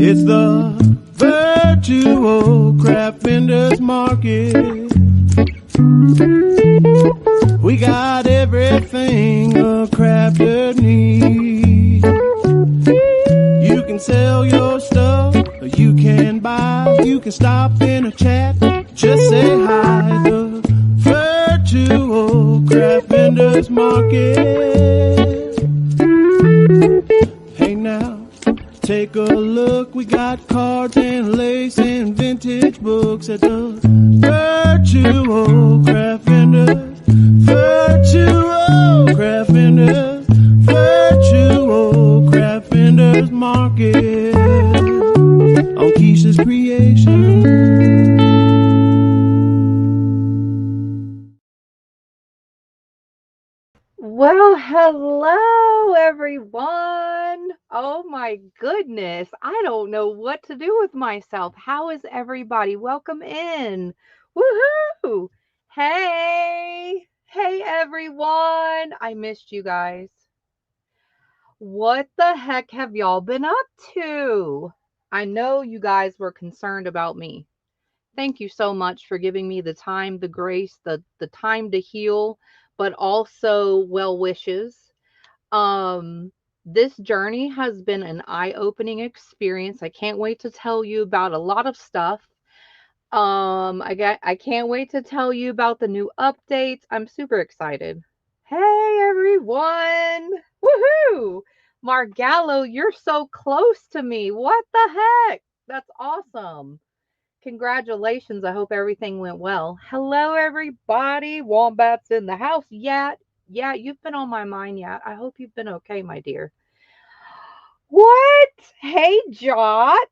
It's the virtual craft vendors market. We got everything a crafter needs. You can sell your stuff, or you can buy. You can stop in a chat, just say hi. The virtual craft vendors market. Hey now, take a look. We got cards and lace and vintage books at the virtual craft vendors. Virtual craft vendors. Virtual craft vendors market on Keisha's Creation. Well, hello everyone. Oh my goodness. I don't know what to do with myself. How is everybody? Welcome in. Woohoo! Hey. Hey everyone. I missed you guys. What the heck have y'all been up to? I know you guys were concerned about me. Thank you so much for giving me the time, the grace, the time to heal, but also well wishes. Um, this journey has been an eye-opening experience. I can't wait to tell you about a lot of stuff. I can't wait to tell you about the new updates. I'm super excited. Hey everyone! Woohoo! Margallo, you're so close to me. What the heck? That's awesome. Congratulations. I hope everything went well. Hello, everybody. Wombats in the house. Yeah, you've been on my mind yet. I hope you've been okay, my dear. What? Hey, Jot.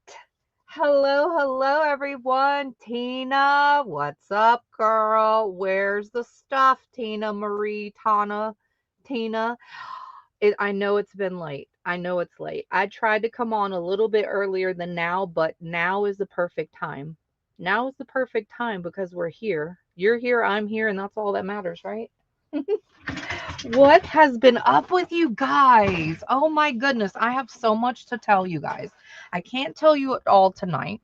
Hello, everyone. Tina, what's up, girl? Where's the stuff, Tina Marie, Tina? I know it's been late. I know it's late. I tried to come on a little bit earlier than now, but now is the perfect time. Now is the perfect time because we're here. You're here, I'm here, and that's all that matters, right? What has been up with you guys? Oh my goodness, I have so much to tell you guys. I can't tell you it all tonight,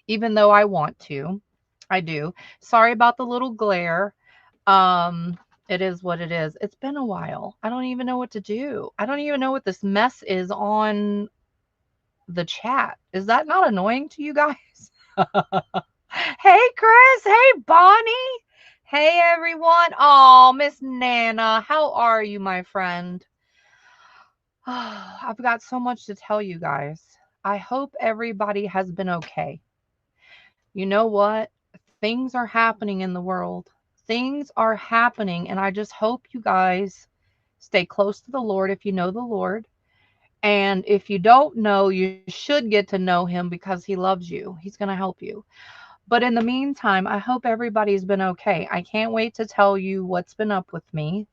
even though I want to. I do. Sorry about the little glare. Um, it is what it is. It's been a while. I don't even know what to do. I don't even know what this mess is on the chat. Is that not annoying to you guys? Hey, Chris. Hey, Bonnie. Hey, everyone. Oh, Miss Nana. How are you, my friend? Oh, I've got so much to tell you guys. I hope everybody has been okay. You know what? Things are happening in the world. Things are happening, and I just hope you guys stay close to the Lord if you know the Lord. And if you don't know, you should get to know him because he loves you. He's going to help you. But in the meantime, I hope everybody's been okay. I can't wait to tell you what's been up with me.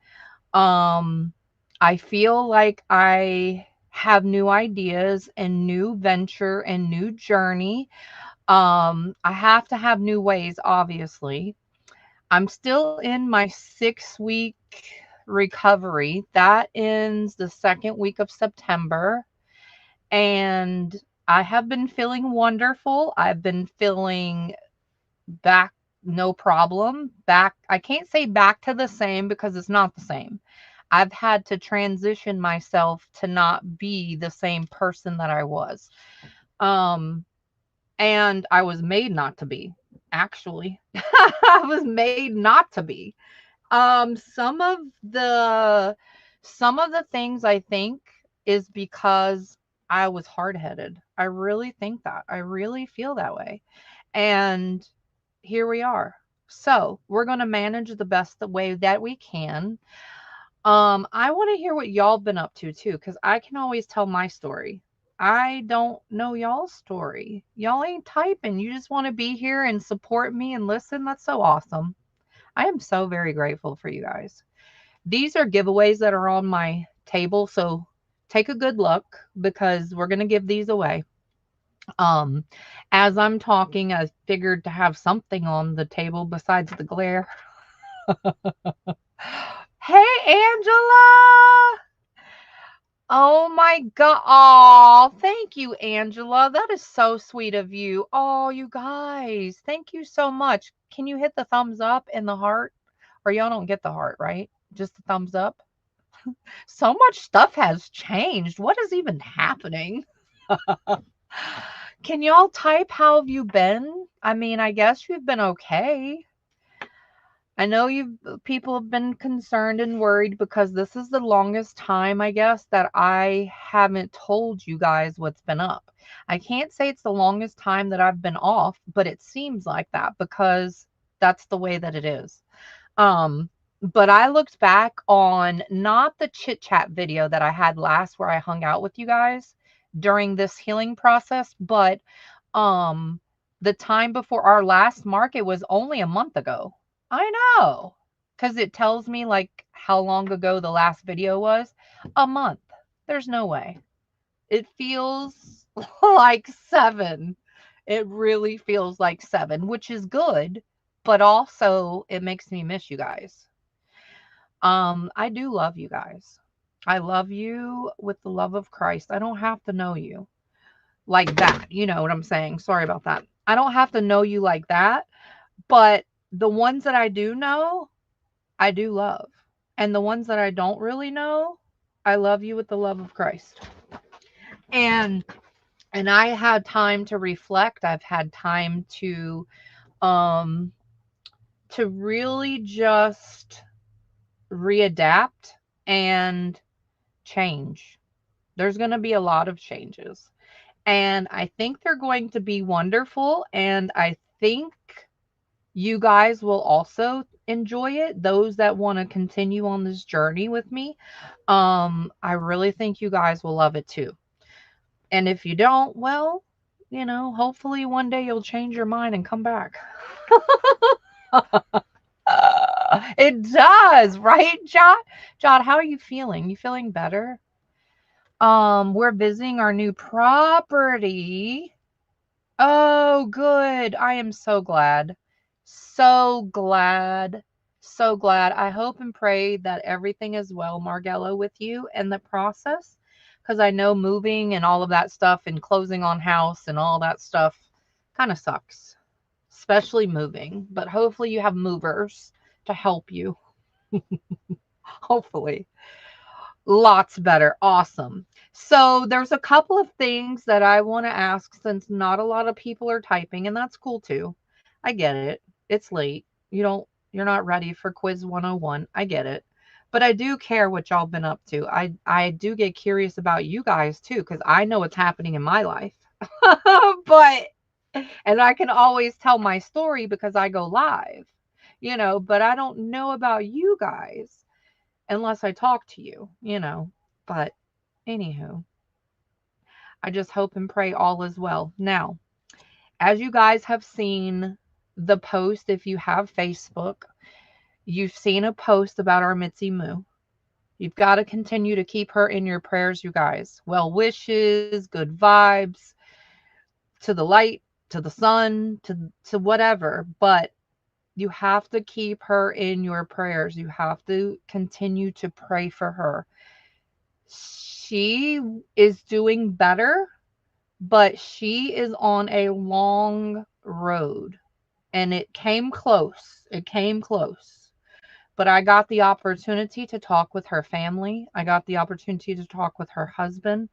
Um, I feel like I have new ideas and new venture and new journey. I have to have new ways, obviously. I'm still in my 6 week recovery. That ends the second week of September. And I have been feeling wonderful. I've been feeling back, no problem. Back, I can't say back to the same because it's not the same. I've had to transition myself to not be the same person that I was. Um, and I was made not to be, actually. I was made not to be. Um, some of the some of the things I think is because I was hard-headed. I really think that. I really feel that way. And here we are. So, we're going to manage the best the way that we can. I want to hear what y'all been up to too, because I can always tell my story. I don't know y'all's story. Y'all ain't typing. You just want to be here and support me and listen. That's so awesome. I am so very grateful for you guys. These are giveaways that are on my table, so take a good look because we're going to give these away. Um, as I'm talking, I figured to have something on the table besides the glare. Hey, Angela. Oh my God. Oh, thank you, Angela. That is so sweet of you. Oh, you guys, thank you so much. Can you hit the thumbs up and the heart? Or y'all don't get the heart, right? Just the thumbs up. So much stuff has changed. What is even happening? Can y'all type how have you been? I mean, I guess you've been okay. I know you people have been concerned and worried because this is the longest time, I guess, that I haven't told you guys what's been up. I can't say it's the longest time that I've been off, but it seems like that because that's the way that it is. Um, but I looked back on not the chit chat video that I had last where I hung out with you guys during this healing process, but um the time before our last market was only a month ago. I know. Cuz it tells me like how long ago the last video was. A month. There's no way. It feels like 7. It really feels like 7, which is good, but also it makes me miss you guys. I do love you guys. I love you with the love of Christ. I don't have to know you like that. You know what I'm saying? Sorry about that. I don't have to know you like that, but the ones that I do know, I do love. And the ones that I don't really know, I love you with the love of Christ. And I had time to reflect. I've had time um to really just readapt and change. There's going to be a lot of changes. And I think they're going to be wonderful. And I think you guys will also enjoy it. Those that want to continue on this journey with me. I really think you guys will love it too. And if you don't, well, hopefully one day you'll change your mind and come back. It does, right, John? John, how are you feeling? You feeling better? We're visiting our new property. Oh, good. I am so glad. So glad. So glad. I hope and pray that everything is well, Margello, with you and the process. Because I know moving and all of that stuff and closing on house and all that stuff kind of sucks, especially moving. But hopefully you have movers to help you. Hopefully. Lots better. Awesome. So there's a couple of things that I want to ask since not a lot of people are typing, and that's cool too. I get it. It's late. You're not ready for quiz 101. I get it. But I do care what y'all been up to. I do get curious about you guys too, because I know what's happening in my life. But and I can always tell my story because I go live, but I don't know about you guys unless I talk to you. But anywho, I just hope and pray all is well. Now, as you guys have seen the post, if you have Facebook, you've seen a post about our Mitzi Moo. You've got to continue to keep her in your prayers, you guys. Well wishes, good vibes, to the light, to the sun, to whatever. But you have to keep her in your prayers. You have to continue to pray for her. She is doing better, but she is on a long road and it came close. It came close. But I got the opportunity to talk with her family. I got the opportunity to talk with her husband.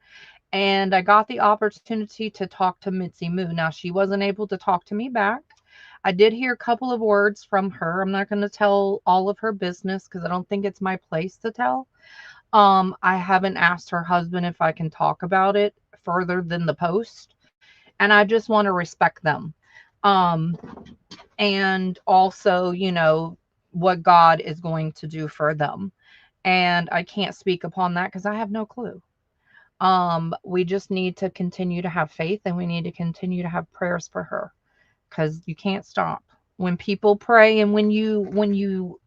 And I got the opportunity to talk to Mitzi Moo. Now, she wasn't able to talk to me back. I did hear a couple of words from her. I'm not going to tell all of her business because I don't think it's my place to tell. I haven't asked her husband if I can talk about it further than the post. And I just want to respect them. Um, and also, what God is going to do for them. And I can't speak upon that because I have no clue. We just need to continue to have faith and we need to continue to have prayers for her because you can't stop. When people pray and when you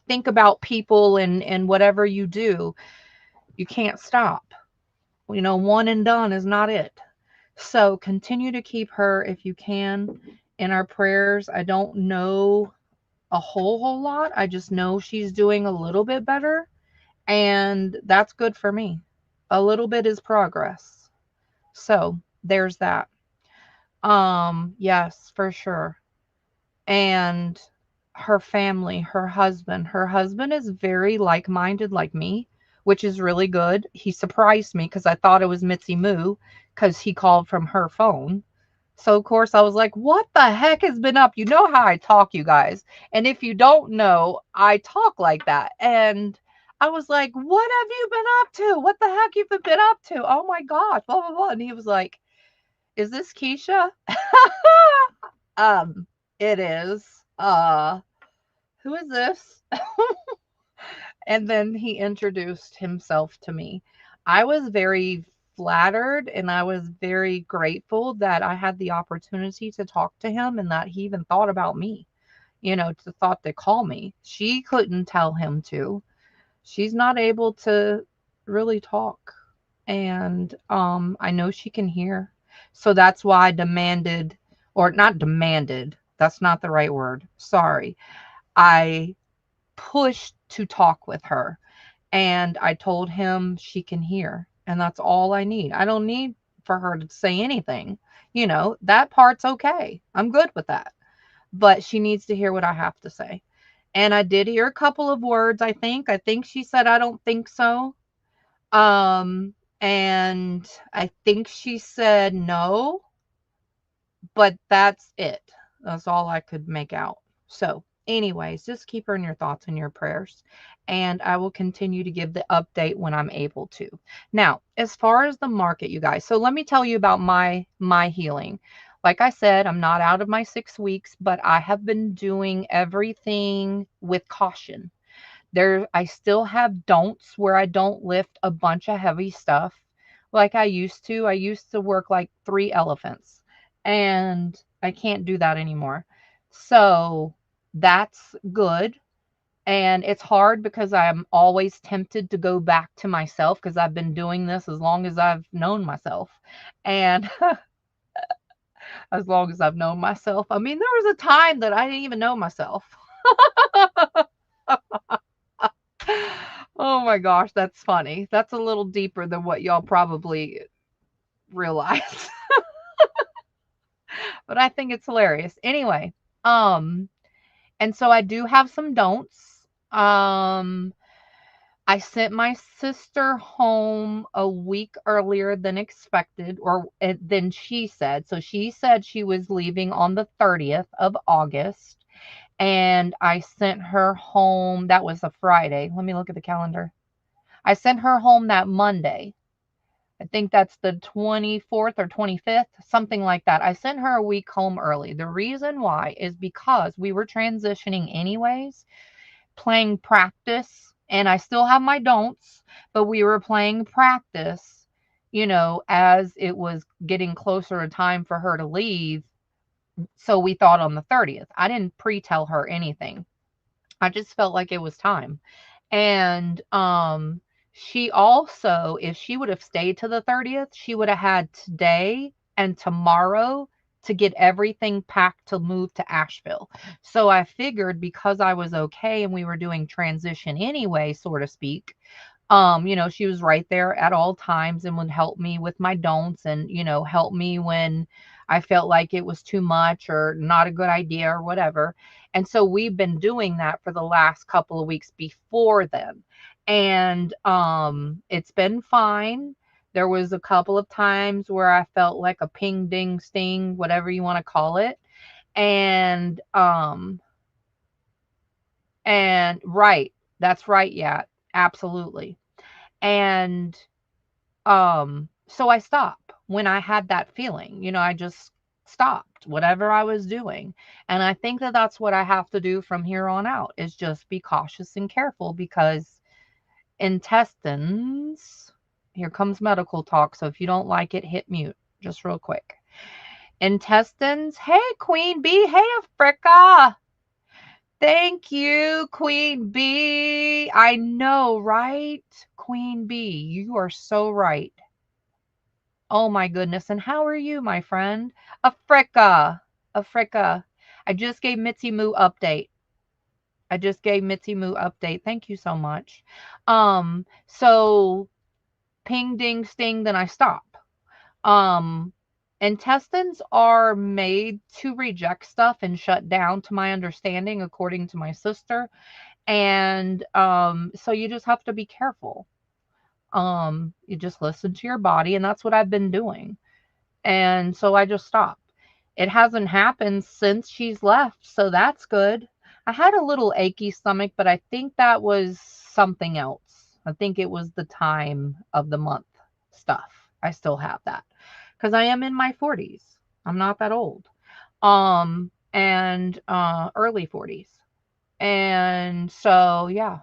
think about people and whatever you do, you can't stop. One and done is not it. So continue to keep her if you can in our prayers. I don't know a whole lot. I just know she's doing a little bit better and that's good for me. A little bit is progress. So there's that. Yes, for sure. And her husband is very like-minded like me, which is really good. He surprised me because I thought it was Mitzi Moo because he called from her phone. So of course I was like, what the heck has been up? You know how I talk, you guys. And if you don't know, I talk like that. And I was like, what have you been up to? What the heck you've been up to? Oh my gosh, blah blah blah. And he was like, is this Keisha? um, it is. Who is this? And then he introduced himself to me. I was very flattered and I was very grateful that I had the opportunity to talk to him and that he even thought about me, to thought to call me. She couldn't tell him to. She's not able to really talk. And I know she can hear. So that's why I demanded, or not demanded, that's not the right word. Sorry. I pushed to talk with her and I told him she can hear. And that's all I need. I don't need for her to say anything. That part's okay. I'm good with that. But she needs to hear what I have to say. And I did hear a couple of words, I think. I think she said, I don't think so. And I think she said no, but that's it. That's all I could make out. So, anyways, just keep her in your thoughts and your prayers. And I will continue to give the update when I'm able to. Now, as far as the market, you guys, so let me tell you about my healing. Like I said, I'm not out of my 6 weeks, but I have been doing everything with caution. I still have don'ts where I don't lift a bunch of heavy stuff like I used to. I used to work like 3 elephants and I can't do that anymore. So that's good. And it's hard because I'm always tempted to go back to myself because I've been doing this as long as I've known myself. And as long as I've known myself, I mean, there was a time that I didn't even know myself. Oh my gosh, that's funny. That's a little deeper than what y'all probably realize. But I think it's hilarious. Anyway, um, and so I do have some don'ts. I sent my sister home a week earlier than expected, or than she said. So she said she was leaving on the 30th of August, and I sent her home. That was a Friday. Let me look at the calendar. I sent her home that Monday. I think that's the 24th or 25th, something like that. I sent her a week home early. The reason why is because we were transitioning anyways, playing practice, and I still have my don'ts, but we were playing practice, as it was getting closer to time for her to leave. So we thought on the 30th. I didn't pre-tell her anything. I just felt like it was time. And she also, if she would have stayed to the 30th, she would have had today and tomorrow to get everything packed to move to Asheville. So I figured because I was okay and we were doing transition anyway, so to speak, she was right there at all times and would help me with my don'ts and, help me when I felt like it was too much or not a good idea or whatever. And so we've been doing that for the last couple of weeks before then. And it's been fine. There was a couple of times where I felt like a ping ding sting, whatever you want to call it. And right, that's right, yeah, absolutely. And so I stopped when I had that feeling. I just stopped whatever I was doing. And I think that that's what I have to do from here on out is just be cautious and careful because intestines, here comes medical talk. So if you don't like it, hit mute just real quick. Intestines. Hey, Queen Bee. Hey, Africa. Thank you, Queen Bee. I know, right? Queen Bee, you are so right. Oh my goodness. And how are you, my friend? Africa. Africa. I just gave Mitzi Moo update. I just gave Mitzi Moo update. Thank you so much. So ping, ding, sting, then I stop. Um, Intestines are made to reject stuff and shut down, to my understanding, according to my sister. And so you just have to be careful. You just listen to your body, and that's what I've been doing. And so I just stopped. It hasn't happened since she's left, so that's good. I had a little achy stomach, but I think that was something else. I think it was the time of the month stuff. I still have that because I am in my 40s. I'm not that old. And early 40s. And so, yeah.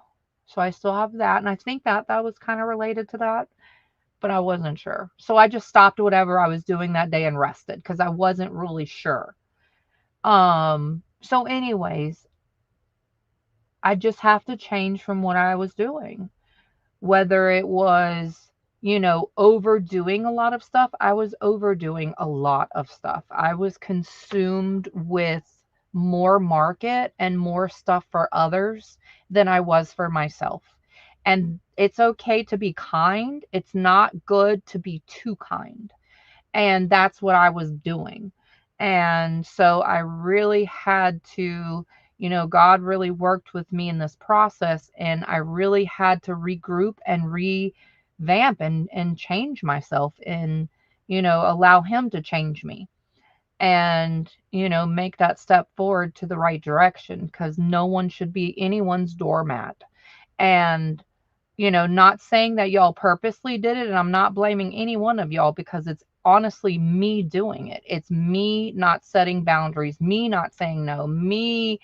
So I still have that, and I think that was kind of related to that, but I wasn't sure. So I just stopped whatever I was doing that day and rested because I wasn't really sure. So anyways, I just have to change from what I was doing. Whether it was, overdoing a lot of stuff, I was overdoing a lot of stuff. I was consumed with more market and more stuff for others than I was for myself. And it's okay to be kind. It's not good to be too kind. And that's what I was doing. And so I really had to, God really worked with me in this process, and I really had to regroup and revamp and change myself and, allow him to change me and, make that step forward to the right direction, because no one should be anyone's doormat. And not saying that y'all purposely did it, and I'm not blaming any one of y'all, because it's honestly me doing it. It's me not setting boundaries, me not saying no, me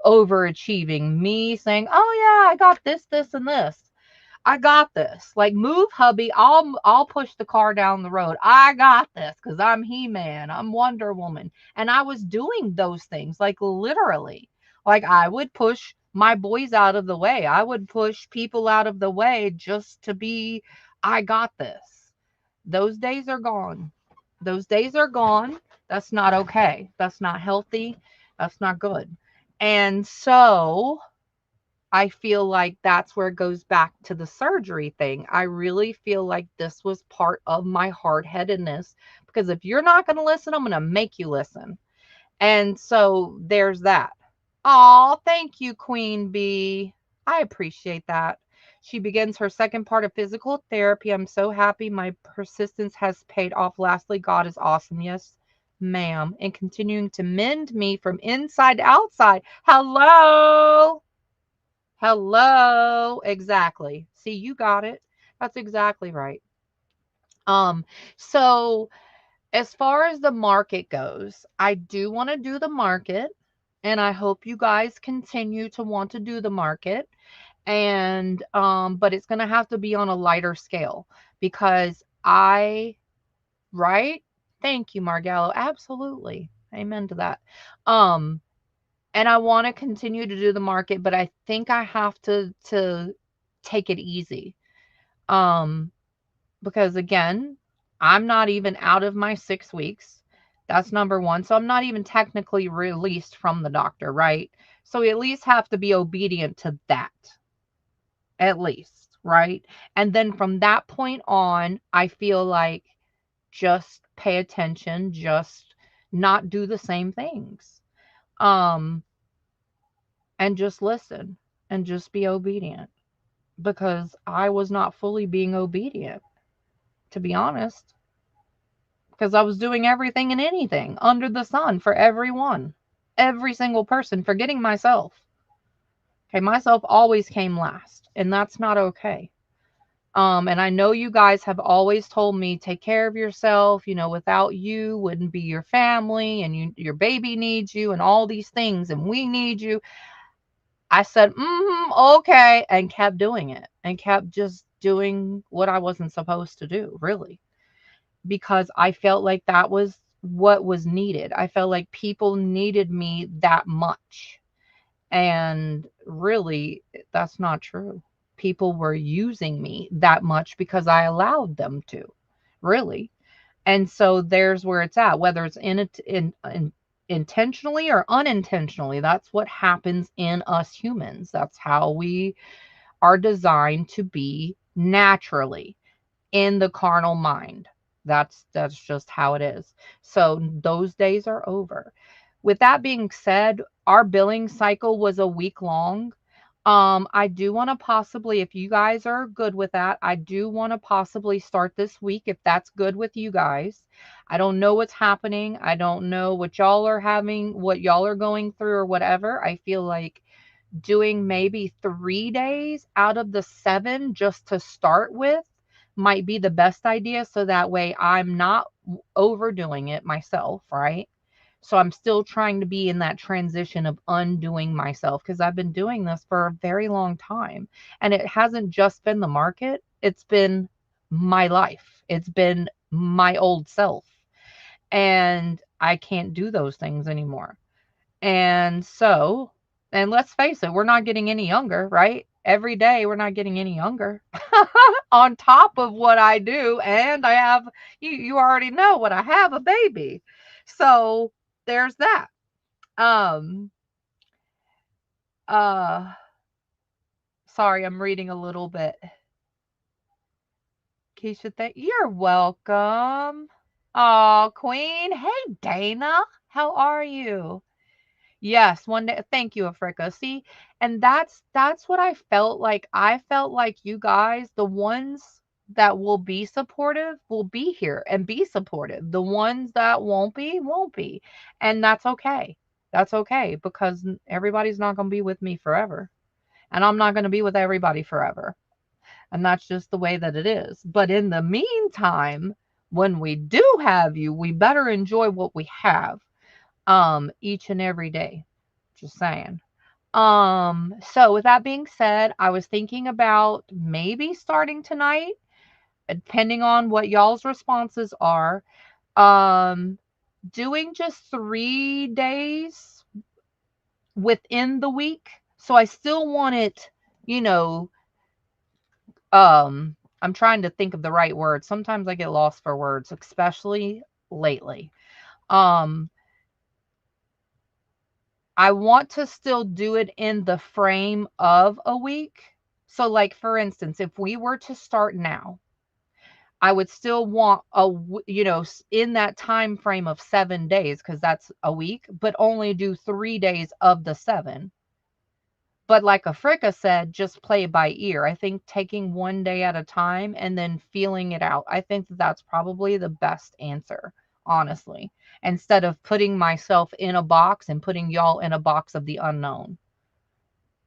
overachieving, me saying, "Oh yeah, I got this, and this. I got this. Like, move, hubby. I'll push the car down the road. I got this because I'm He-Man. I'm Wonder Woman." And I was doing those things, like, literally. Like, I would push my boys out of the way. I would push people out of the way just to be, I got this. Those days are gone. Those days are gone. That's not okay. That's not healthy. That's not good. And so I feel like that's where it goes back to the surgery thing. I really feel like this was part of my hard headedness, because if you're not going to listen, I'm going to make you listen. And so there's that. Oh, thank you, Queen Bee. I appreciate that. She begins her second part of physical therapy. I'm so happy my persistence has paid off. Lastly, God is awesome. Yes, ma'am. And continuing to mend me from inside to outside. Hello. Hello. Exactly. See, you got it. That's exactly right. Um, so as far as the market goes, I do want to do the market, and I hope you guys continue to want to do the market. And but it's going to have to be on a lighter scale, because right? Thank you, Margallo. Absolutely. Amen to that. Um and I want to continue to do the market, but I think I have to take it easy. Um, because again, I'm not even out of my 6 weeks. That's number one. So I'm not even technically released from the doctor, right? So we at least have to be obedient to that, at least, right? And then from that point on, I feel like just pay attention, just not do the same things. Um, and just listen and just be obedient, because I was not fully being obedient, to be honest, because I was doing everything and anything under the sun for everyone, every single person, forgetting myself. Okay, myself always came last, and that's not okay. And I know you guys have always told me, take care of yourself, without you wouldn't be your family, and your baby needs you, and all these things, and we need you. I said, okay, and kept doing it, and kept just doing what I wasn't supposed to do, really, because I felt like that was what was needed. I felt like people needed me that much. And really, that's not true. People were using me that much because I allowed them to, really. And so there's where it's at, whether it's in intentionally or unintentionally. That's what happens in us humans. That's how we are designed to be naturally. in the carnal mind. That's just how it is. So those days are over. With that being said, our billing cycle was a week long. I do want to possibly, if you guys are good with that, I do want to possibly start this week if that's good with you guys. I don't know what's happening. I don't know what y'all are having, what y'all are going through or whatever. I feel like doing maybe 3 days out of the 7 just to start with might be the best idea. So that way I'm not overdoing it myself, right? So I'm still trying to be in that transition of undoing myself because I've been doing this for a very long time. And it hasn't just been the market, it's been my life, it's been my old self. And I can't do those things anymore. And so, and let's face it, we're not getting any younger, right? Every day we're not getting any younger. On top of what I do, and I have you already know what I have, a baby. So there's that. Um uh Sorry, I'm reading a little bit. Keisha, you're welcome. Oh, Queen. Hey, Dana. How are you? Yes, one day. Thank you, Africa. See, and that's what I felt like. I felt like you guys, the ones that will be supportive, will be here and be supportive. The ones that won't be, won't be. And that's okay. That's okay because everybody's not going to be with me forever. And I'm not going to be with everybody forever. And that's just the way that it is. But in the meantime, when we do have you, we better enjoy what we have each and every day. Just saying. So with that being said, I was thinking about maybe starting tonight, depending on what y'all's responses are. Um, Doing just 3 days within the week. So I still want it, you know, I'm trying to think of the right word. Sometimes I get lost for words, especially lately. Um, I want to still do it in the frame of a week. So, like, for instance, if we were to start now, I would still want in that time frame of 7 days, because that's a week, but only do 3 days of the 7. But like Afrika said, just play it by ear. I think taking one day at a time and then feeling it out. I think that that's probably the best answer, honestly, instead of putting myself in a box and putting y'all in a box of the unknown.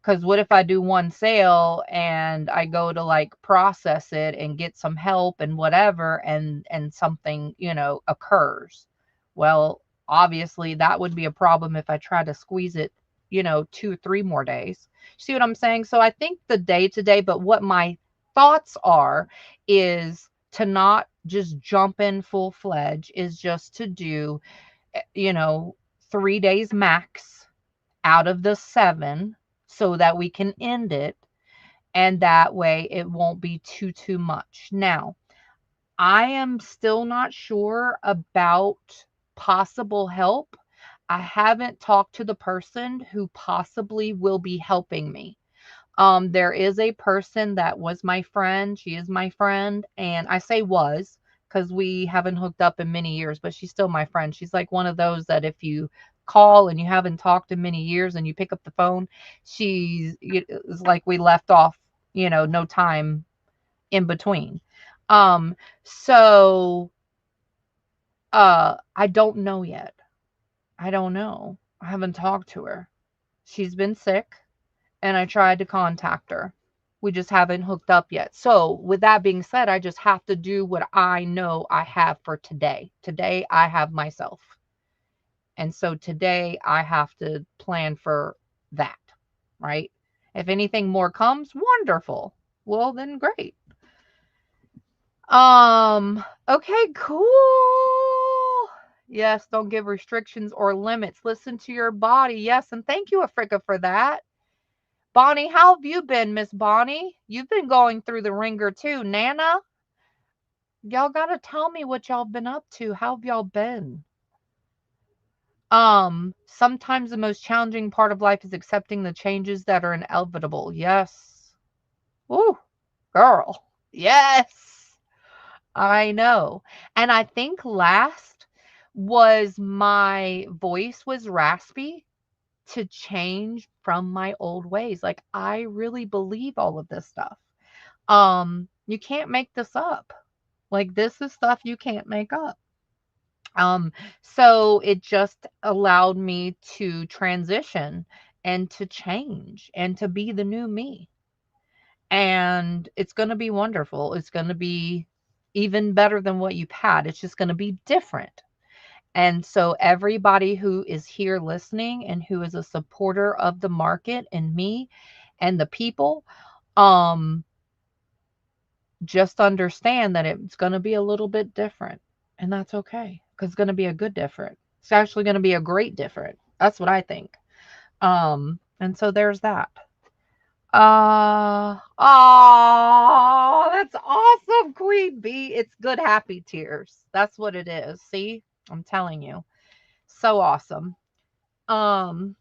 Because what if I do one sale and I go to like process it and get some help and whatever, and something, occurs? Well, obviously that would be a problem if I try to squeeze it, 2, 3 more days. See what I'm saying? So I think the day to day, but what my thoughts are is to not just jump in full fledged, is just to do, you know, 3 days max out of the 7 so that we can end it, and that way it won't be too much. Now, I am still not sure about possible help. I haven't talked to the person who possibly will be helping me. There is a person that was my friend. She is my friend, and I say was because we haven't hooked up in many years, but she's still my friend. She's like one of those that if you call and you haven't talked in many years and you pick up the phone, it's like we left off, no time in between. Um, so I don't know yet. I don't know. I haven't talked to her. She's been sick and I tried to contact her. We just haven't hooked up yet. So, with that being said, I just have to do what I know I have for today. Today, I have myself. And so today, I have to plan for that, right? If anything more comes, wonderful. Well, then great. Okay, cool. Yes, don't give restrictions or limits. Listen to your body. Yes, and thank you, Afrika, for that. Bonnie, how have you been, Miss Bonnie? You've been going through the ringer too. Nana, y'all gotta tell me what y'all been up to. How have y'all been? Sometimes the most challenging part of life is accepting the changes that are inevitable. Yes. Ooh, girl. Yes. I know. And I think last was my voice was raspy to change from my old ways. Like I really believe all of this stuff. You can't make this up. Like this is stuff you can't make up. Um, so it just allowed me to transition and to change and to be the new me. And it's going to be wonderful. It's going to be even better than what you've had. It's just going to be different. And so everybody who is here listening and who is a supporter of the market and me and the people, um, just understand that it's going to be a little bit different. And that's okay because it's going to be a good different. It's actually going to be a great different. That's what I think. And so there's that. Oh, that's awesome, Queen Bee. It's good, happy tears. That's what it is. See, I'm telling you, so awesome. Um,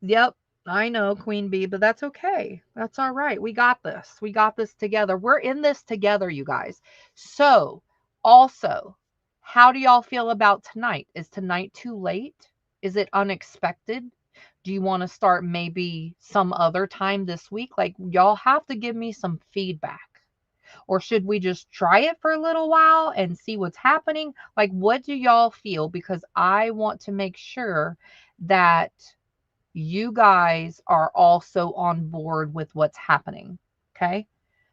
yep, I know, Queen Bee, but that's okay. That's all right. We got this. We got this together. We're in this together, you guys. So, also, how do y'all feel about tonight? Is tonight too late? Is it unexpected? Do you want to start maybe some other time this week? Like, y'all have to give me some feedback. Or should we just try it for a little while and see what's happening? Like, what do y'all feel? Because I want to make sure that you guys are also on board with what's happening. Okay.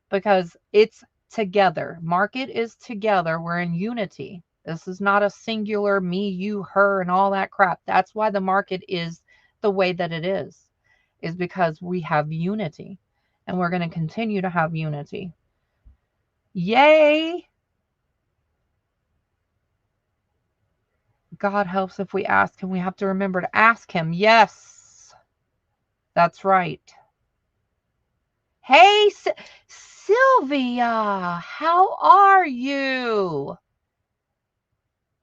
Because it's together. Market is together. We're in unity. This is not a singular me, you, her, and all that crap. That's why the market is the way that it is because we have unity and we're going to continue to have unity. Yay. God helps if we ask him. We have to remember to ask him. Yes, that's right. Hey, Sylvia, how are you?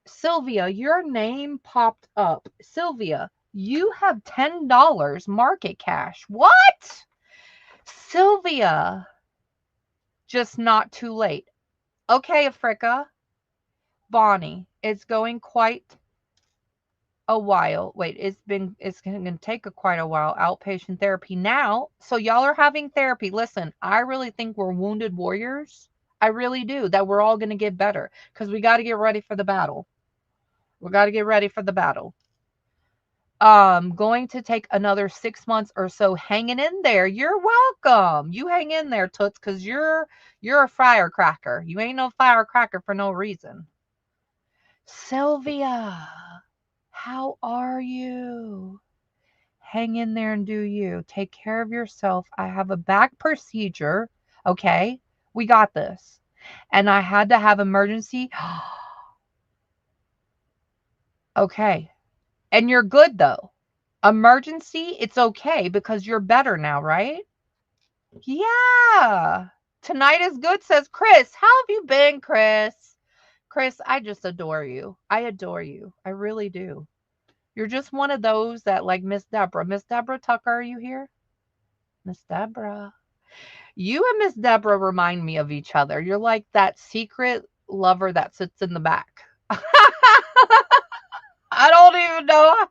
Sylvia, your name popped up. Sylvia, you have $10 market cash. What? Sylvia, just not too late. Okay, Africa. Bonnie, it's going quite a while. Wait, it's going to take quite a while. Outpatient therapy now. So y'all are having therapy. Listen, I really think we're wounded warriors. I really do. That we're all going to get better because we got to get ready for the battle. We got to get ready for the battle. Going to take another 6 months or so hanging in there. You're welcome. You hang in there, Toots, because you're a firecracker. You ain't no firecracker for no reason. Sylvia, how are you? Hang in there and do you. Take care of yourself. I have a back procedure. Okay, we got this. And I had to have emergency. Okay. And you're good though. Emergency, it's okay because you're better now, right? Yeah. Tonight is good, says Chris. How have you been, Chris? Chris, I just adore you. I adore you. I really do. You're just one of those that like Miss Deborah. Miss Deborah Tucker, are you here? Miss Deborah. You and Miss Deborah remind me of each other. You're like that secret lover that sits in the back. I don't even know.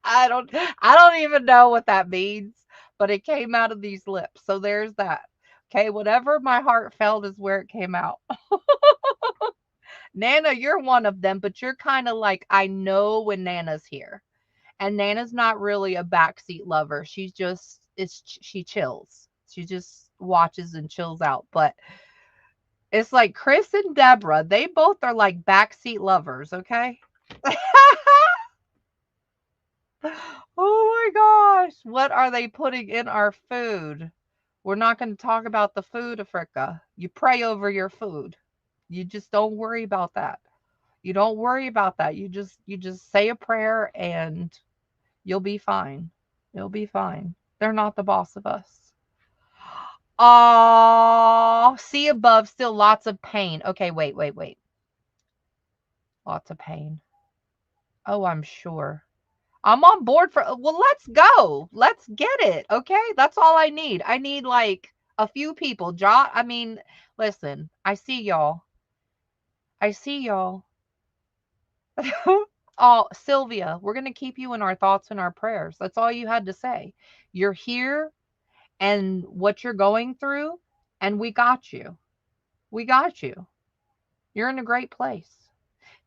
I don't even know what that means, but it came out of these lips. So there's that. Okay, whatever my heart felt is where it came out. Nana, you're one of them, but you're kind of like I know when Nana's here. And Nana's not really a backseat lover. She chills. She just watches and chills out. But it's like Chris and Deborah, they both are like backseat lovers, okay? Oh my gosh. What are they putting in our food? We're not going to talk about the food, Africa. You pray over your food. You just don't worry about that. You don't worry about that. You just say a prayer and you'll be fine. You'll be fine. They're not the boss of us. Oh, see above, still lots of pain. Okay, wait. Lots of pain. Oh, I'm sure. I'm on board for, well, let's go. Let's get it. Okay. That's all I need. I need like A few people. I mean, listen, I see y'all. I see y'all. Oh, Sylvia, we're going to keep you in our thoughts and our prayers. That's all you had to say. You're here and what you're going through, and we got you. We got you. You're in a great place.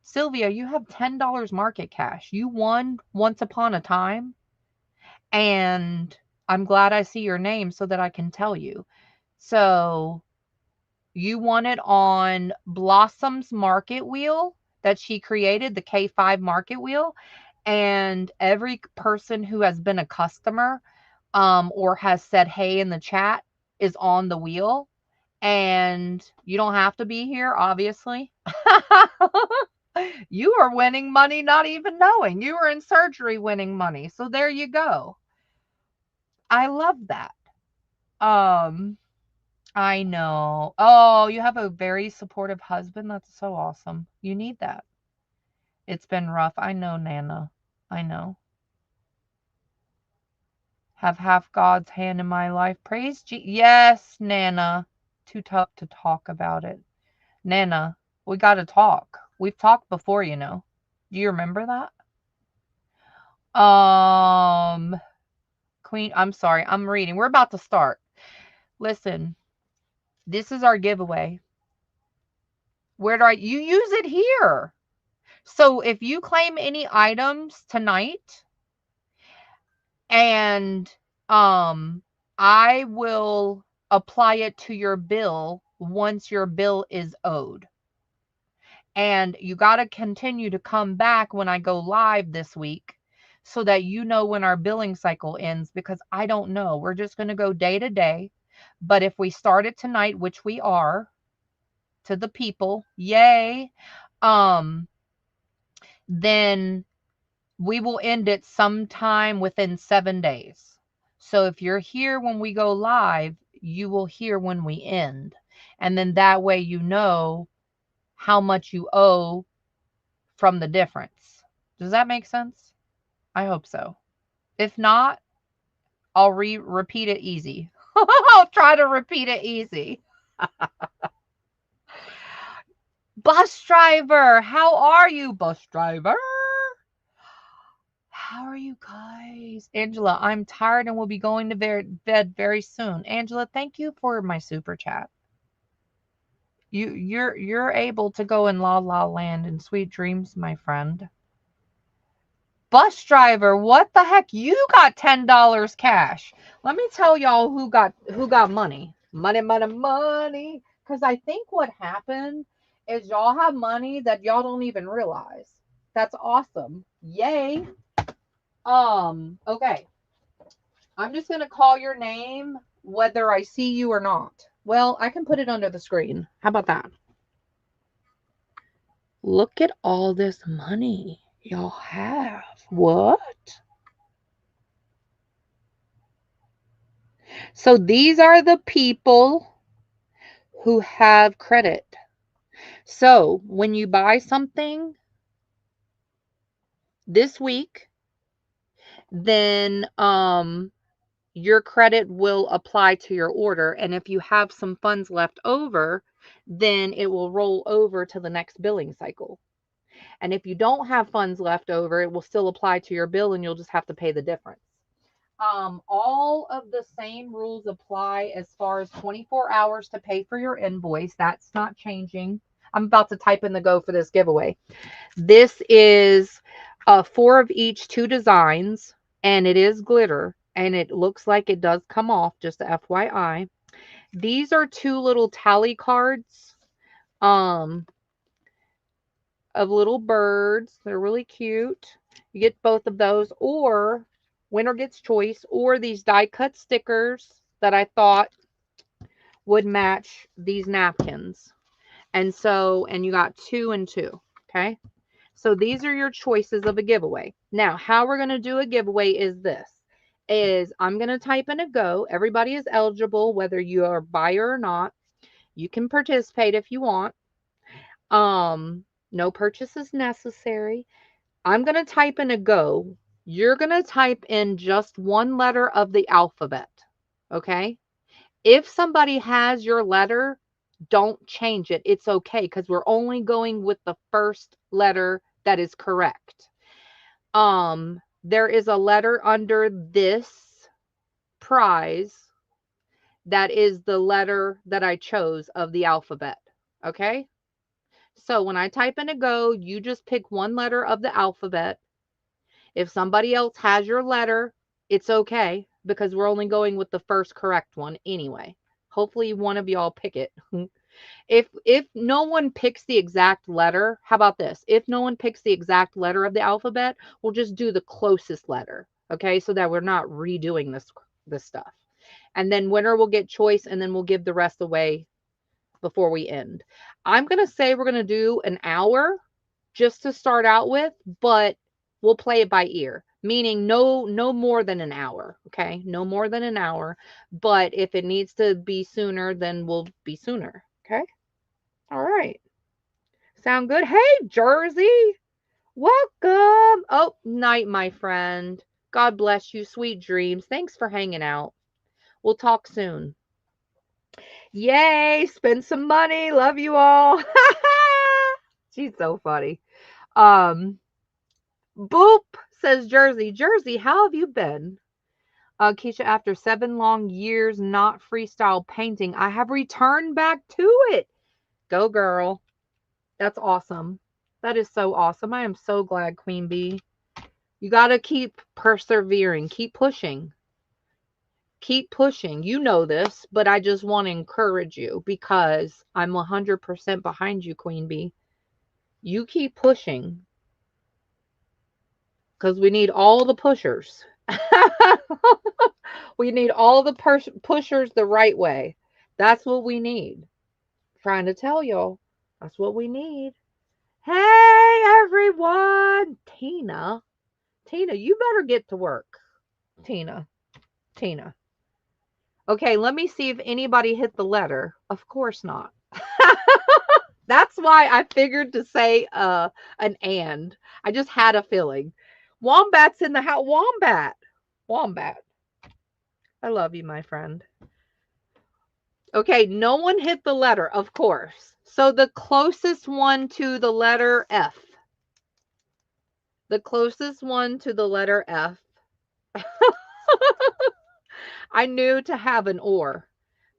Sylvia, you have $10 market cash. You won once upon a time, and I'm glad I see your name so that I can tell you. So, you won it on Blossom's market wheel that she created, the K5 market wheel. And every person who has been a customer or has said hey in the chat is on the wheel. And you don't have to be here, obviously. You are winning money not even knowing. You are in surgery winning money. So there you go. I love that. I know. Oh, you have a very supportive husband. That's so awesome. You need that. It's been rough. I know, Nana. I know. Have half God's hand in my life. Praise Yes, Nana. Too tough to talk about it. Nana, we got to talk. We've talked before, you know. Do you remember that? Queen, I'm sorry. I'm reading. We're about to start. Listen, this is our giveaway. Where do you use it here? So if you claim any items tonight, and I will apply it to your bill once your bill is owed. And you got to continue to come back when I go live this week so that you know when our billing cycle ends, because I don't know. We're just going to go day to day. But if we start it tonight, which we are, to the people, yay, then we will end it sometime within 7 days. So if you're here when we go live, you will hear when we end. And then that way you know how much you owe from the difference. Does that make sense? I hope so. If not, I'll repeat it easy. I'll try to repeat it easy. Bus driver, how are you, bus driver? How are you guys? Angela, I'm tired and will be going to bed very soon. Angela, thank you for my super chat. You're able to go in La La Land and sweet dreams, my friend. Bus driver, what the heck? You got $10 cash. Let me tell y'all who got money. Money. Because I think what happened is y'all have money that y'all don't even realize. That's awesome. Yay. Okay. I'm just going to call your name whether I see you or not. Well, I can put it under the screen. How about that? Look at all this money y'all have. What? So these are the people who have credit. So when you buy something this week, then your credit will apply to your order. And if you have some funds left over, then it will roll over to the next billing cycle. And if you don't have funds left over, it will still apply to your bill and you'll just have to pay the difference. All of the same rules apply as far as 24 hours to pay for your invoice. That's not changing. I'm about to type in the go for this giveaway. This is 4 of each, 2 designs, and it is glitter, and it looks like it does come off, just a FYI. These are 2 little tally cards of little birds. They're really cute. You get both of those, or winner gets choice, or these die cut stickers that I thought would match these napkins. And you got 2 and 2. Okay. So these are your choices of a giveaway. Now, how we're going to do a giveaway is this. I'm going to type in a go. Everybody is eligible, whether you are a buyer or not. You can participate if you want. No purchase is necessary. I'm going to type in a go. You're going to type in just one letter of the alphabet. Okay? If somebody has your letter, don't change it. It's okay because we're only going with the first letter that is correct. There is a letter under this prize that is the letter that I chose of the alphabet. Okay? So when I type in a go, you just pick one letter of the alphabet. If somebody else has your letter, it's okay because we're only going with the first correct one anyway. Hopefully one of y'all pick it. If no one picks the exact letter, how about this? If no one picks the exact letter of the alphabet, we'll just do the closest letter. Okay? So that we're not redoing this stuff. And then winner will get choice and then we'll give the rest away before we end. I'm going to say we're going to do an hour just to start out with, but we'll play it by ear, meaning no more than an hour, okay? No more than an hour, but if it needs to be sooner, then we'll be sooner, okay? All right. Sound good? Hey, Jersey. Welcome. Oh, night, my friend. God bless you. Sweet dreams. Thanks for hanging out. We'll talk soon. Yay, spend some money. Love you all. She's so funny. Um, Boop says Jersey. Jersey, how have you been? Keisha, after 7 long years not freestyle painting, I have returned back to it. Go girl. That's awesome. That is so awesome. I am so glad, Queen Bee. You got to keep persevering. Keep pushing. Keep pushing. You know this, but I just want to encourage you because I'm 100% behind you, Queen Bee. You keep pushing because we need all the pushers. We need all the pushers the right way. That's what we need. Trying to tell y'all. That's what we need. Hey, everyone. Tina, you better get to work. Tina. Okay, let me see if anybody hit the letter. Of course not. That's why I figured to say an and. I just had a feeling. Wombat's in the house. Wombat. I love you, my friend. Okay, no one hit the letter, of course. So the closest one to the letter F. The closest one to the letter F. I knew to have an or.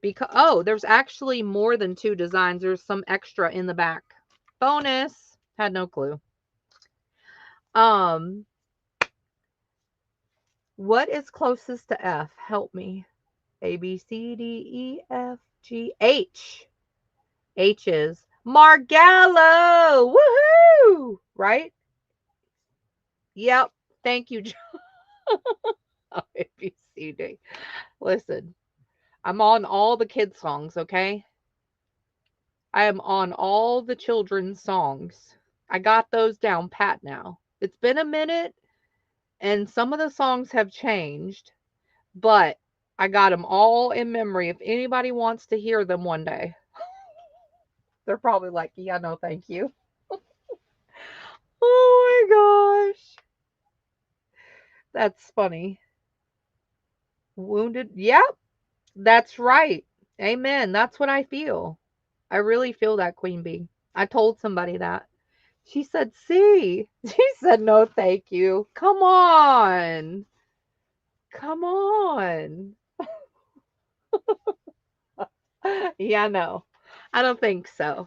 Because there's actually more than 2 designs. There's some extra in the back. Bonus. Had no clue. What is closest to F? Help me. A, B, C, D, E, F, G, H. H is Margallo. Woohoo! Right? Yep. Thank you, A, B, C, D. Listen, I'm on all the kids' songs, okay? I am on all the children's songs. I got those down pat now. It's been a minute, and some of the songs have changed, but I got them all in memory. If anybody wants to hear them one day, they're probably like, yeah, no, thank you. Oh my gosh. That's funny. Wounded. Yep, that's right. Amen. That's what I feel. I really feel that, Queen Bee. I told somebody that. She said, see. She said, no, thank you. Come on. Come on. Yeah, no. I don't think so.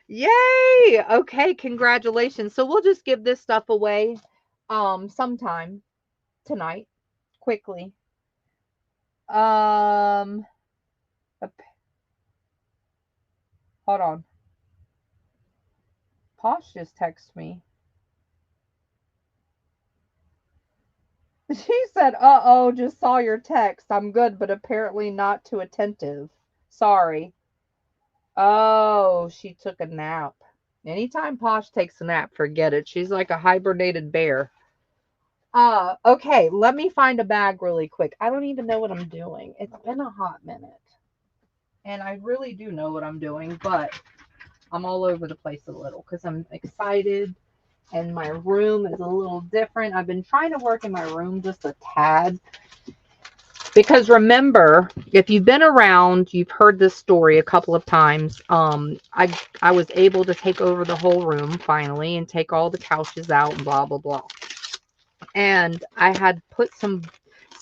Yay! Okay, congratulations. So we'll just give this stuff away sometime tonight quickly. Hold on. Posh just texted me. She said, uh-oh, just saw your text. I'm good, but apparently not too attentive. Sorry. Oh, she took a nap. Anytime Posh takes a nap, forget it. She's like a hibernated bear. Okay, let me find a bag really quick. I don't even know what I'm doing. It's been a hot minute. And I really do know what I'm doing, but I'm all over the place a little because I'm excited and my room is a little different. I've been trying to work in my room just a tad. Because remember, if you've been around, you've heard this story a couple of times. I was able to take over the whole room finally and take all the couches out and blah blah blah. And I had put some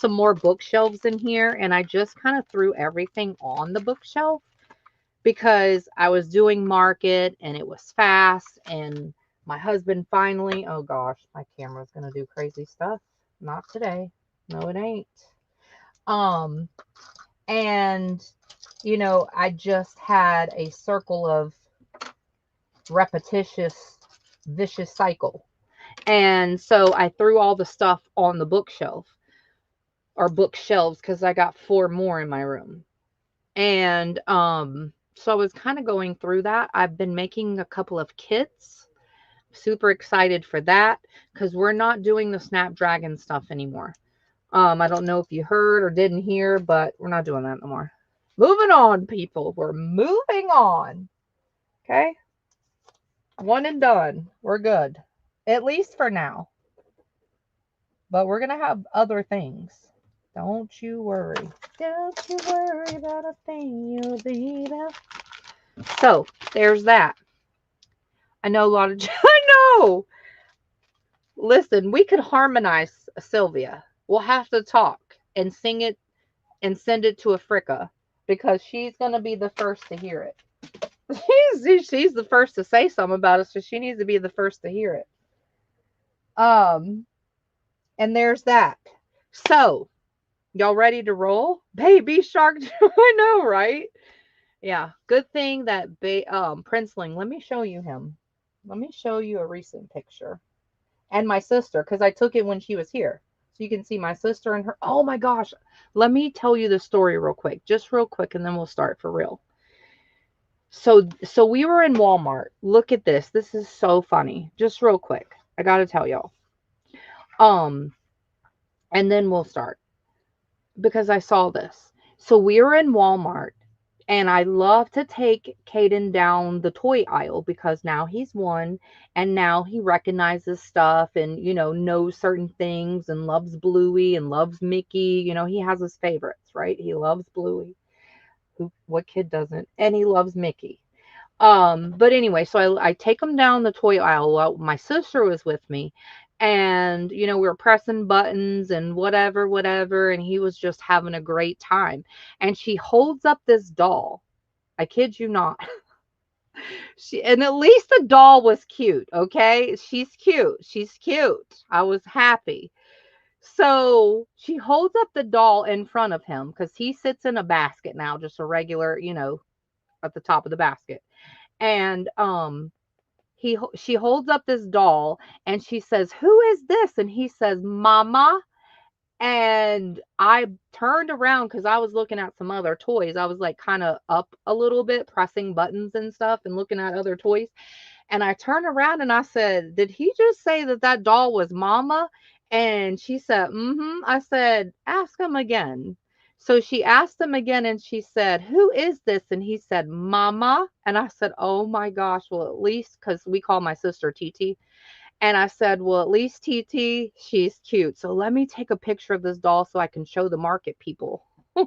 more bookshelves in here, and I just kind of threw everything on the bookshelf because I was doing market and it was fast. And my husband finally, oh gosh, my camera's gonna do crazy stuff. Not today. No, it ain't. Um, and I just had a circle of repetitious, vicious cycle. And so I threw all the stuff on the bookshelf or bookshelves because I got 4 more in my room. And so I was kind of going through that. I've been making a couple of kits. Super excited for that because we're not doing the Snapdragon stuff anymore. I don't know if you heard or didn't hear, but we're not doing that no more. Moving on, people. We're moving on. Okay? One and done. We're good. At least for now. But we're going to have other things. Don't you worry. Don't you worry about a thing, you'll be there. So, there's that. I know a lot of... I know! Listen, we could harmonize Sylvia. We'll have to talk and sing it and send it to Africa because she's going to be the first to hear it. She's the first to say something about it, so she needs to be the first to hear it. And there's that. So, y'all ready to roll? Baby shark. I know, right? Yeah. Good thing that Princeling, let me show you him. Let me show you a recent picture. And my sister, because I took it when she was here. So you can see my sister and her. Oh my gosh. Let me tell you the story real quick. Just real quick, and then we'll start for real. So we were in Walmart. Look at this. This is so funny. Just real quick. I gotta tell y'all. And then we'll start. Because I saw this. So we were in Walmart. And I love to take Caden down the toy aisle because now he's 1 and now he recognizes stuff and, knows certain things and loves Bluey and loves Mickey. He has his favorites, right? He loves Bluey. What kid doesn't? And he loves Mickey. But anyway, so I take him down the toy aisle. Well, my sister was with me. And, we were pressing buttons and whatever. And he was just having a great time. And she holds up this doll. I kid you not. And at least the doll was cute. Okay. She's cute. She's cute. I was happy. So she holds up the doll in front of him because he sits in a basket now, just a regular, at the top of the basket. And, she holds up this doll and she says, "Who is this?" And he says, "Mama." And I turned around because I was looking at some other toys. I was like kind of up a little bit, pressing buttons and stuff and looking at other toys. And I turned around and I said, "Did he just say that doll was Mama?" And she said, "Mm-hmm." I said, "Ask him again." So she asked him again and she said, "Who is this?" And he said, "Mama." And I said, "Oh my gosh." Well, at least because we call my sister TT. And I said, "Well, at least TT, she's cute. So let me take a picture of this doll so I can show the market people." Oh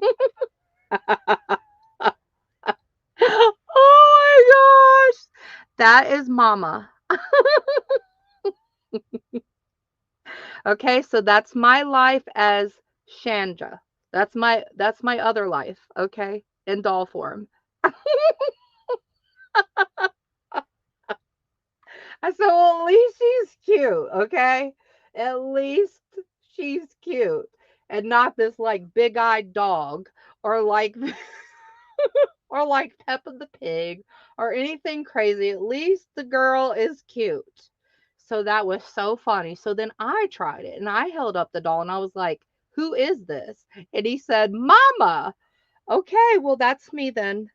my gosh. That is Mama. Okay, so that's my life as Shanja. That's my other life, okay? In doll form. I said, "Well, at least she's cute, okay? At least she's cute. And not this like big-eyed dog or like or like Peppa the Pig or anything crazy. At least the girl is cute." So that was so funny. So then I tried it and I held up the doll and I was like, "Who is this?" And he said, "Mama." Okay, well, that's me then.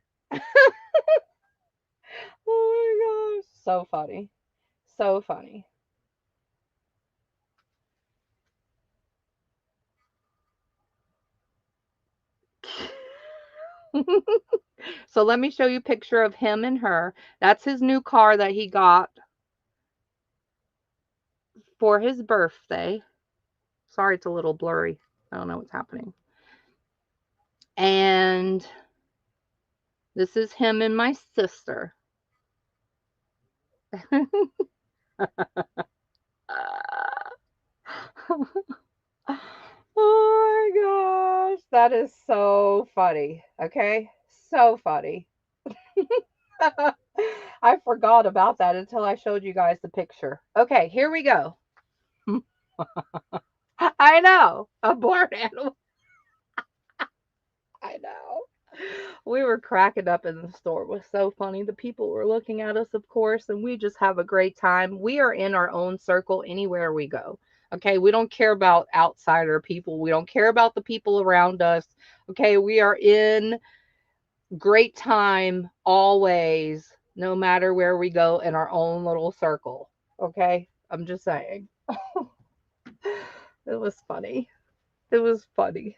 Oh my gosh. So funny. So funny. So let me show you a picture of him and her. That's his new car that he got for his birthday. Sorry, it's a little blurry. I don't know what's happening. And this is him and my sister. Oh my gosh, that is so funny. Okay, so funny. I forgot about that until I showed you guys the picture. Okay, here we go. I know, a barn animal. I know. We were cracking up in the store. It was so funny. The people were looking at us, of course, and we just have a great time. We are in our own circle anywhere we go. Okay, we don't care about outsider people. We don't care about the people around us. Okay, we are in great time always, no matter where we go in our own little circle. Okay, I'm just saying. It was funny. It was funny.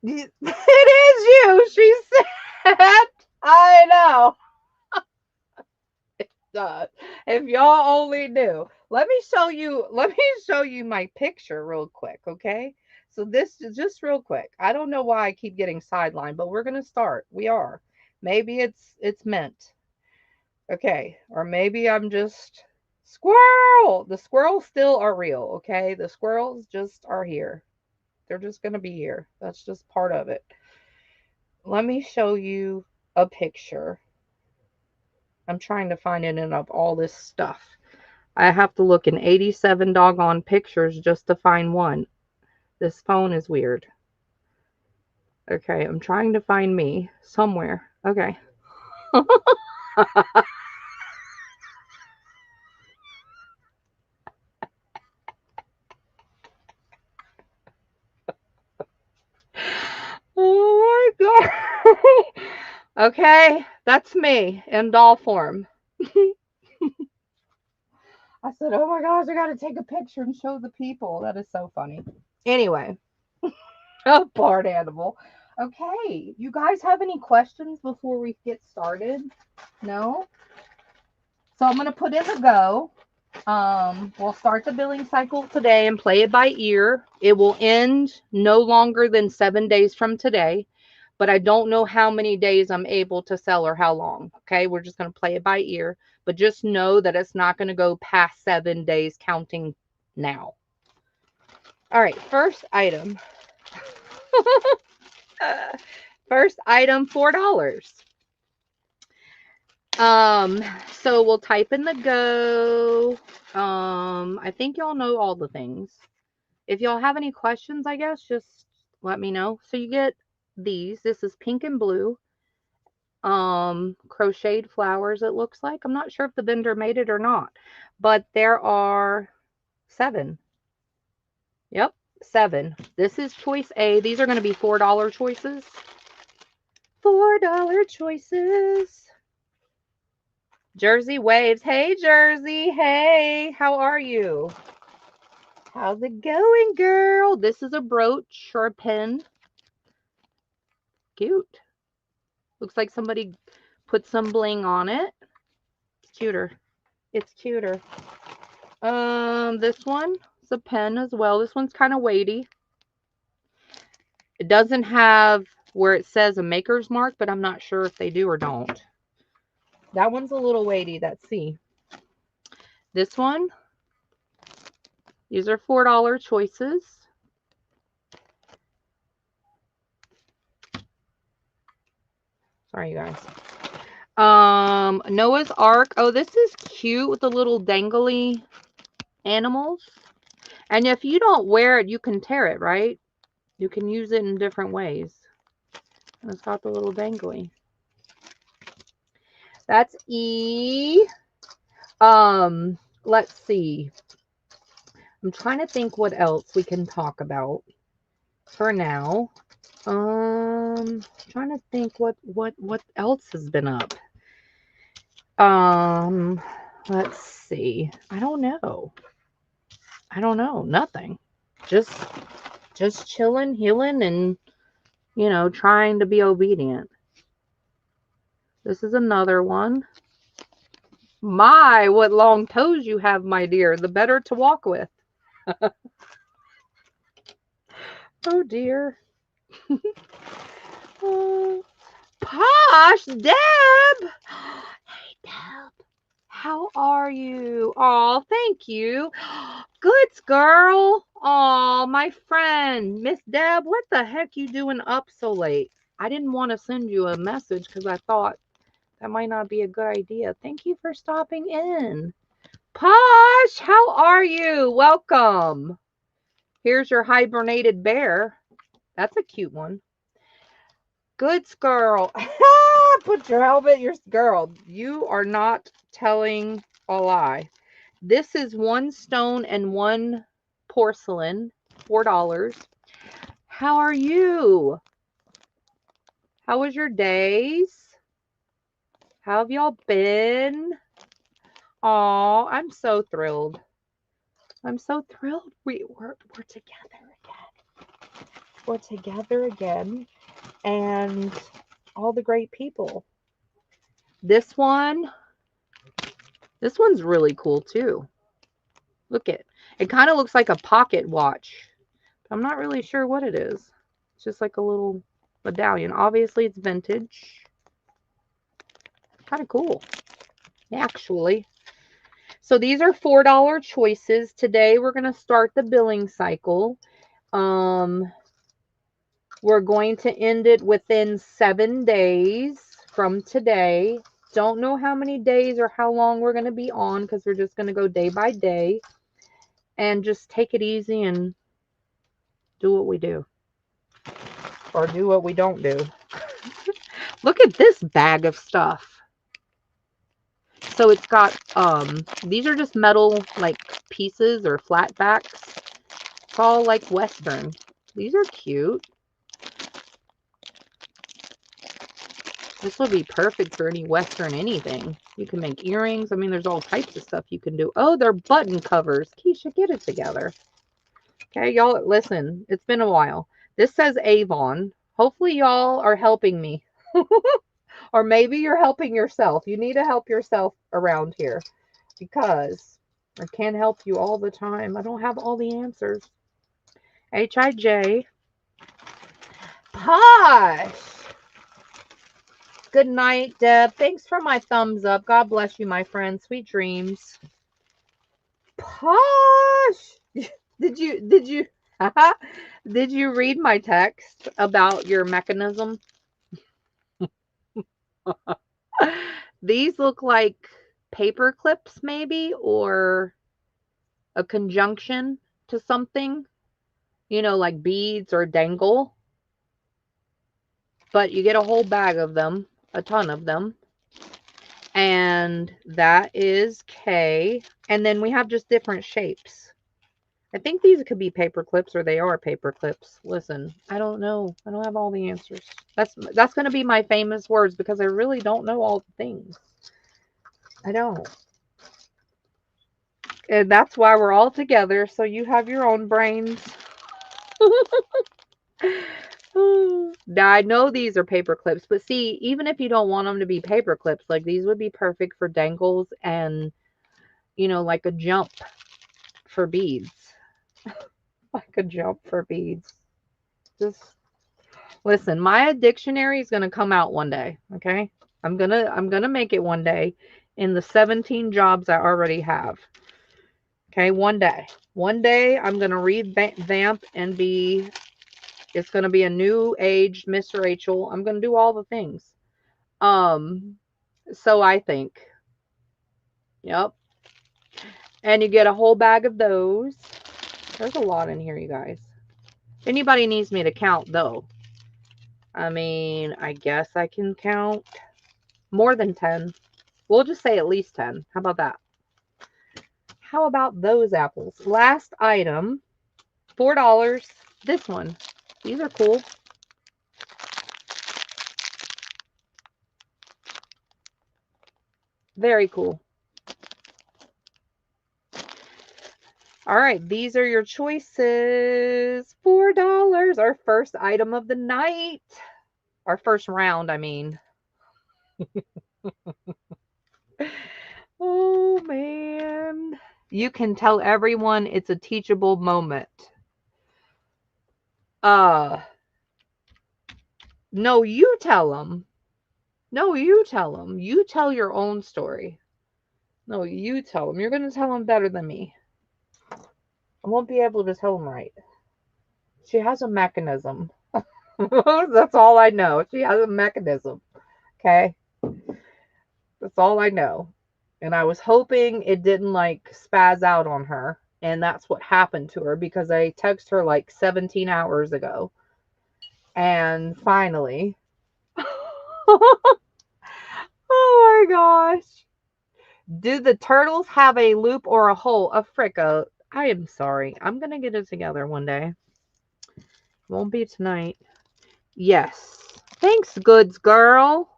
It is you, she said. I know. If y'all only knew. Let me show you my picture real quick, okay? So this is just real quick. I don't know why I keep getting sidelined, but we're gonna start. We are. Maybe it's meant. Okay. Or maybe I'm just squirrel. The squirrels still are real, okay? The squirrels just are here. They're just gonna be here. That's just part of it. Let me show you a picture. I'm trying to find it in of all this stuff. I have to look in 87 doggone pictures just to find one. This phone is weird. Okay, I'm trying to find me somewhere. Okay. Oh my god. Okay, that's me in doll form. I said, oh my gosh, I gotta take a picture and show the people. That is so funny. Anyway, a barn animal. Okay, you guys have any questions before we get started? No? So I'm gonna put in the go. We'll start the billing cycle today and play it by ear. It will end no longer than 7 days from today, but I don't know how many days I'm able to sell or how long. Okay, we're just going to play it by ear, but just know that it's not going to go past 7 days counting now. All right, first item. First item, $4. So we'll type in the go. I think y'all know all the things. If y'all have any questions, I guess, just let me know. So you get these. This is pink and blue. Crocheted flowers, it looks like. I'm not sure if the vendor made it or not, but there are 7. Yep, 7. This is choice A. These are going to be $4 choices. $4 choices. Jersey waves. Hey, Jersey. Hey, how are you? How's it going, girl? This is a brooch or a pin. Cute. Looks like somebody put some bling on it. It's cuter. It's cuter. This one is a pen as well. This one's kind of weighty. It doesn't have where it says a maker's mark, but I'm not sure if they do or don't. That one's a little weighty. That's C. This one, these are $4 choices. Sorry, you guys. Noah's Ark. Oh, this is cute with the little dangly animals. And if you don't wear it, you can tear it, right? You can use it in different ways. And it's got the little dangly. That's E. Let's see. I'm trying to think what else we can talk about for now. Trying to think what else has been up. Let's see. I don't know. Nothing. Just chilling, healing, and trying to be obedient. This is another one. My, what long toes you have, my dear. The better to walk with. Oh dear. Oh, Posh, Deb. Hey, Deb. How are you? Oh, thank you. Goods girl. Oh, my friend. Miss Deb, what the heck you doing up so late? I didn't want to send you a message because I thought that might not be a good idea. Thank you for stopping in. Posh, how are you? Welcome. Here's your hibernated bear. That's a cute one. Goods girl. Put your helmet, your girl. You are not telling a lie. This is one stone and one porcelain, $4. How are you? How was your days? How have y'all been? Oh, I'm so thrilled. I'm so thrilled. We're together again. We're together again. And all the great people. This one's really cool too. Look it. It kind of looks like a pocket watch. I'm not really sure what it is. It's just like a little medallion. Obviously, it's vintage. Kind of cool, actually. So these are $4 choices. Today, we're going to start the billing cycle. We're going to end it within 7 days from today. Don't know how many days or how long we're going to be on because we're just going to go day by day and just take it easy and do what we do. Or do what we don't do. Look at this bag of stuff. So it's got, these are just metal, like, pieces or flat backs. It's all, like, Western. These are cute. This would be perfect for any Western anything. You can make earrings. I mean, there's all types of stuff you can do. Oh, they're button covers. Keisha, get it together. Okay, y'all, listen. It's been a while. This says Avon. Hopefully y'all are helping me. Or maybe you're helping yourself. You need to help yourself around here because I can't help you all the time. I don't have all the answers. H-I-J. Posh. Good night, Deb. Thanks for my thumbs up. God bless you, my friend. Sweet dreams. Posh. Did you did you read my text about your mechanism? These look like paper clips maybe, or a conjunction to something, you know, like beads or dangle. But you get a whole bag of them, a ton of them. And that is K. And then we have just different shapes. I think these could be paper clips, or they are paper clips. Listen, I don't know. I don't have all the answers. That's going to be my famous words because I really don't know all the things. I don't. And that's why we're all together, so you have your own brains. Now, I know these are paper clips, but see, even if you don't want them to be paper clips, like these would be perfect for dangles and, you know, like a jump for beads. Like a jump for beads. Just listen, my dictionary is going to come out one day, okay? I'm going to make it one day in the 17 jobs I already have. Okay, one day. One day I'm going to revamp and it's going to be a new age Miss Rachel. I'm going to do all the things. So I think. Yep. And you get a whole bag of those. There's a lot in here, you guys. If anybody needs me to count, though, I mean, I guess I can count more than 10. We'll just say at least 10. How about that? How about those apples? Last item, $4. This one. These are cool. Very cool. All right, these are your choices. $4, our first item of the night. Our first round, I mean. Oh, man. You can tell everyone it's a teachable moment. No, you tell them. No, you tell them. You tell your own story. No, you tell them. You're going to tell them better than me. I won't be able to tell them right. She has a mechanism. That's all I know. She has a mechanism. Okay? That's all I know. And I was hoping it didn't like spaz out on her. And that's what happened to her because I texted her like 17 hours ago. And finally. Oh my gosh. Do the turtles have a loop or a hole? Africa. I am sorry. I'm going to get it together one day. Won't be tonight. Yes. Thanks, goods girl.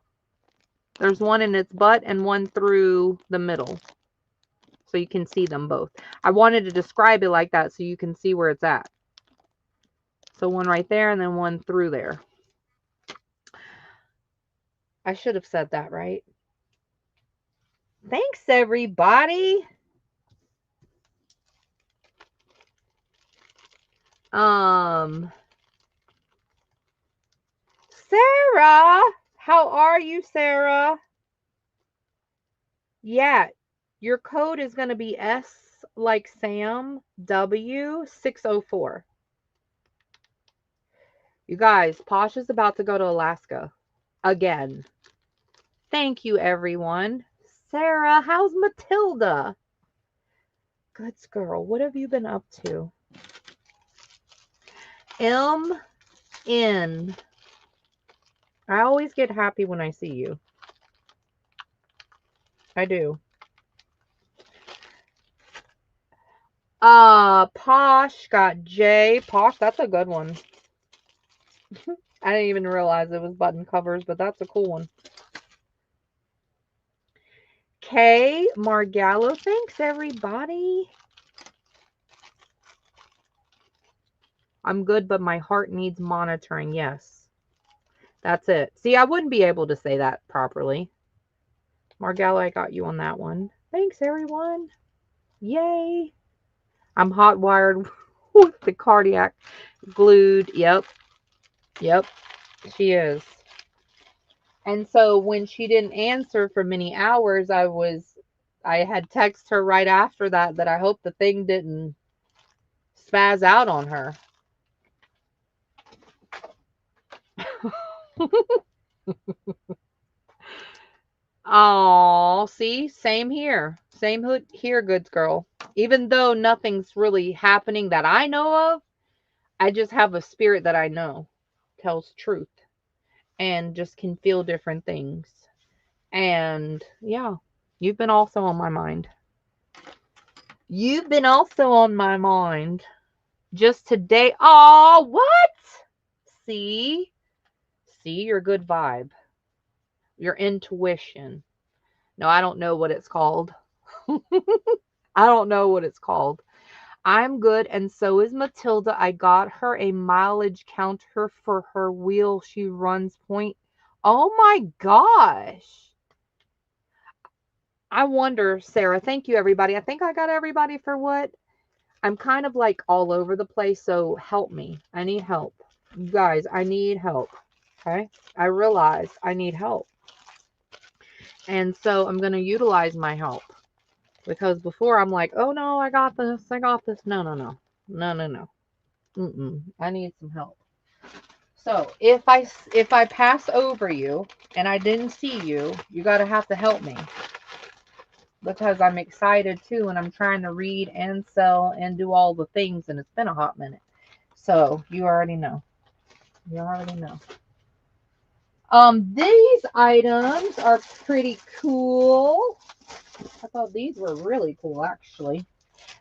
There's one in its butt and one through the middle. So you can see them both. I wanted to describe it like that so you can see where it's at. So one right there and then one through there. I should have said that, right? Thanks, everybody. Sarah, how are you, Sarah? Yeah, your code is going to be S like Sam W 604. You guys, Posh is about to go to Alaska again. Thank you, everyone. Sarah, how's Matilda? Goods girl, what have you been up to? M-N. I always get happy when I see you. I do. Posh got J. Posh, that's a good one. I didn't even realize it was button covers, but that's a cool one. K. Margallo, thanks everybody. I'm good, but my heart needs monitoring. Yes. That's it. See, I wouldn't be able to say that properly. Margallo, I got you on that one. Thanks, everyone. Yay. I'm hot wired with the cardiac glued. Yep. Yep. She is. And so when she didn't answer for many hours, I had texted her right after that I hope the thing didn't spaz out on her. Oh, see, same here. Same here, goods girl. Even though nothing's really happening that I know of, I just have a spirit that I know tells truth and just can feel different things. And yeah, you've been also on my mind. You've been also on my mind. Just today. Oh, what? See? See your good vibe. Your intuition. No, I don't know what it's called. I don't know what it's called. I'm good, and so is Matilda. I got her a mileage counter for her wheel. She runs point. Oh my gosh. I wonder, Sarah. Thank you, everybody. I think I got everybody for what? I'm kind of like all over the place, so help me. I need help. You guys, I need help. Okay? I realize I need help. And so I'm going to utilize my help. Because before I'm like, oh no, I got this. I got this. No, no, no. No, no, no. I need some help. So if I pass over you and I didn't see you, you got to have to help me. Because I'm excited too and I'm trying to read and sell and do all the things and it's been a hot minute. So you already know. You already know. These items are pretty cool. I thought these were really cool actually.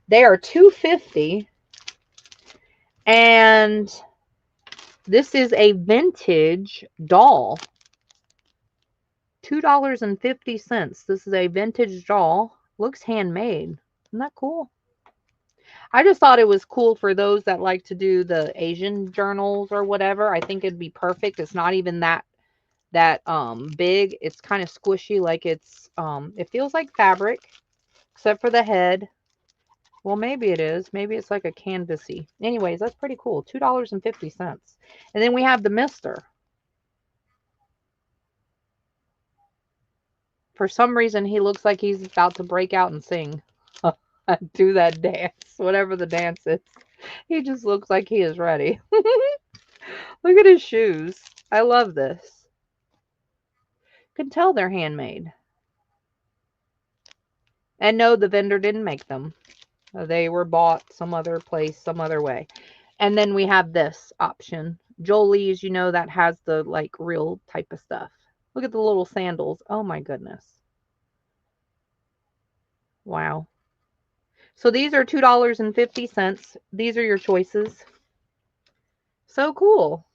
They are $2.50 and this is a vintage doll. $2.50. This is a vintage doll. Looks handmade. Isn't that cool? I just thought it was cool for those that like to do the Asian journals or whatever. I think it'd be perfect. It's not even that big. It's kind of squishy, like it's it feels like fabric, except for the head. Well, maybe it is. Maybe it's like a canvasy. Anyways, that's pretty cool. $2.50. And then we have the Mister. For some reason, he looks like he's about to break out and sing. Do that dance, whatever the dance is. He just looks like he is ready. Look at his shoes. I love this. You can tell they're handmade. And no, the vendor didn't make them. They were bought some other place, some other way. And then we have this option. Jolie's, you know, that has the like real type of stuff. Look at the little sandals. Oh my goodness. Wow. So these are $2.50. These are your choices. So cool.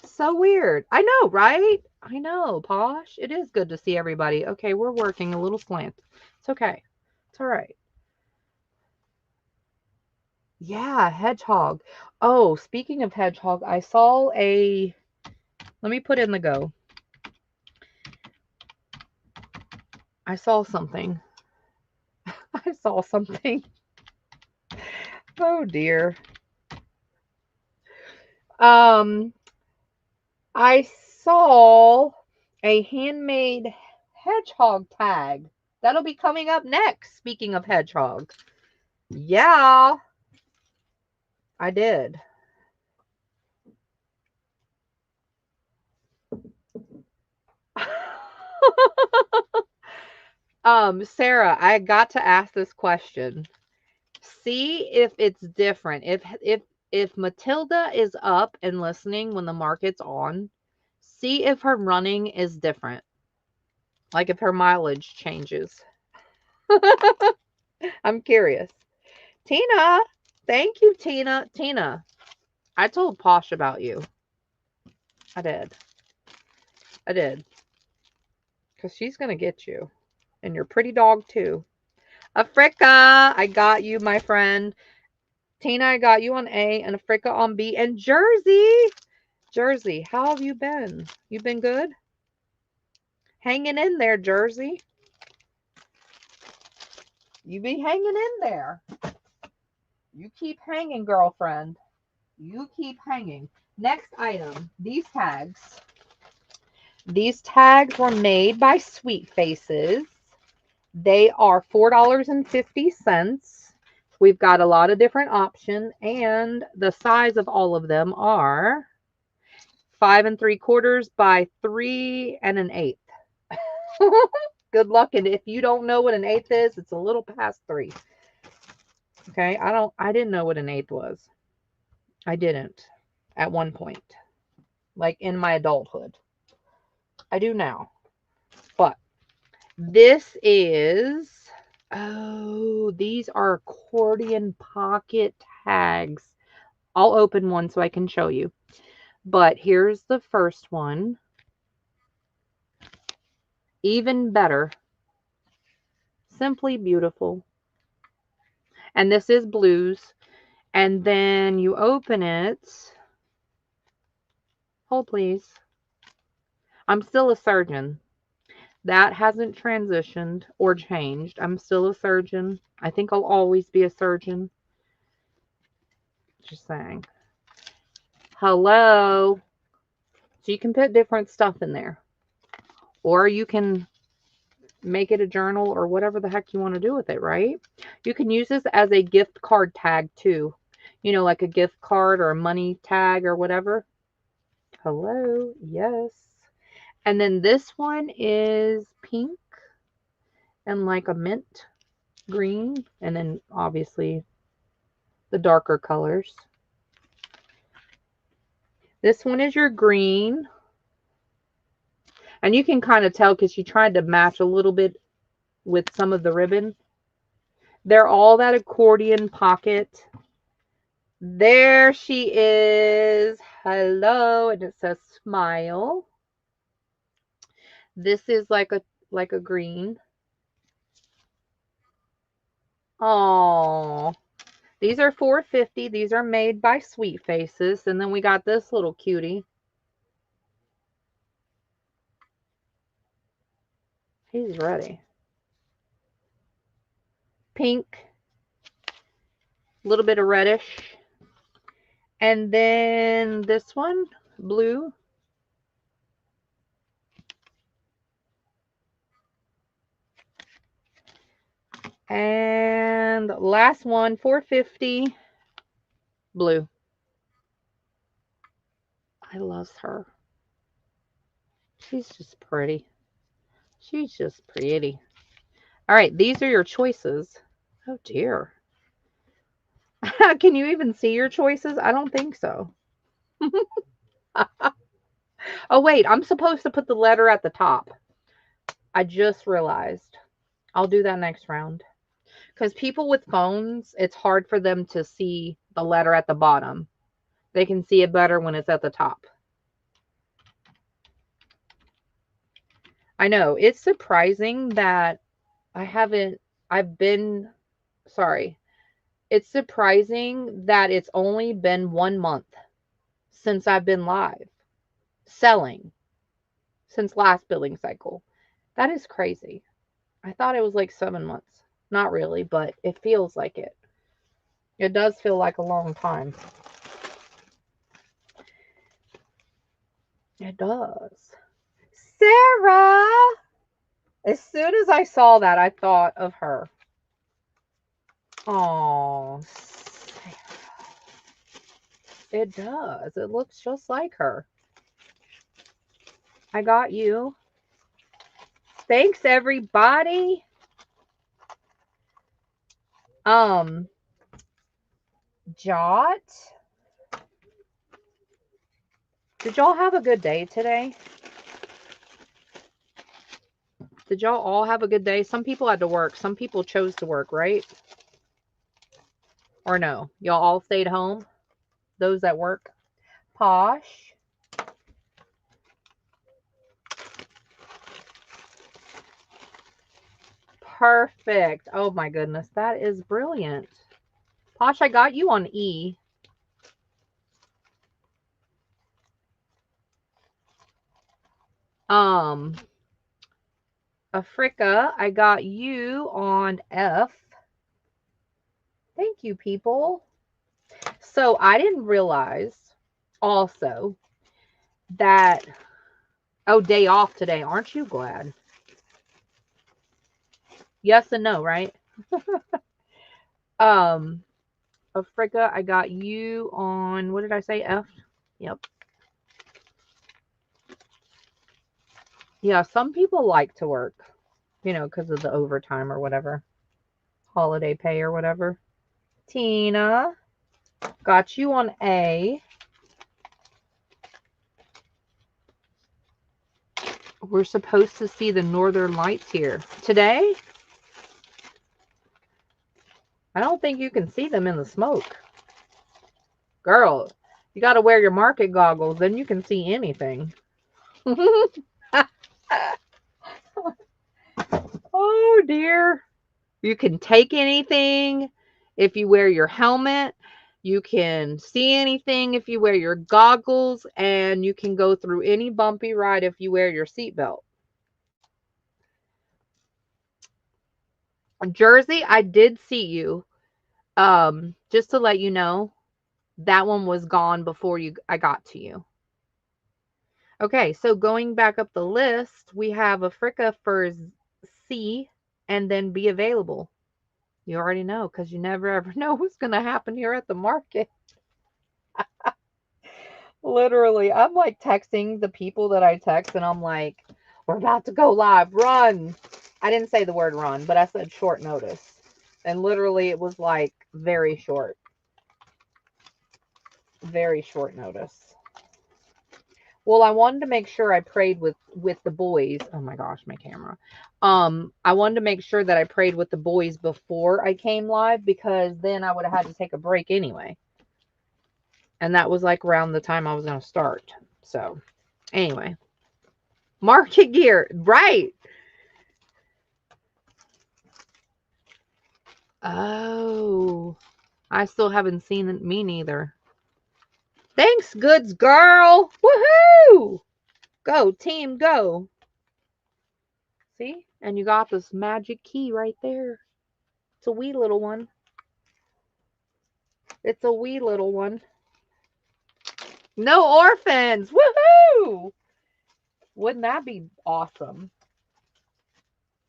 So weird. I know, right? I know, Posh. It is good to see everybody. Okay, we're working a little slant. It's okay. It's all right. Yeah, hedgehog. Oh, speaking of hedgehog, I saw a... Let me put in the go. I saw something. I saw something. Oh, dear. I saw a handmade hedgehog tag. That'll be coming up next, speaking of hedgehog. Yeah, I did. Sarah, I got to ask this question. See if it's different. If Matilda is up and listening when the market's on, see if her running is different. Like if her mileage changes. I'm curious. Tina, thank you, Tina. Tina, I told Posh about you. I did. I did. Because she's going to get you. And your pretty dog, too. Africa, I got you, my friend. Tina, I got you on A, and Africa on B. And Jersey. Jersey, how have you been? You been good? Hanging in there, Jersey. You be hanging in there. You keep hanging, girlfriend. You keep hanging. Next item, these tags. These tags were made by Sweet Faces. They are $4.50. We've got a lot of different options, and the size of all of them are 5 3/4 by 3 1/8. Good luck. And if you don't know what an eighth is, it's a little past 3. Okay. I didn't know what an eighth was. I didn't at one point, like in my adulthood. I do now. But this is, oh, these are accordion pocket tags. I'll open one so I can show you. But here's the first one. Even better. Simply beautiful. And this is blues. And then you open it. Hold, please. I'm still a surgeon. That hasn't transitioned or changed. I'm still a surgeon. I think I'll always be a surgeon. Just saying. Hello. So you can put different stuff in there. Or you can make it a journal or whatever the heck you want to do with it, right? You can use this as a gift card tag too. You know, like a gift card or a money tag or whatever. Hello. Yes. And then this one is pink and like a mint green. And then obviously the darker colors. This one is your green. And you can kind of tell because she tried to match a little bit with some of the ribbon. They're all that accordion pocket. There she is. Hello. And it says smile. This is like a green. Oh, these are $4.50. These are made by Sweet Faces. And then we got this little cutie. He's ready. Pink. A little bit of reddish. And then this one, blue. And last one, 450. Blue. I love her. She's just pretty. She's just pretty. All right, these are your choices. Oh dear. Can you even see your choices? I don't think so. Oh wait, I'm supposed to put the letter at the top. I just realized. I'll do that next round. Because people with phones, it's hard for them to see the letter at the bottom. They can see it better when it's at the top. I know. It's surprising that sorry. It's surprising that it's only been 1 month since I've been live selling since last billing cycle. That is crazy. I thought it was like 7 months. Not really, but it feels like it. It does feel like a long time. It does. Sarah! As soon as I saw that, I thought of her. Oh, Sarah. It does. It looks just like her. I got you. Thanks, everybody. Jot. Did y'all have a good day today? Did y'all all have a good day? Some people had to work. Some people chose to work, right? Or no? Y'all all stayed home? Those that work? Posh. Perfect. Oh my goodness. That is brilliant. Posh, I got you on E. Africa, I got you on F. Thank you, people. So I didn't realize also that, oh, day off today. Aren't you glad? Yes and no, right? Africa, I got you on, what did I say? F? Yep. Yeah, some people like to work, because of the overtime or whatever. Holiday pay or whatever. Tina, got you on A. We're supposed to see the northern lights here. Today? I don't think you can see them in the smoke. Girl, you got to wear your market goggles, then you can see anything. Oh, dear. You can take anything if you wear your helmet. You can see anything if you wear your goggles, and you can go through any bumpy ride if you wear your seatbelt. Jersey, I did see you. Just to let you know, that one was gone before I got to you. Okay, so going back up the list, we have Africa for C and then be available. You already know, because you never ever know what's going to happen here at the market. Literally, I'm like texting the people that I text, and I'm like, we're about to go live. Run. I didn't say the word run, but I said short notice. And literally, it was like very short. Very short notice. Well, I wanted to make sure I prayed with the boys. Oh my gosh, my camera. I wanted to make sure that I prayed with the boys before I came live, because then I would have had to take a break anyway. And that was like around the time I was going to start. So, anyway. Market gear. Right. Oh. I still haven't seen it. Me neither. Thanks, goods girl. Woohoo! Go, team, go. See? And you got this magic key right there. It's a wee little one. It's a wee little one. No orphans. Woohoo! Wouldn't that be awesome?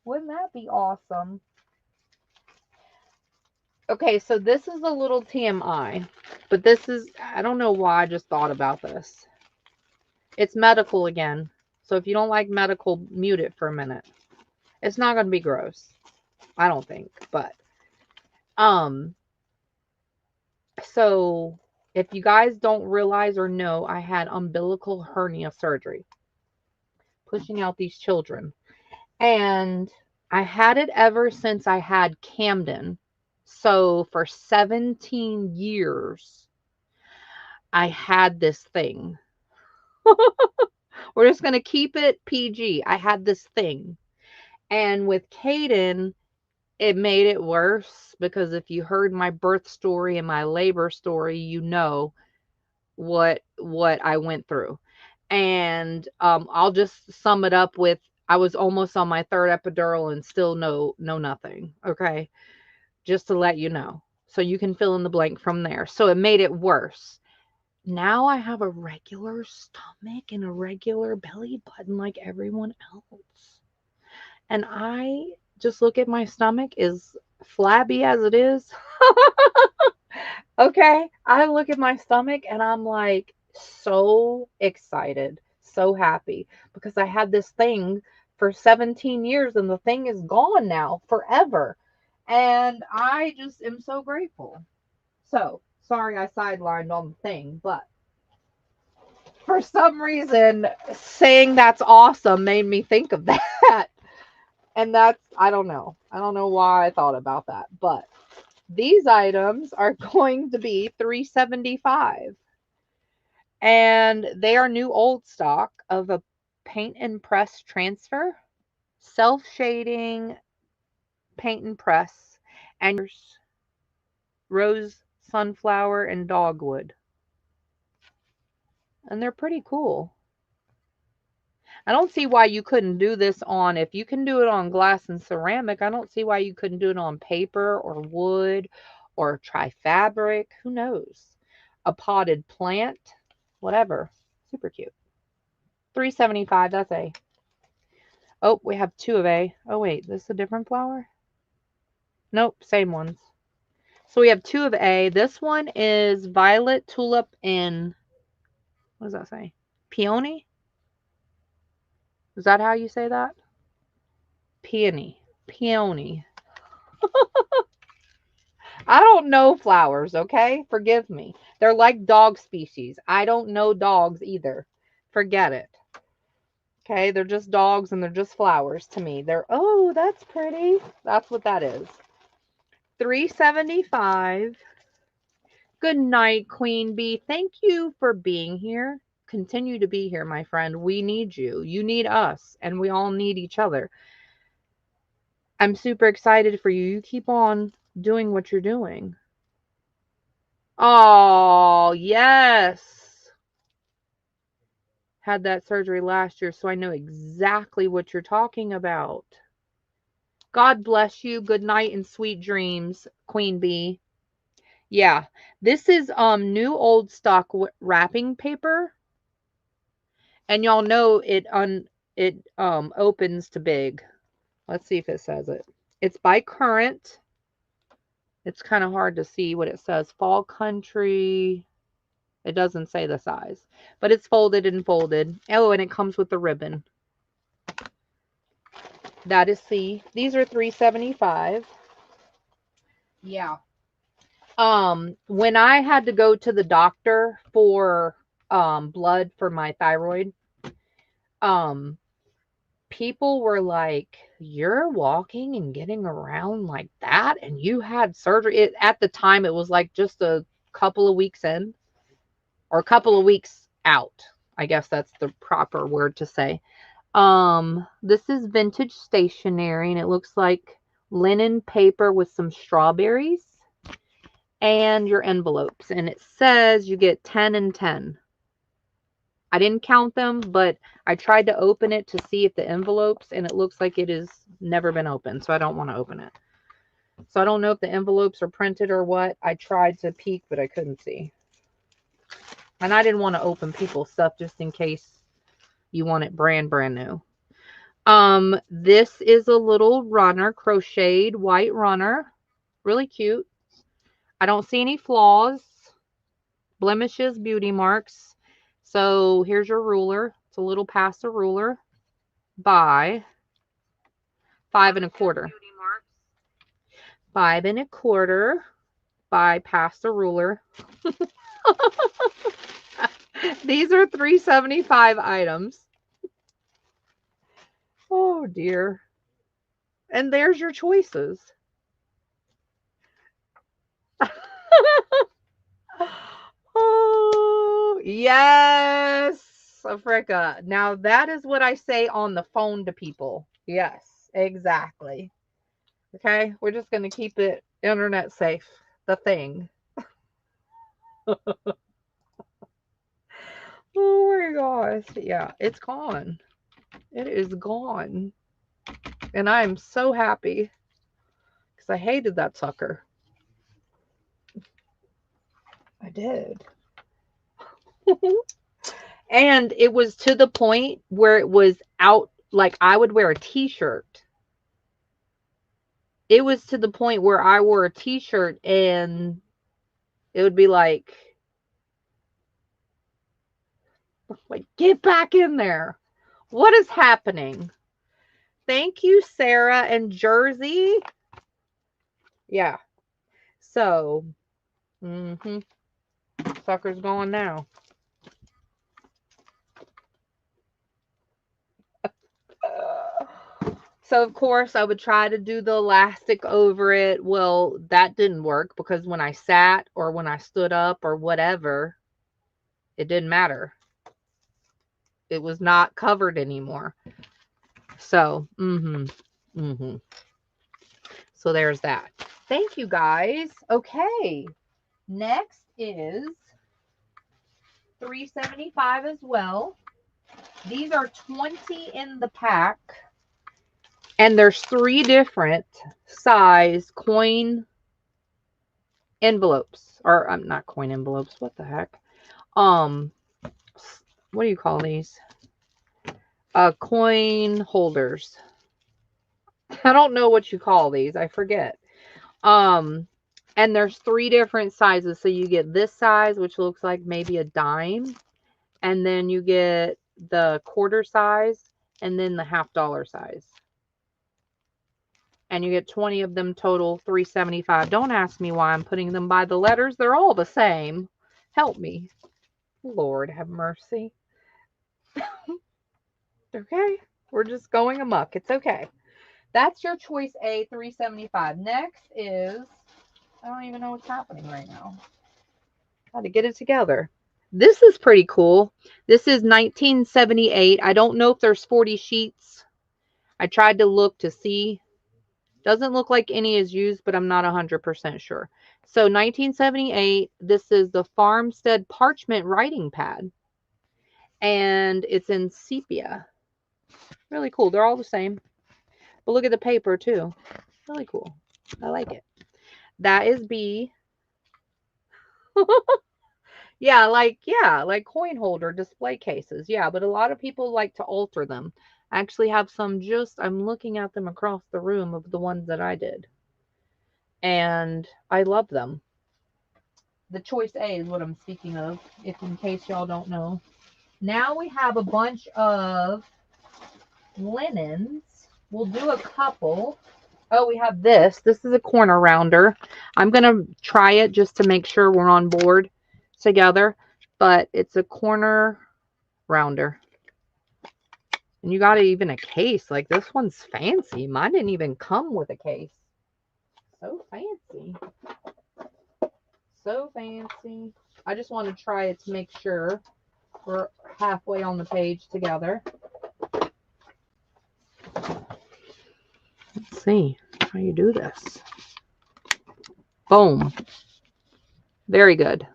Wouldn't that be awesome? Okay, so this is a little TMI, but this is, I don't know why I just thought about this. It's medical again. So if you don't like medical, mute it for a minute. It's not going to be gross. I don't think, but um so if you guys don't realize or know, I had umbilical hernia surgery, pushing out these children. And I had it ever since I had Camden. So for 17 years, I had this thing. We're just going to keep it PG. I had this thing. And with Caden, it made it worse because if you heard my birth story and my labor story, you know what I went through. And I'll just sum it up with I was almost on my third epidural and still know nothing. Okay, just to let you know, so you can fill in the blank from there. So it made it worse. Now I have a regular stomach and a regular belly button like everyone else. And I just look at my stomach, as flabby as it is. Okay, I look at my stomach and I'm like so excited, so happy because I had this thing for 17 years and the thing is gone now forever. And I just am so grateful. So, sorry I sidelined on the thing, but for some reason, saying that's awesome made me think of that. And that's, I don't know. I don't know why I thought about that, but these items are going to be $375, and they are new old stock of a paint and press transfer, self-shading paint and press, and rose, sunflower, and dogwood. And they're pretty cool. I don't see why you couldn't do this on, if you can do it on glass and ceramic, I don't see why you couldn't do it on paper or wood or try fabric. Who knows? A potted plant, whatever. Super cute. 375, that's A. Oh, we have two of A. Oh, wait, this is a different flower? Nope, same ones. So we have two of A. This one is violet tulip in, what does that say? Peony? Is that how you say that? Peony. Peony. I don't know flowers, okay? Forgive me. They're like dog species. I don't know dogs either. Forget it. Okay, they're just dogs and they're just flowers to me. They're, oh, that's pretty. That's what that is. 375. Good night, Queen Bee. Thank you for being here. Continue to be here, my friend. We need you. You need us, and we all need each other. I'm super excited for you. You keep on doing what you're doing. Oh, yes. Had that surgery last year, so I know exactly what you're talking about. God bless you. Good night and sweet dreams, Queen Bee. Yeah, this is new old stock wrapping paper, and y'all know it opens to big. Let's see if it says it. It's by Current. It's kind of hard to see what it says. Fall Country. It doesn't say the size, but it's folded and folded. Oh, and it comes with the ribbon. That is C. These are 375. Yeah. When I had to go to the doctor for blood for my thyroid, um people were like, "You're walking and getting around like that and you had surgery." At the time it was like just a couple of weeks in, or a couple of weeks out. I guess that's the proper word to say. This is vintage stationery and it looks like linen paper with some strawberries and your envelopes, and it says you get 10 and 10. I didn't count them, but I tried to open it to see if the envelopes, and it looks like it has never been opened, so I don't want to open it. So I don't know if the envelopes are printed or what. I tried to peek, but I couldn't see. And I didn't want to open people's stuff just in case you want it brand new. This is a little runner, crocheted white runner. Really cute. I don't see any flaws, blemishes, beauty marks. So here's your ruler. It's a little past the ruler by 5 1/4. 5 1/4 by past the ruler. These are 375 items. Oh dear. And there's your choices. Oh, yes, Africa. Now that is what I say on the phone to people. Yes, exactly. Okay, we're just going to keep it internet safe. The thing. Oh my gosh. Yeah, it's gone. It is gone. And I'm so happy because I hated that sucker. I did. And it was to the point where it was out, like I would wear a t-shirt. It was to the point where I wore a t-shirt and it would be like, get back in there. What is happening? Thank you, Sarah and Jersey. Yeah. So, sucker's gone now. So, of course, I would try to do the elastic over it. Well, that didn't work because when I sat or when I stood up or whatever, it didn't matter. It was not covered anymore. So, So there's that. Thank you, guys. Okay. Next is 375 as well. These are 20 in the pack. And there's 3 different size coin envelopes. Or not coin envelopes. What the heck? What do you call these? Coin holders. I don't know what you call these. I forget. And there's 3 different sizes. So you get this size, which looks like maybe a dime. And then you get the quarter size and then the $50 size. And you get 20 of them total, $375. Don't ask me why I'm putting them by the letters. They're all the same. Help me. Lord have mercy. Okay. We're just going amok. It's okay. That's your choice A, $375. Next is, I don't even know what's happening right now. Got to get it together. This is pretty cool. This is 1978. I don't know if there's 40 sheets. I tried to look to see. Doesn't look like any is used, but I'm not 100% sure. So 1978, this is the Farmstead Parchment Writing Pad. And it's in sepia. Really cool. They're all the same. But look at the paper too. Really cool. I like it. That is B. Yeah, like coin holder display cases. Yeah, but a lot of people like to alter them. I actually have some I'm looking at them across the room of the ones that I did. And I love them. The choice A is what I'm speaking of, if in case y'all don't know. Now we have a bunch of linens. We'll do a couple. Oh, we have this. This is a corner rounder. I'm going to try it just to make sure we're on board together. But it's a corner rounder. And you got even a case. Like, this one's fancy. Mine didn't even come with a case. So fancy. So fancy. I just want to try it to make sure we're halfway on the page together. Let's see how you do this. Boom. Very good.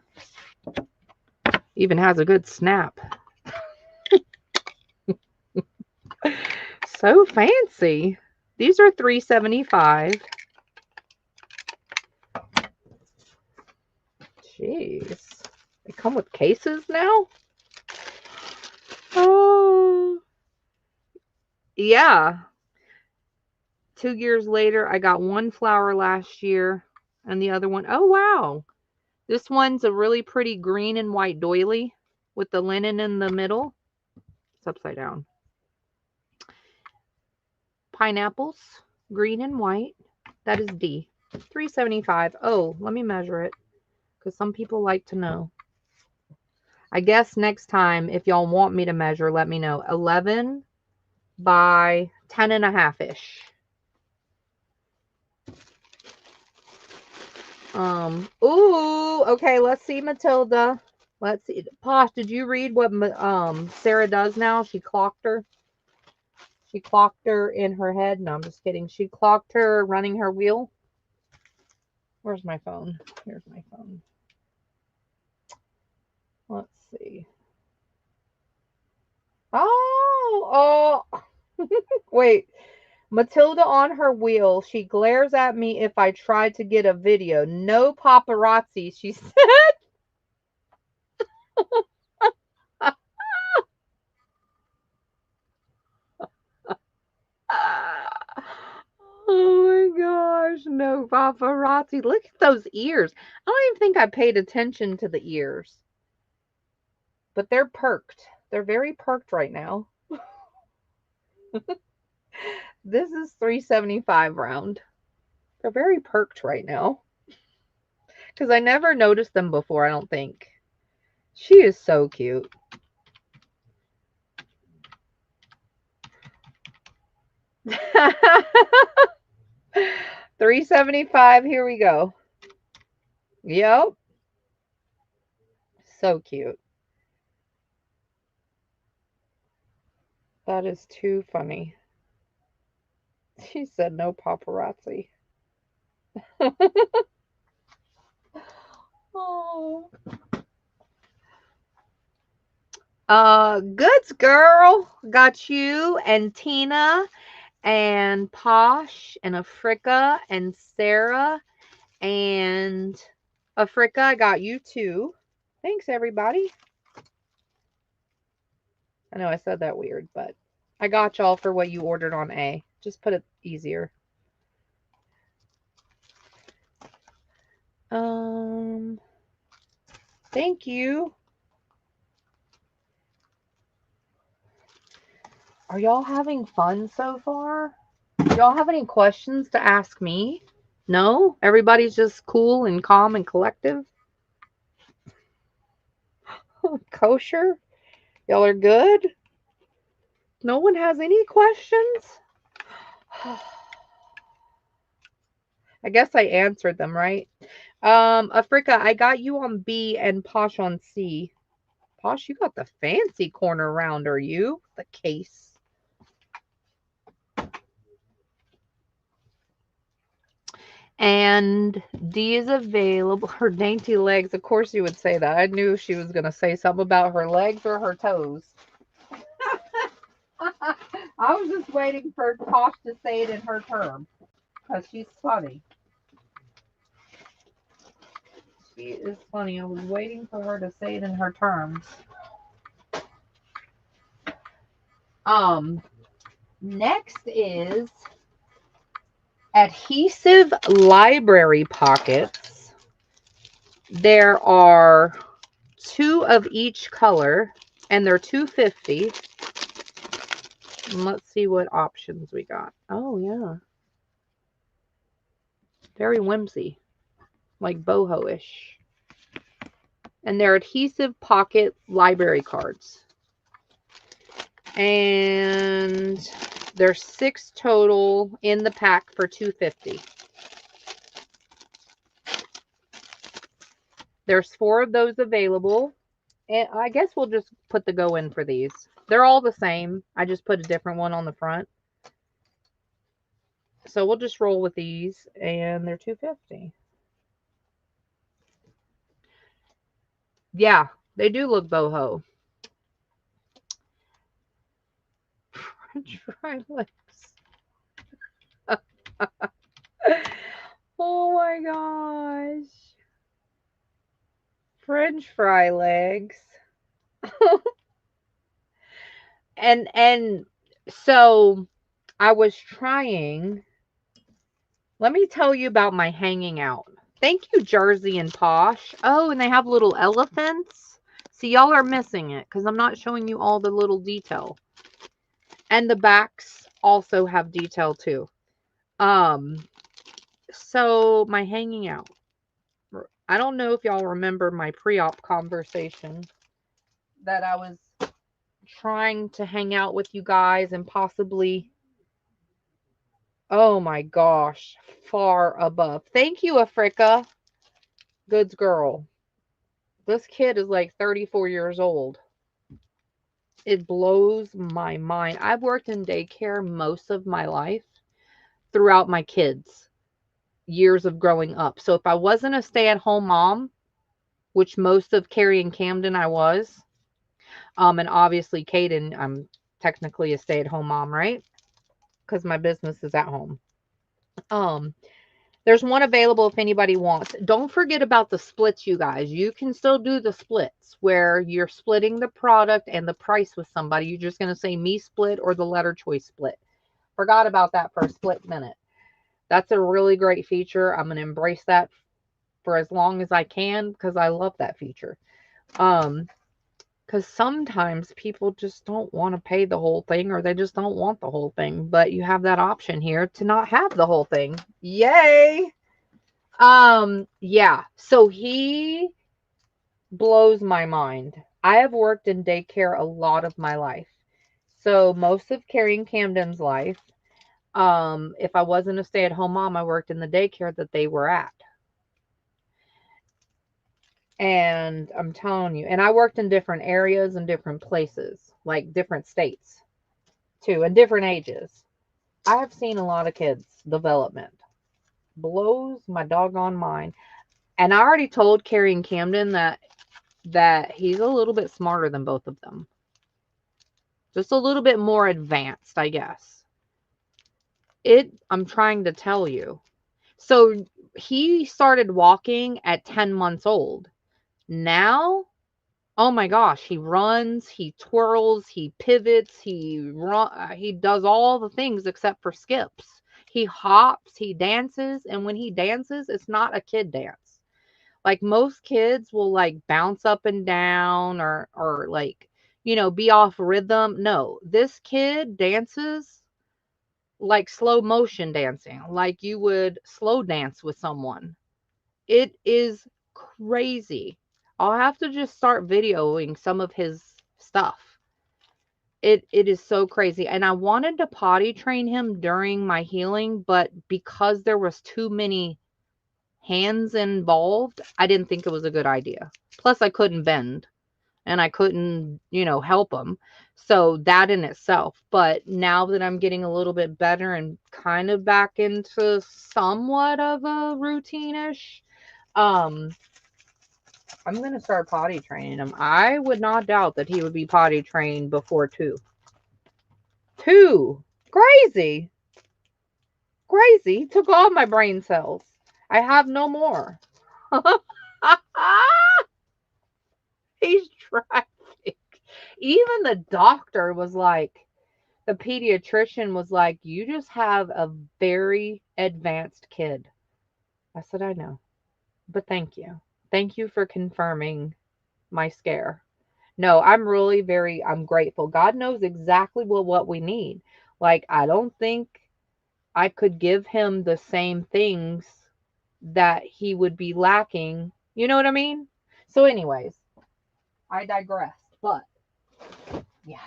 Even has a good snap. So fancy. These are $375. Jeez. They come with cases now? Oh. Yeah. 2 years later, I got one flower last year. And the other one, oh wow. This one's a really pretty green and white doily with the linen in the middle. It's upside down. Pineapples, green and white. That is D. $3.75. Oh, let me measure it because some people like to know. I guess next time, if y'all want me to measure, let me know. 11 by 10.5-ish. Ooh, okay, let's see, Matilda. Let's see. Posh, did you read what Sarah does now? She clocked her. She clocked her in her head. No, I'm just kidding. She clocked her running her wheel. Where's my phone? Here's my phone. Let's see. Oh. Wait. Matilda on her wheel. She glares at me if I try to get a video. No paparazzi, she said. Oh my gosh, no paparazzi. Look at those ears. I don't even think I paid attention to the ears. But they're perked. They're very perked right now. This is $3.75 round. They're very perked right now. Because I never noticed them before, I don't think. She is so cute. $3.75. Here we go. Yep. So cute. That is too funny. She said no paparazzi. Oh. Goods girl. Got you and Tina and Posh and Africa and Sarah and Africa. I got you too. Thanks, everybody. I know I said that weird, but I got y'all for what you ordered on A. Just put it easier. Thank you. Are y'all having fun so far? Y'all have any questions to ask me? No? Everybody's just cool and calm and collective? Kosher? Y'all are good? No one has any questions? I guess I answered them, right? Africa, I got you on B and Posh on C. Posh, you got the fancy corner rounder, you. The case. And D is available. Her dainty legs. Of course you would say that. I knew she was going to say something about her legs or her toes. I was just waiting for Posh to say it in her term. Because she's funny. She is funny. I was waiting for her to say it in her terms. Next is adhesive library pockets. There are 2 of each color, and they're $2.50. And let's see what options we got. Oh yeah, very whimsy, like boho-ish. And they're adhesive pocket library cards. And there's 6 total in the pack for $2.50. There's 4 of those available. And I guess we'll just put the go in for these. They're all the same. I just put a different one on the front. So we'll just roll with these. And they're $2.50. Yeah, they do look boho. French fry legs. Oh my gosh. French fry legs. And so I was trying. Let me tell you about my hanging out. Thank you, Jersey and Posh. Oh, and they have little elephants. See, y'all are missing it because I'm not showing you all the little detail. And the backs also have detail too. So my hanging out. I don't know if y'all remember my pre-op conversation that I was trying to hang out with you guys and possibly, oh my gosh, far above. Thank you, Africa. Goods girl. This kid is like 34 years old. It blows my mind. I've worked in daycare most of my life throughout my kids' years of growing up. So if I wasn't a stay-at-home mom, which most of Carrie and Camden I was, and obviously Caden, I'm technically a stay-at-home mom, right? Because my business is at home. There's one available if anybody wants. Don't forget about the splits, you guys. You can still do the splits where you're splitting the product and the price with somebody. You're just going to say me split or the letter choice split. Forgot about that for a split minute. That's a really great feature. I'm going to embrace that for as long as I can because I love that feature. Because sometimes people just don't want to pay the whole thing or they just don't want the whole thing. But you have that option here to not have the whole thing. Yay! Yeah. So he blows my mind. I have worked in daycare a lot of my life. So most of Carrie and Camden's life, if I wasn't a stay-at-home mom, I worked in the daycare that they were at. And I'm telling you, and I worked in different areas and different places, like different states too, and different ages. I have seen a lot of kids' development. Blows my doggone mind. And I already told Carrie and Camden that he's a little bit smarter than both of them. Just a little bit more advanced, I guess. I'm trying to tell you. So he started walking at 10 months old. Now, oh my gosh, he runs, he twirls, he pivots, he does all the things except for skips. He hops, he dances, and when he dances, it's not a kid dance. Like most kids will like bounce up and down or like, be off rhythm. No, this kid dances like slow motion dancing, like you would slow dance with someone. It is crazy. I'll have to just start videoing some of his stuff. It is so crazy. And I wanted to potty train him during my healing, but because there was too many hands involved, I didn't think it was a good idea. Plus I couldn't bend and I couldn't, help him. So that in itself. But now that I'm getting a little bit better and kind of back into somewhat of a routine-ish, um, I'm going to start potty training him. I would not doubt that he would be potty trained before 2. 2. Crazy. Crazy. He took all my brain cells. I have no more. He's tragic. Even the doctor was like, the pediatrician was like, you just have a very advanced kid. I said, I know, but thank you. Thank you for confirming my scare. No, I'm grateful. God knows exactly what we need. Like, I don't think I could give him the same things that he would be lacking. You know what I mean? So anyways, I digressed, but yeah,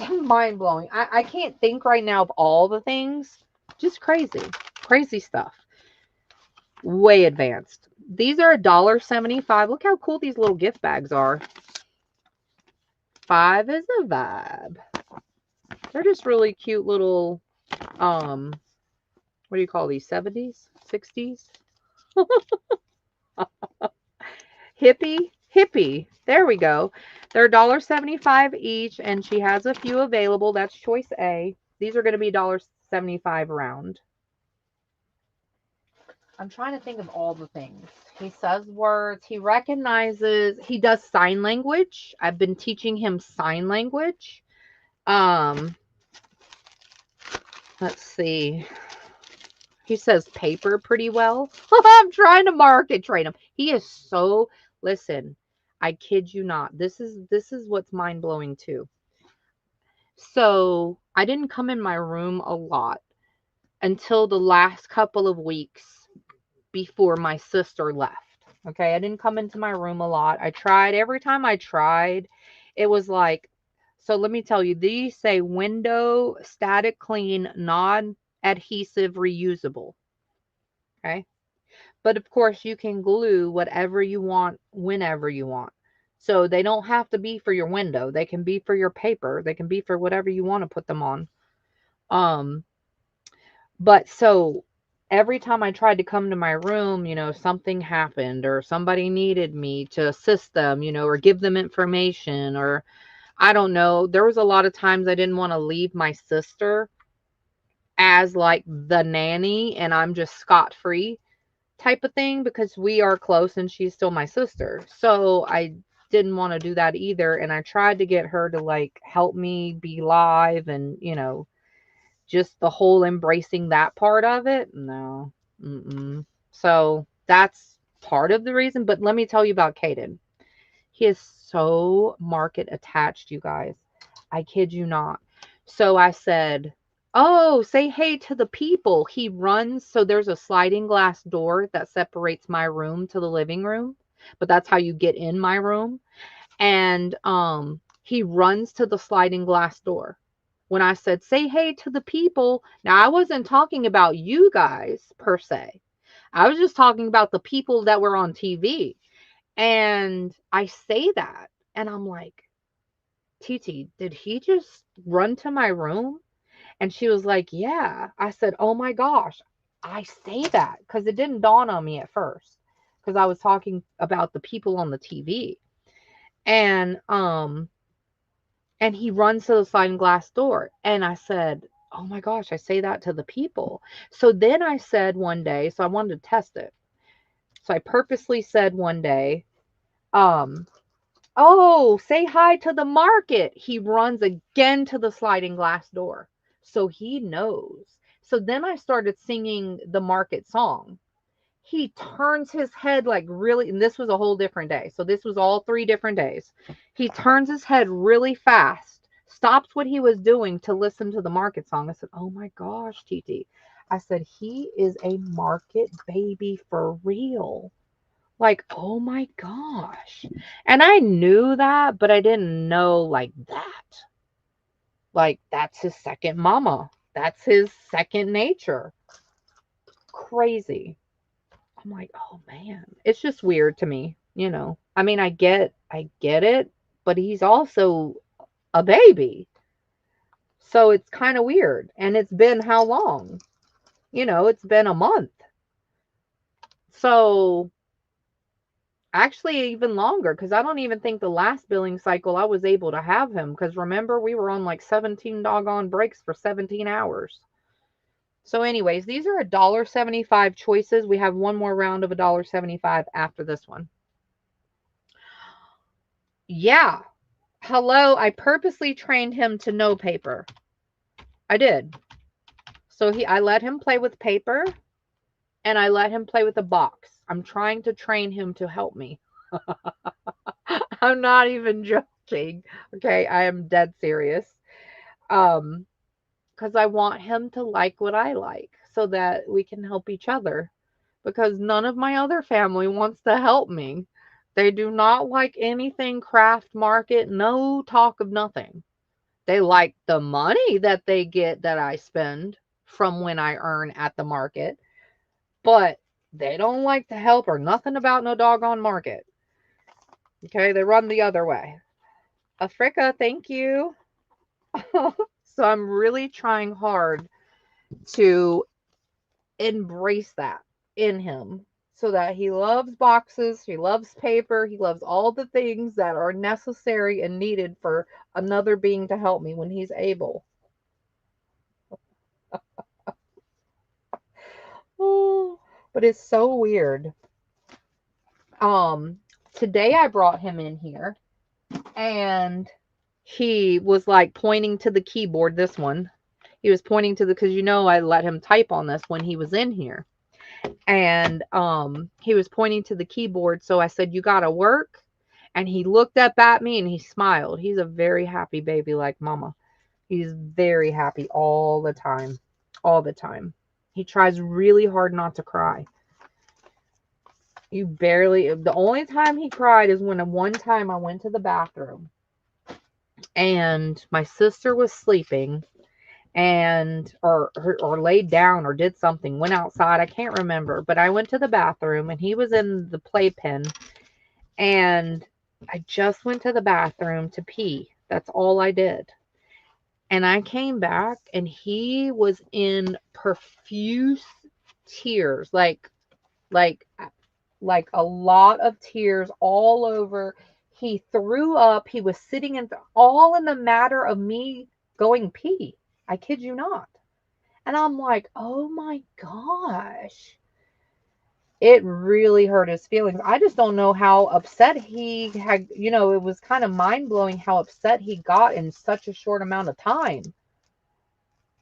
mind blowing. I can't think right now of all the things. Just crazy stuff. Way advanced. These are $1.75. Look how cool these little gift bags are. 5 is a vibe. They're just really cute little, what do you call these? 70s? 60s? Hippie. There we go. They're $1.75 each, and she has a few available. That's choice A. These are going to be $1.75 round. I'm trying to think of all the things. He says words. He recognizes. He does sign language. I've been teaching him sign language. Let's see. He says paper pretty well. I'm trying to market train him. He is so, listen, I kid you not. This is what's mind blowing too. So I didn't come in my room a lot until the last couple of weeks before my sister left. Okay, I didn't come into my room a lot. I tried. Every time I tried, it was like, so let me tell you, these say window static clean, non adhesive, reusable. Okay. But of course, you can glue whatever you want whenever you want. So they don't have to be for your window. They can be for your paper. They can be for whatever you want to put them on. Um, but so every time I tried to come to my room, something happened or somebody needed me to assist them, or give them information, or I don't know. There was a lot of times I didn't want to leave my sister as like the nanny and I'm just scot-free type of thing because we are close and she's still my sister. So I didn't want to do that either. And I tried to get her to like help me be live and, just the whole embracing that part of it. No. Mm-mm. So that's part of the reason. But let me tell you about Caden. He is so market attached, you guys. I kid you not. So I said, oh, say hey to the people. He runs. So there's a sliding glass door that separates my room to the living room, but that's how you get in my room. And he runs to the sliding glass door. When I said, say hey to the people, now I wasn't talking about you guys per se. I was just talking about the people that were on TV. And I say that, and I'm like, Titi, did he just run to my room? And she was like, yeah. I said, oh my gosh, I say that because it didn't dawn on me at first because I was talking about the people on the TV. And he runs to the sliding glass door. And I said, oh my gosh, I say that to the people. So then I said one day, so I wanted to test it. So I purposely said one day, oh, say hi to the market. He runs again to the sliding glass door. So he knows. So then I started singing the market song. He turns his head like really, and this was a whole different day. So this was all 3 different days. He turns his head really fast, stops what he was doing to listen to the market song. I said, oh my gosh, Titi. I said, he is a market baby for real. Like, oh my gosh. And I knew that, but I didn't know like that. Like, that's his second mama. That's his second nature. Crazy. I'm like, oh man. It's just weird to me. I mean, I get it, but he's also a baby. So it's kind of weird. And it's been how long? It's been a month. So actually, even longer, because I don't even think the last billing cycle I was able to have him. Because remember, we were on like 17 doggone breaks for 17 hours. So, anyways, these are $1.75 choices. We have one more round of $1.75 after this one. Yeah. Hello. I purposely trained him to know paper. I did. So I let him play with paper and I let him play with a box. I'm trying to train him to help me. I'm not even joking. Okay, I am dead serious. Because I want him to like what I like so that we can help each other. Because none of my other family wants to help me. They do not like anything craft market, no talk of nothing. They like the money that they get that I spend from when I earn at the market, but they don't like to help or nothing about no doggone market. Okay, they run the other way. Africa, thank you. So I'm really trying hard to embrace that in him so that he loves boxes, he loves paper, he loves all the things that are necessary and needed for another being to help me when he's able. Oh, but it's so weird. Today I brought him in here and he was like pointing to the keyboard, this one. He was pointing to the, because I let him type on this when he was in here. And he was pointing to the keyboard. So I said, "You gotta work." And he looked up at me and he smiled. He's a very happy baby like mama. He's very happy all the time. All the time. He tries really hard not to cry. The only time he cried is when one time I went to the bathroom and my sister was sleeping and or laid down or did something, went outside, I can't remember, but I went to the bathroom and he was in the playpen, and I just went to the bathroom to pee. That's all I did. And I came back and he was in profuse tears, like like a lot of tears all over. He threw up. He was sitting all in the matter of me going pee. I kid you not. And I'm like, oh my gosh. It really hurt his feelings. I just don't know how upset he had. It was kind of mind blowing how upset he got in such a short amount of time.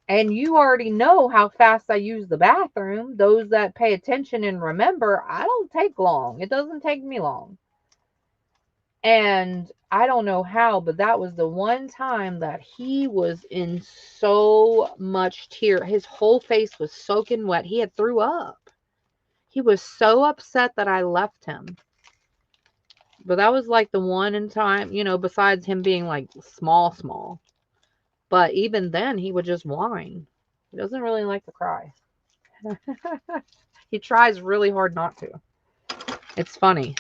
And you already know how fast I use the bathroom. Those that pay attention and remember, I don't take long. It doesn't take me long. And I don't know how, but that was the one time that he was in so much tear. His whole face was soaking wet. He had threw up. He was so upset that I left him. But that was like the one in time, besides him being like small. But even then, he would just whine. He doesn't really like to cry. He tries really hard not to. It's funny.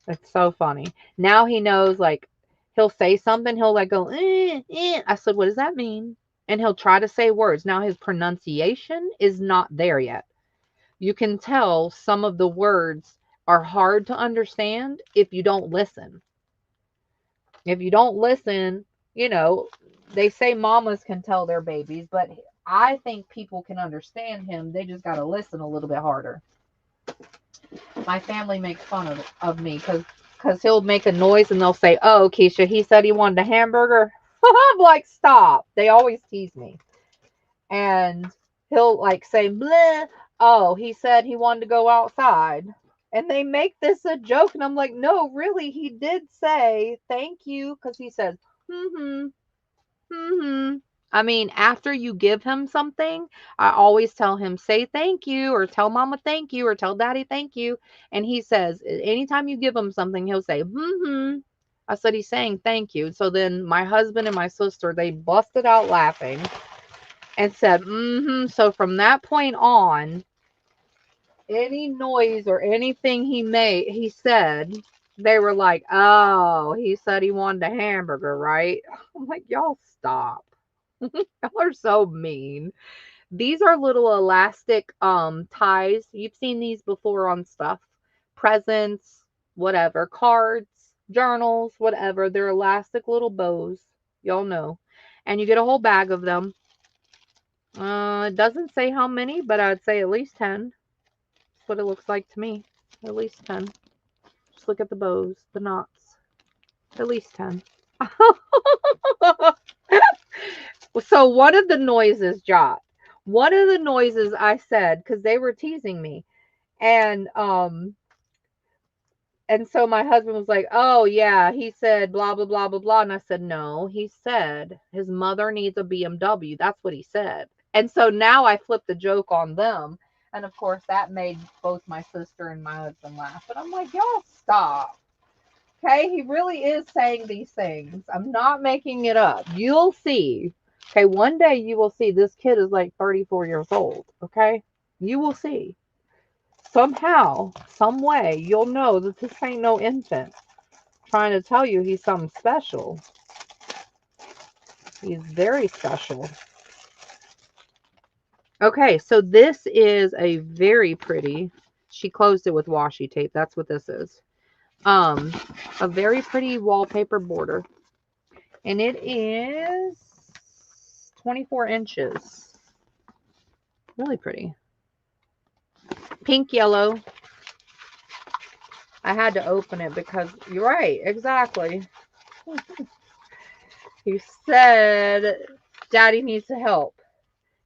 It's so funny. Now he knows, like, he'll say something, he'll like go, I said, "What does that mean?" And he'll try to say words. Now his pronunciation is not there yet. You can tell some of the words are hard to understand if you don't listen. If you don't listen, they say mamas can tell their babies, but I think people can understand him. They just got to listen a little bit harder. My family makes fun of me because he'll make a noise and they'll say, "Oh, Keisha, he said he wanted a hamburger." I'm like, stop. They always tease me. And he'll like say, "Bleh, oh, he said he wanted to go outside." And they make this a joke. And I'm like, no, really, he did say thank you, because he says, mm-hmm, mm-hmm. I mean, after you give him something, I always tell him, say thank you, or tell mama thank you, or tell daddy thank you. And he says, anytime you give him something, he'll say, mm-hmm. I said, he's saying thank you. So then my husband and my sister, they busted out laughing and said, mm-hmm. So from that point on, any noise or anything he said, they were like, "Oh, he said he wanted a hamburger, right?" I'm like, y'all stop. Y'all are so mean. These are little elastic ties. You've seen these before on stuff. Presents, whatever, cards, journals, whatever. They're elastic little bows. Y'all know. And you get a whole bag of them. It doesn't say how many, but I'd say at least 10. That's what it looks like to me. At least 10. Just look at the bows, the knots. At least 10. So one of the noises, Jot, one of the noises I said, because they were teasing me, and so my husband was like, "Oh yeah, he said blah blah blah blah blah," and I said, "No, he said his mother needs a BMW. That's what he said." And so now I flipped the joke on them. And of course, that made both my sister and my husband laugh. But I'm like, y'all stop. Okay? He really is saying these things. I'm not making it up. You'll see. Okay? One day you will see this kid is like 34 years old. Okay? You will see. Somehow, some way, you'll know that this ain't no infant trying to tell you he's something special. He's very special. Okay, so this is a very pretty, she closed it with washi tape. That's what this is. A very pretty wallpaper border. And it is 24 inches. Really pretty. Pink yellow. I had to open it because you're right, exactly. He said Daddy needs to help.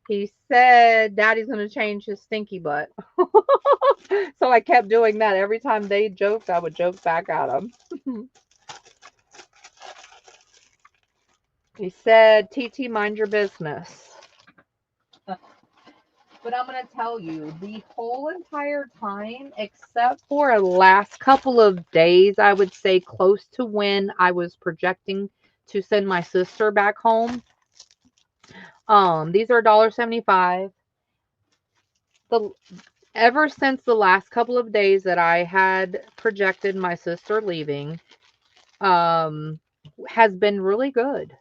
He said Daddy's going to change his stinky butt. So I kept doing that. Every time they joked, I would joke back at them. He said, TT, mind your business. But I'm going to tell you, the whole entire time, except for a last couple of days, I would say close to when I was projecting to send my sister back home. These are $1.75. Ever since the last couple of days that I had projected my sister leaving, has been really good.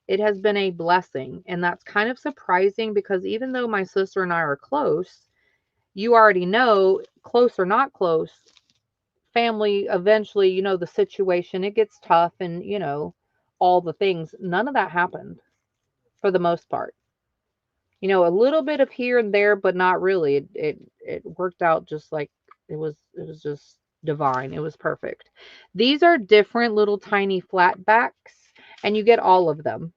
It has been a blessing, and that's kind of surprising because even though my sister and I are close, you already know, close or not close, family eventually, the situation, it gets tough and, all the things. None of that happened for the most part. A little bit of here and there, but not really. It worked out just like it was just divine. It was perfect. These are different little tiny flatbacks, and you get all of them.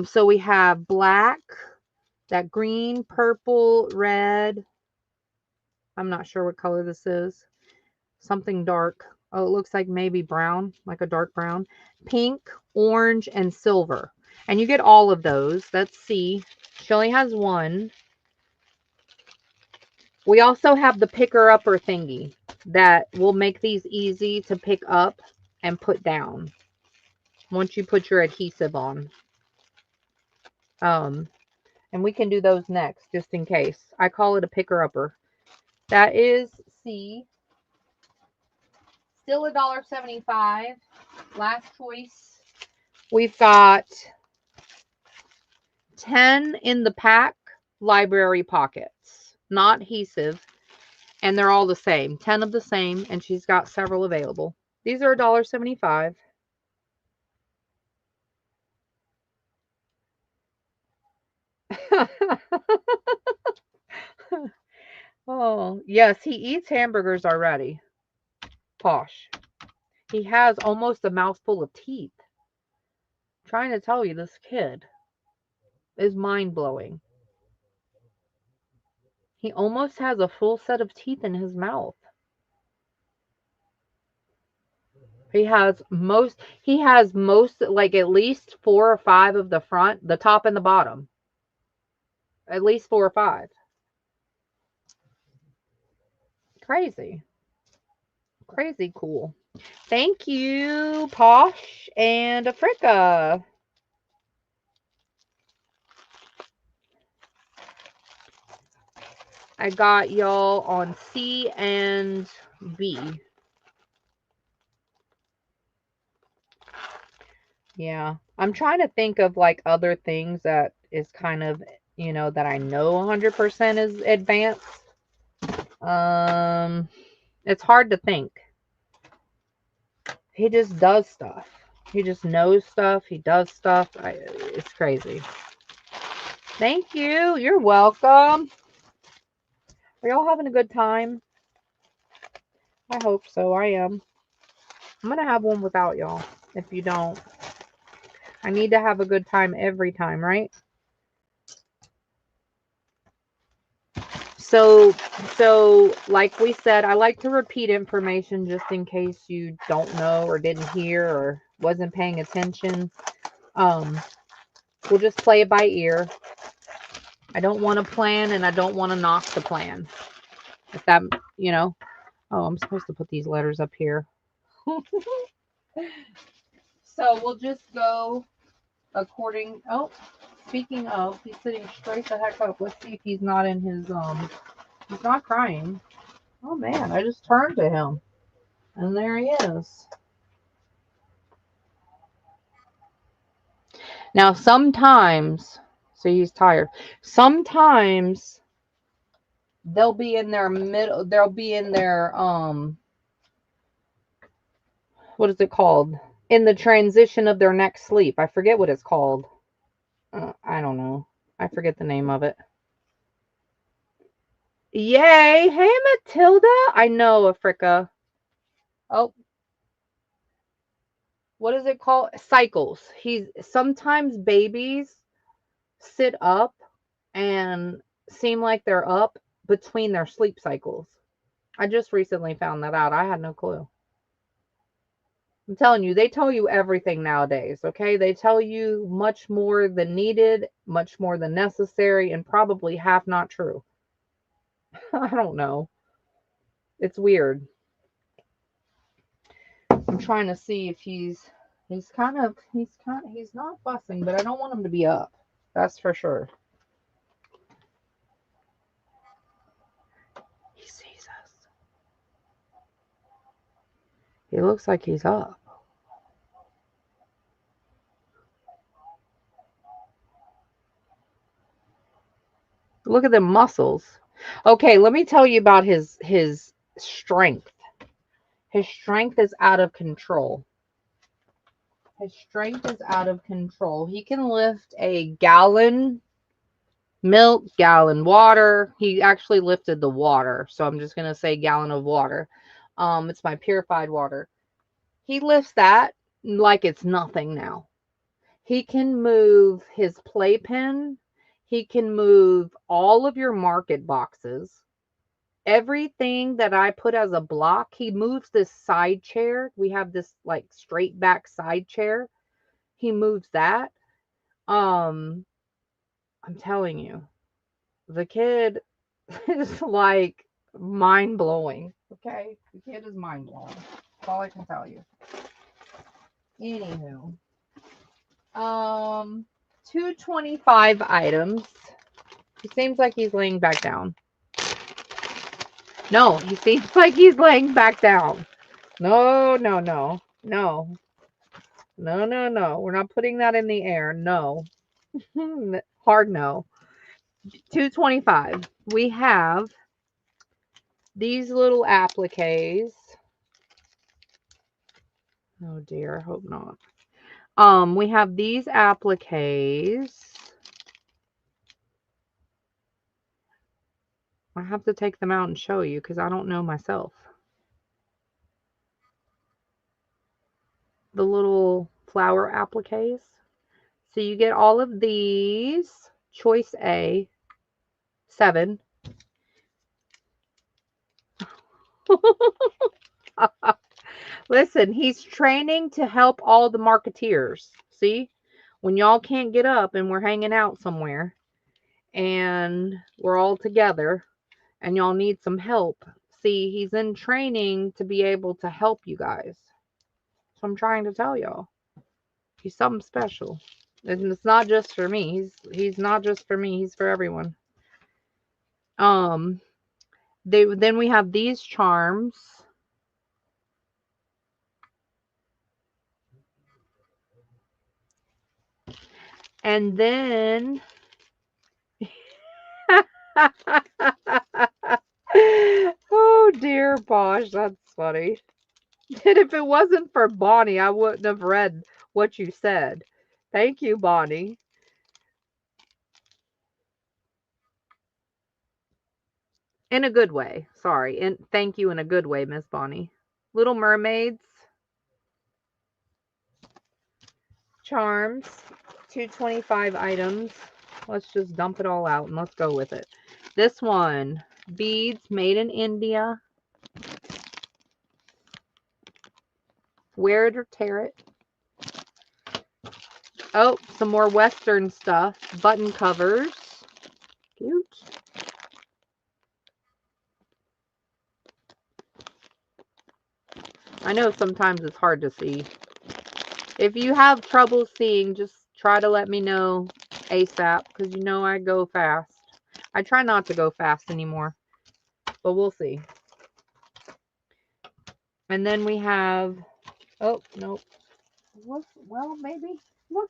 So we have black, that green, purple, red. I'm not sure what color this is. Something dark. Oh, it looks like maybe brown, like a dark brown. Pink, orange, and silver. And you get all of those. That's C. She only has one. We also have the picker-upper thingy that will make these easy to pick up and put down once you put your adhesive on. And we can do those next, just in case. I call it a picker-upper. That is C. Still $1.75. Last choice. We've got 10 in the pack library pockets, not adhesive, and they're all the same. 10 of the same, and she's got several available. These are $1.75. Oh, yes, he eats hamburgers already. Posh. He has almost a mouthful of teeth. I'm trying to tell you, this kid is mind-blowing. He almost has a full set of teeth in his mouth. He has most, like at least 4 or 5 of the front, the top and the bottom. At least 4 or 5. Crazy. Crazy cool. Thank you, Posh and Africa. I got y'all on C and B. Yeah. I'm trying to think of like other things that is kind of, that I know 100% is advanced. It's hard to think. He just does stuff. He just knows stuff. He does stuff. It's crazy. Thank you. You're welcome. Are y'all having a good time? I hope so. I am. I'm going to have one without y'all if you don't. I need to have a good time every time, right? So like we said, I like to repeat information just in case you don't know or didn't hear or wasn't paying attention. We'll just play it by ear. I don't want to plan and I don't want to knock the plan. If that, oh, I'm supposed to put these letters up here. So we'll just go according, oh, speaking of, he's sitting straight the heck up. Let's see if he's not in his, he's not crying. Oh man, I just turned to him. And there he is. Now sometimes, see, he's tired. Sometimes they'll be in their middle, they'll be in their, what is it called? In the transition of their next sleep. I forget what it's called. I don't know. I forget the name of it. Yay. Hey, Matilda. I know, Africa. Oh. What is it called? Cycles. Sometimes babies sit up and seem like they're up between their sleep cycles. I just recently found that out. I had no clue. I'm telling you, they tell you everything nowadays, okay? They tell you much more than needed, much more than necessary, and probably half not true. I don't know. It's weird. I'm trying to see if he's not fussing, but I don't want him to be up. That's for sure. He sees us. He looks like he's up. Look at the muscles. Okay, let me tell you about his strength. His strength is out of control. His strength is out of control. He can lift a gallon milk, gallon water. He actually lifted the water, so I'm just gonna say gallon of water. It's my purified water. He lifts that like it's nothing now. He can move his playpen. He can move all of your market boxes. Everything that I put as a block, he moves this side chair. We have this like straight back side chair. He moves that. I'm telling you, the kid is like mind blowing. Okay, the kid is mind blowing. That's all I can tell you. Anywho, 225 items. He seems like he's laying back down. No, he seems like he's laying back down. No, no, no, no, no, no, no. We're not putting that in the air. No. Hard no. 225. We have these little appliques. Oh dear, I hope not. We have these appliques. I have to take them out and show you because I don't know myself. The little flower appliques. So you get all of these. Choice A. 7. Listen, he's training to help all the marketeers. See? When y'all can't get up and we're hanging out somewhere and we're all together and y'all need some help. See, he's in training to be able to help you guys. So I'm trying to tell y'all. He's something special. And it's not just for me. He's not just for me, he's for everyone. Then we have these charms. And then oh dear Bosh, that's funny. And if it wasn't for Bonnie, I wouldn't have read what you said. Thank you, Bonnie. In a good way. Sorry. And thank you in a good way, Miss Bonnie. Little Mermaids. Charms. 225 items. Let's just dump it all out and let's go with it. This one. Beads made in India. Wear it or tear it. Oh, some more Western stuff. Button covers. Cute. I know sometimes it's hard to see. If you have trouble seeing, just try to let me know ASAP because you know I go fast. I try not to go fast anymore, but we'll see. And then we have, oh, nope. Well, maybe. Look,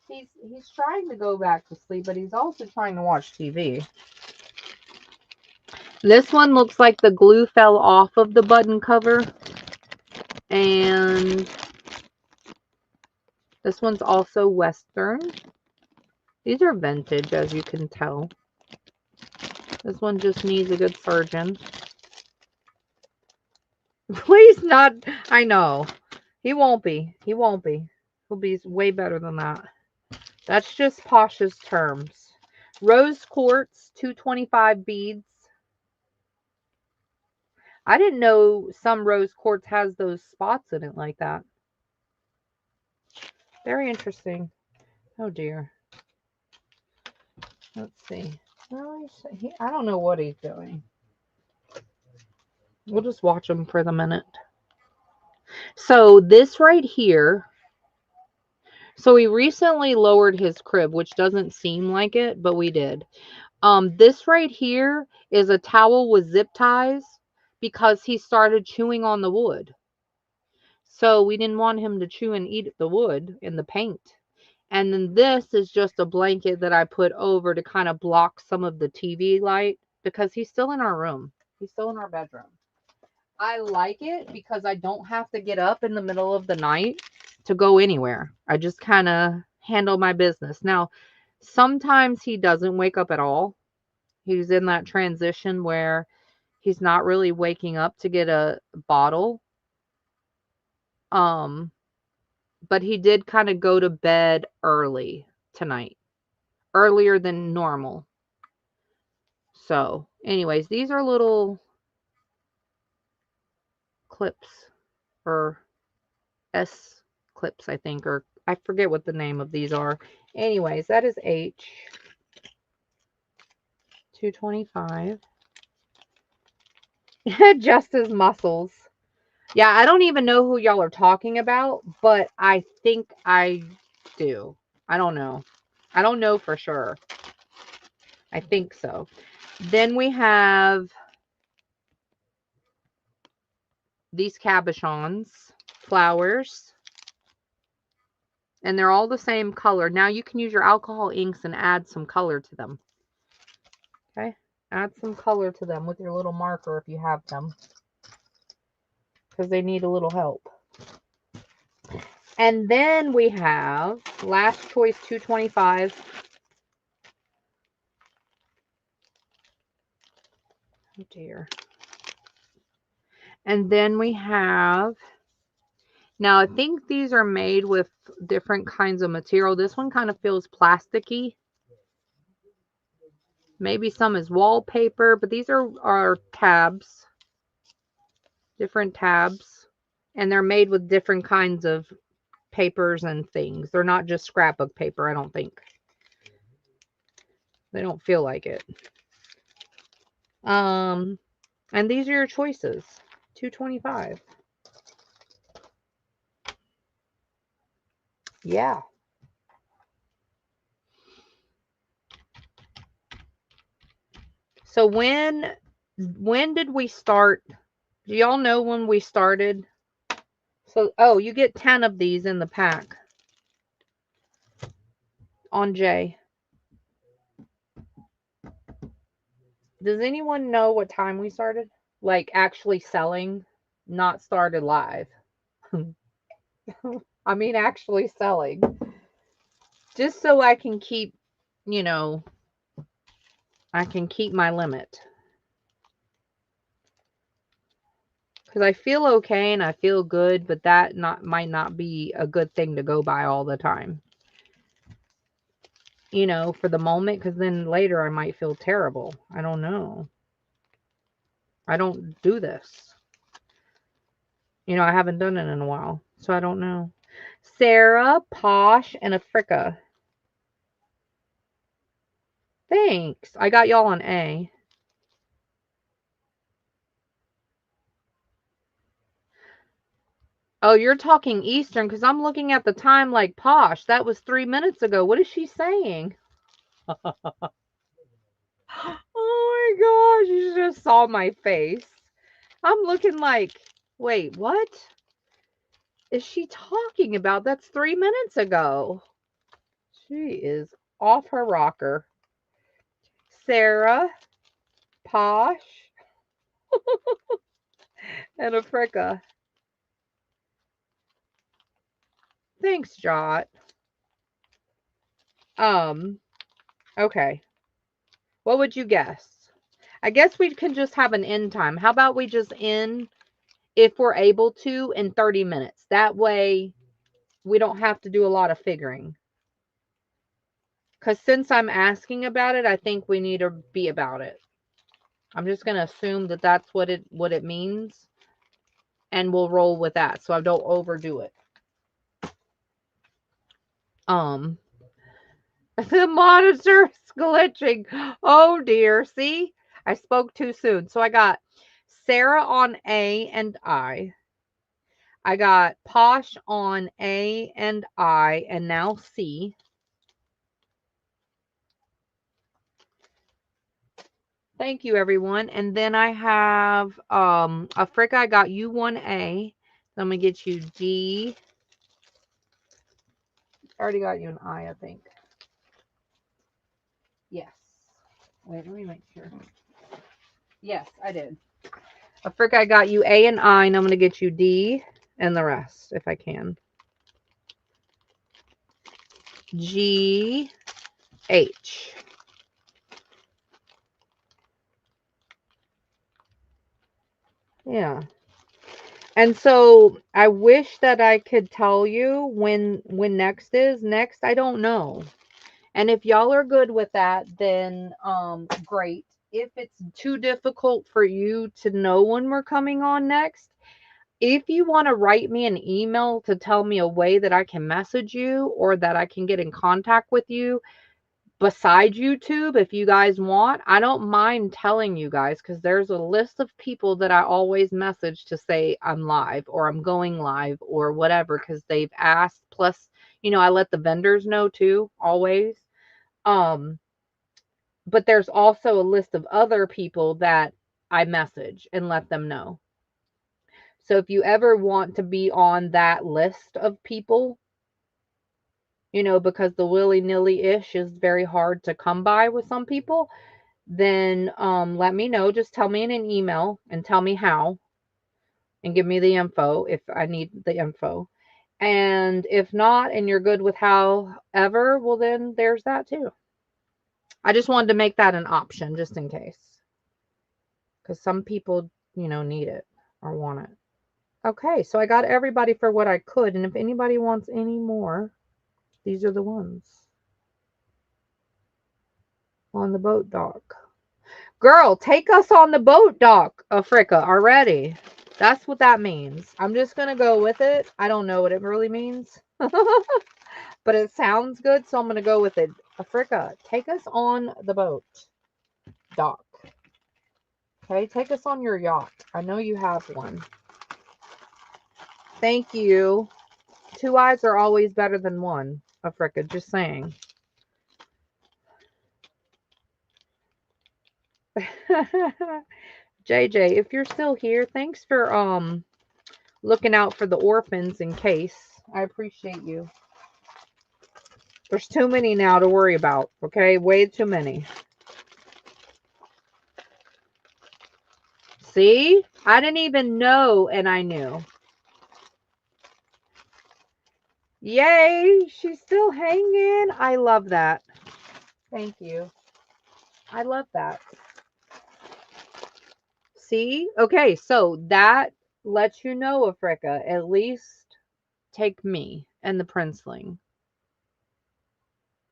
he's trying to go back to sleep, but he's also trying to watch TV. This one looks like the glue fell off of the button cover. And this one's also Western. These are vintage, as you can tell. This one just needs a good surgeon. Please not. I know. He won't be. He won't be. He'll be way better than that. That's just Pasha's terms. Rose quartz, 225 beads. I didn't know some rose quartz has those spots in it like that. Very interesting. Oh dear. Let's see. Well, I don't know what he's doing. We'll just watch him for the minute. So this right here. So we recently lowered his crib, which doesn't seem like it, but we did. This right here is a towel with zip ties because he started chewing on the wood. So we didn't want him to chew and eat the wood and the paint. And then this is just a blanket that I put over to kind of block some of the TV light because he's still in our room. He's still in our bedroom. I like it because I don't have to get up in the middle of the night to go anywhere. I just kind of handle my business. Now, sometimes he doesn't wake up at all. He's in that transition where he's not really waking up to get a bottle. But he did kind of go to bed early tonight, earlier than normal. So, anyways, these are little clips or S clips, I think, or I forget what the name of these are. Anyways, that is H 225. Just his muscles. Yeah, I don't even know who y'all are talking about, but I think I do. I don't know. I don't know for sure. I think so. Then we have these cabochons, flowers, and they're all the same color. Now you can use your alcohol inks and add some color to them. Okay, add some color to them with your little marker if you have them, because they need a little help. And then we have Last Choice 225. Oh dear. And then we have, now I think these are made with different kinds of material. This one kind of feels plasticky. Maybe some is wallpaper, but these are tabs. Different tabs. And they're made with different kinds of papers and things. They're not just scrapbook paper, I don't think. They don't feel like it. And these are your choices. 225. Yeah. So when did we start? Do y'all know when we started? So, oh, you get 10 of these in the pack on J. Does anyone know what time we started? Like actually selling, not started live. I mean, actually selling. Just so I can keep, you know, I can keep my limit. Because I feel okay and I feel good, but that might not be a good thing to go by all the time. You know, for the moment, because then later I might feel terrible. I don't know. I don't do this. You know, I haven't done it in a while, so I don't know. Sarah, Posh, and Africa. Thanks. I got y'all on A. Oh, you're talking Eastern because I'm looking at the time like Posh. That was 3 minutes ago. What is she saying? Oh my gosh, you just saw my face. I'm looking like, wait, what is she talking about? That's 3 minutes ago. She is off her rocker. Sarah, Posh, and Africa. Thanks, Jot. Okay. What would you guess? I guess we can just have an end time. How about we just end, if we're able to, in 30 minutes? That way we don't have to do a lot of figuring. Because since I'm asking about it, I think we need to be about it. I'm just going to assume that that's what it means. And we'll roll with that. So I don't overdo it. The monitor's glitching. Oh dear. See? I spoke too soon. So I got Sarah on A and I. I got Posh on A and I, and now C. Thank you, everyone. And then I have Africa, I got you 1A. So I'm gonna get you D. I already got you an I think. Yes. Wait, let me make sure. Yes, I did. Africa, I got you A and I, and I'm gonna get you D and the rest if I can. G H. Yeah. And so I wish that I could tell you when next is. Next, I don't know. And if y'all are good with that, then great. If it's too difficult for you to know when we're coming on next, if you want to write me an email to tell me a way that I can message you or that I can get in contact with you besides YouTube, if you guys want, I don't mind telling you guys because there's a list of people that I always message to say I'm live or I'm going live or whatever because they've asked. Plus, I let the vendors know too, always. But there's also a list of other people that I message and let them know. So if you ever want to be on that list of people, because the willy-nilly-ish is very hard to come by with some people, then let me know. Just tell me in an email and tell me how and give me the info if I need the info. And if not, and you're good with however, well, then there's that too. I just wanted to make that an option just in case. Because some people, need it or want it. Okay, so I got everybody for what I could. And if anybody wants any more, these are the ones. On the boat dock. Girl, take us on the boat dock, Africa, already. That's what that means. I'm just going to go with it. I don't know what it really means. But it sounds good, so I'm going to go with it. Africa, take us on the boat dock. Okay, take us on your yacht. I know you have one. Thank you. 2 eyes are always better than one, Africa, just saying. JJ, if you're still here, thanks for looking out for the orphans in case. I appreciate you. There's too many now to worry about, okay? Way too many. See? I didn't even know, and I knew. Yay! She's still hanging. I love that. Thank you. I love that. See? Okay, so that lets you know, Africa, at least take me and the princeling.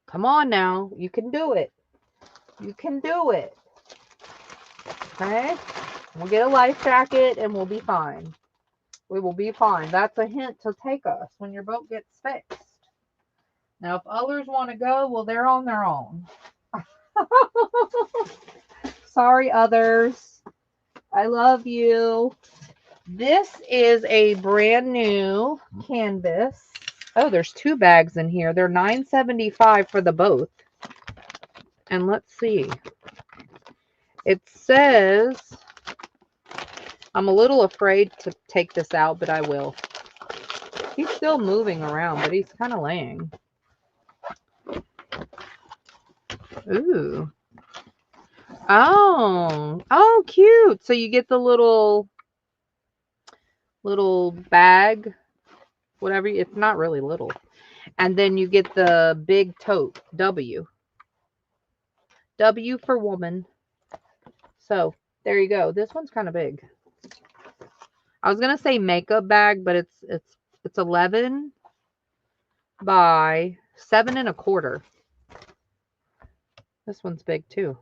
Come on now. You can do it. You can do it. Okay? We'll get a life jacket and we'll be fine. We will be fine. That's a hint to take us when your boat gets fixed. Now, if others want to go, well, they're on their own. Sorry, others. I love you. This is a brand new canvas. Oh, there's 2 bags in here. They're $9.75 for the both. And let's see. It says, I'm a little afraid to take this out, but I will. He's still moving around, but he's kind of laying. Ooh. Oh, cute. So you get the little bag, whatever. It's not really little. And then you get the big tote, W. W for woman. So there you go. This one's kind of big. I was gonna say makeup bag, but it's 11 by 7 1/4. This one's big too.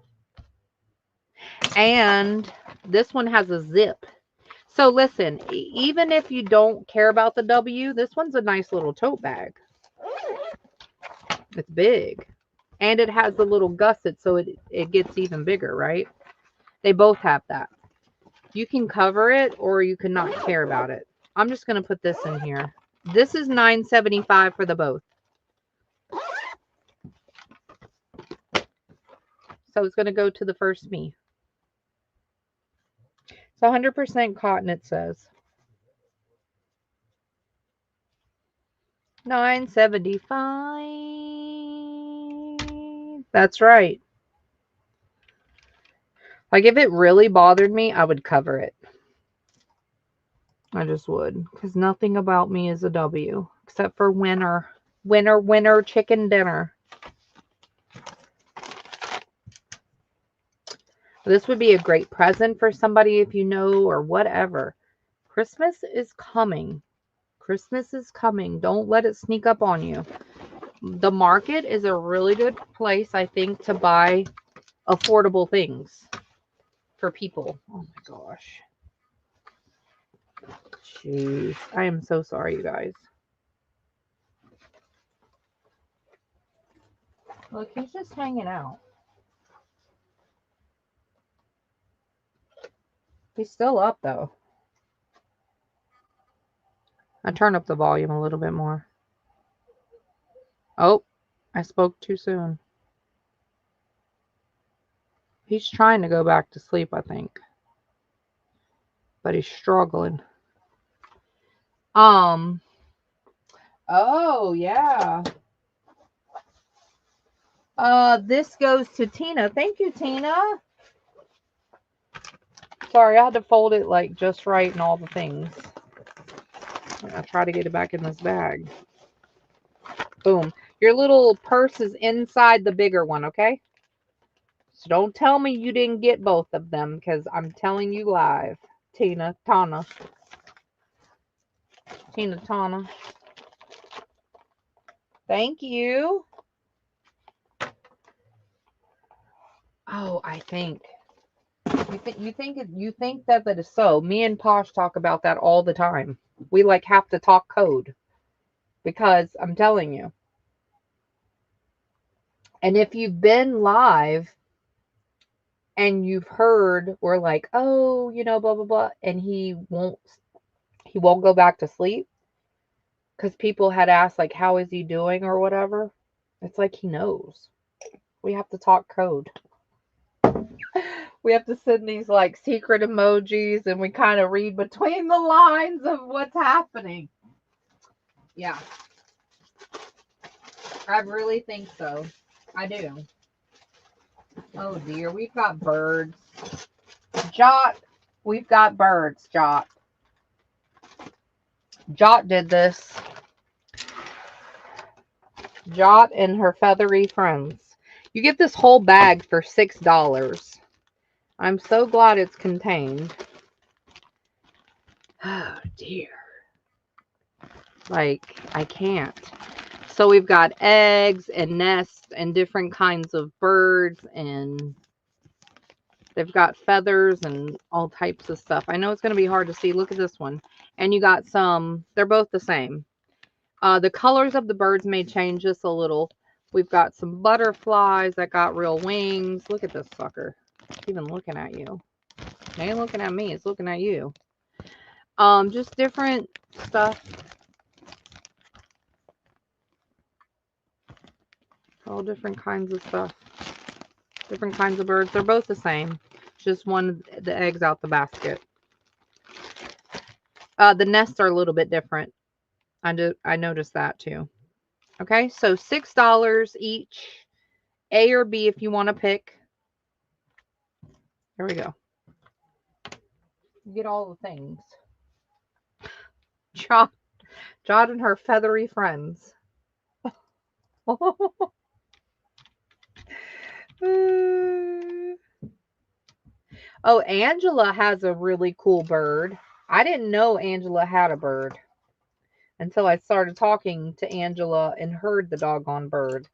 And this one has a zip. So listen, even if you don't care about the W, this one's a nice little tote bag. It's big. And it has the little gusset, so it gets even bigger, right? They both have that. You can cover it or you can not care about it. I'm just going to put this in here. This is $9.75 for the both. So it's going to go to the first me. It's 100% cotton, it says. $9.75. That's right. Like if it really bothered me, I would cover it. I just would. Because nothing about me is a W. Except for winter. Winter chicken dinner. This would be a great present for somebody if you know or whatever. Christmas is coming. Christmas is coming. Don't let it sneak up on you. The market is a really good place, I think, to buy affordable things for people. Oh my gosh. Jeez. I am so sorry, you guys. Look, he's just hanging out. He's still up, though. I turn up the volume a little bit more. Oh, I spoke too soon. He's trying to go back to sleep, I think. But he's struggling. Oh, yeah. This goes to Tina. Thank you, Tina. Sorry, I had to fold it like just right and all the things. I'll try to get it back in this bag. Boom. Your little purse is inside the bigger one, okay? So don't tell me you didn't get both of them because I'm telling you live. Tina, Tana. Thank you. Oh, I think. You think that is so. Me and Posh talk about that all the time. We like have to talk code because I'm telling you. And if you've been live and you've heard we're like, oh, you know, blah blah blah, and he won't go back to sleep because people had asked like, how is he doing or whatever. It's like he knows. We have to talk code. We have to send these like secret emojis and we kind of read between the lines of what's happening. Yeah. I really think so. I do. Oh dear, we've got birds. Jot, we've got birds, Jot. Jot did this. Jot and her feathery friends. You get this whole bag for $6. I'm so glad it's contained. Oh dear. Like, I can't. So we've got eggs and nests and different kinds of birds, and they've got feathers and all types of stuff. I know it's going to be hard to see. Look at this one. And you got some, they're both the same. The colors of the birds may change just a little. We've got some butterflies that got real wings. Look at this sucker. It's even looking at you. It ain't looking at me. It's looking at you. Just different stuff. All different kinds of stuff. Different kinds of birds. They're both the same. Just one, the eggs out the basket. The nests are a little bit different. I noticed that too. Okay, so $6 each. A or B if you want to pick. There we go. You get all the things. Jot and her feathery friends. Oh, Angela has a really cool bird. I didn't know Angela had a bird until I started talking to Angela and heard the doggone bird.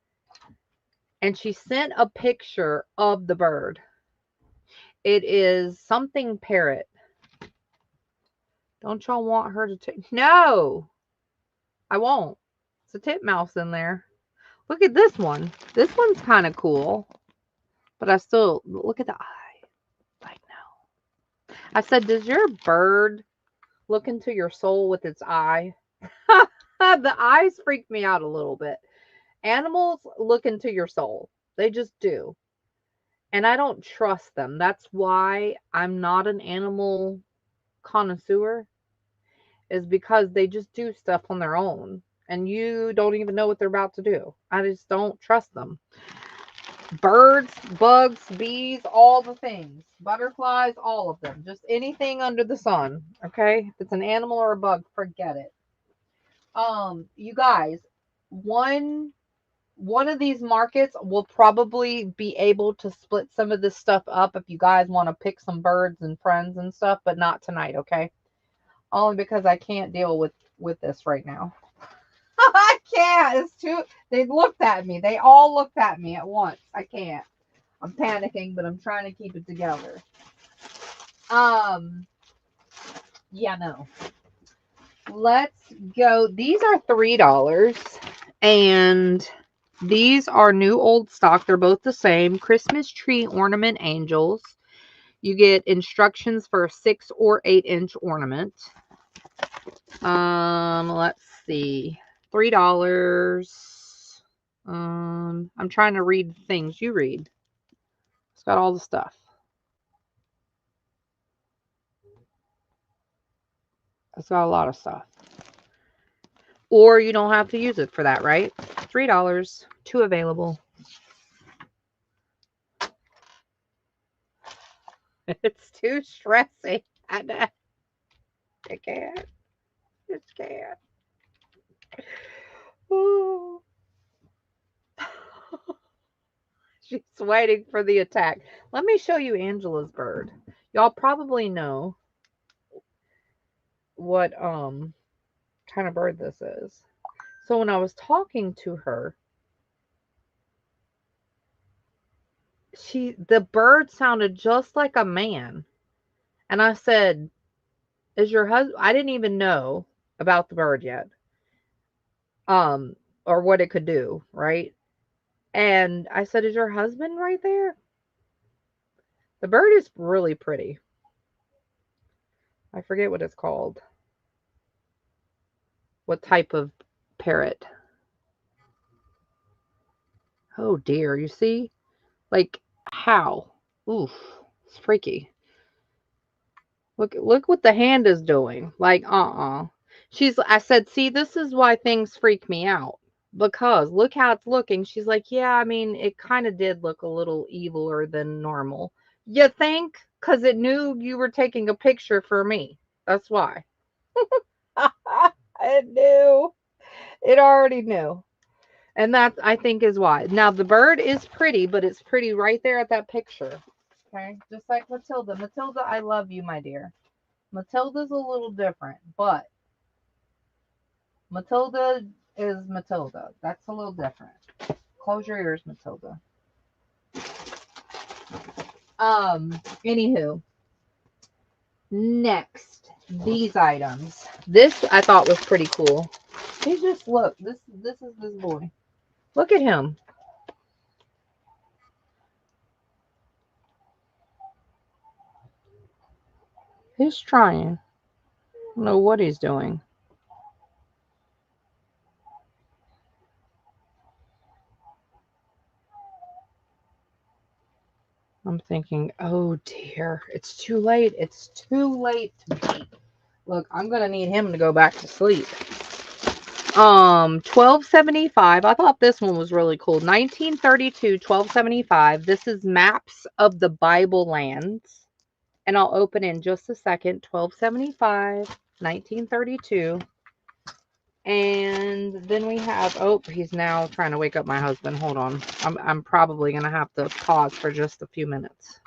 And she sent a picture of the bird. It is something parrot. Don't y'all want her to take? No, I won't. It's a titmouse in there. Look at this one. This one's kind of cool. But I still, look at the eye. Like, no. I said, does your bird look into your soul with its eye? The eyes freak me out a little bit. Animals look into your soul. They just do. And I don't trust them. That's why I'm not an animal connoisseur, is because they just do stuff on their own. And you don't even know what they're about to do. I just don't trust them. Birds, bugs, bees, all the things. Butterflies, all of them. Just anything under the sun. Okay? If it's an animal or a bug, forget it. You guys, one of these markets will probably be able to split some of this stuff up if you guys want to pick some birds and friends and stuff, but not tonight, okay? Only because I can't deal with this right now. I can't. It's too. They looked at me. They all looked at me at once. I can't. I'm panicking, but I'm trying to keep it together. Yeah, no. Let's go. These are $3, and these are new old stock. They're both the same. Christmas tree ornament angels. You get instructions for a 6 or 8 inch ornament. Let's see. $3. I'm trying to read the things you read. It's got all the stuff. It's got a lot of stuff. Or you don't have to use it for that, right? $3. 2 available. It's too stressing. I can't. Just can't. Ooh. She's waiting for the attack. Let me show you Angela's bird. Y'all probably know what kind of bird this is. So when I was talking to her, the bird sounded just like a man. And I said, "Is your husband?" I didn't even know about the bird yet. Or what it could do, right? And I said, "Is your husband right there?" The bird is really pretty. I forget what it's called. What type of parrot? Oh dear, you see? Like how? Oof, it's freaky. Look what the hand is doing. Like, I said, see, this is why things freak me out. Because look how it's looking. She's like, yeah, I mean, it kind of did look a little eviler than normal. You think? Because it knew you were taking a picture for me. That's why. It knew. It already knew. And that, I think, is why. Now, the bird is pretty, but it's pretty right there at that picture. Okay? Just like Matilda. Matilda, I love you, my dear. Matilda's a little different, but Matilda is Matilda. That's a little different. Close your ears, Matilda. Anywho. Next, these items. This I thought was pretty cool. You just look. This is this boy. Look at him. He's trying. I don't know what he's doing. I'm thinking, oh dear, it's too late. It's too late to peep. Look, I'm gonna need him to go back to sleep. $12.75. I thought this one was really cool. 1932, $12.75. This is Maps of the Bible Lands. And I'll open in just a second. $12.75, 1932. And then we have, oh, he's now trying to wake up my husband. Hold on. I'm probably going to have to pause for just a few minutes.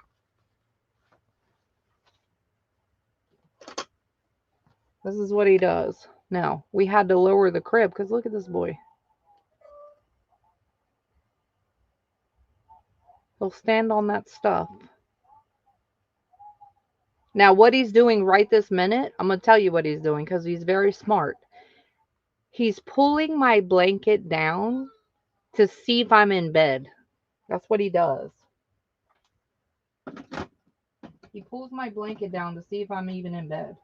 This is what he does. Now, we had to lower the crib because look at this boy. He'll stand on that stuff. Now, what he's doing right this minute, I'm going to tell you what he's doing because he's very smart. He's pulling my blanket down to see if I'm in bed. That's what he does. He pulls my blanket down to see if I'm even in bed.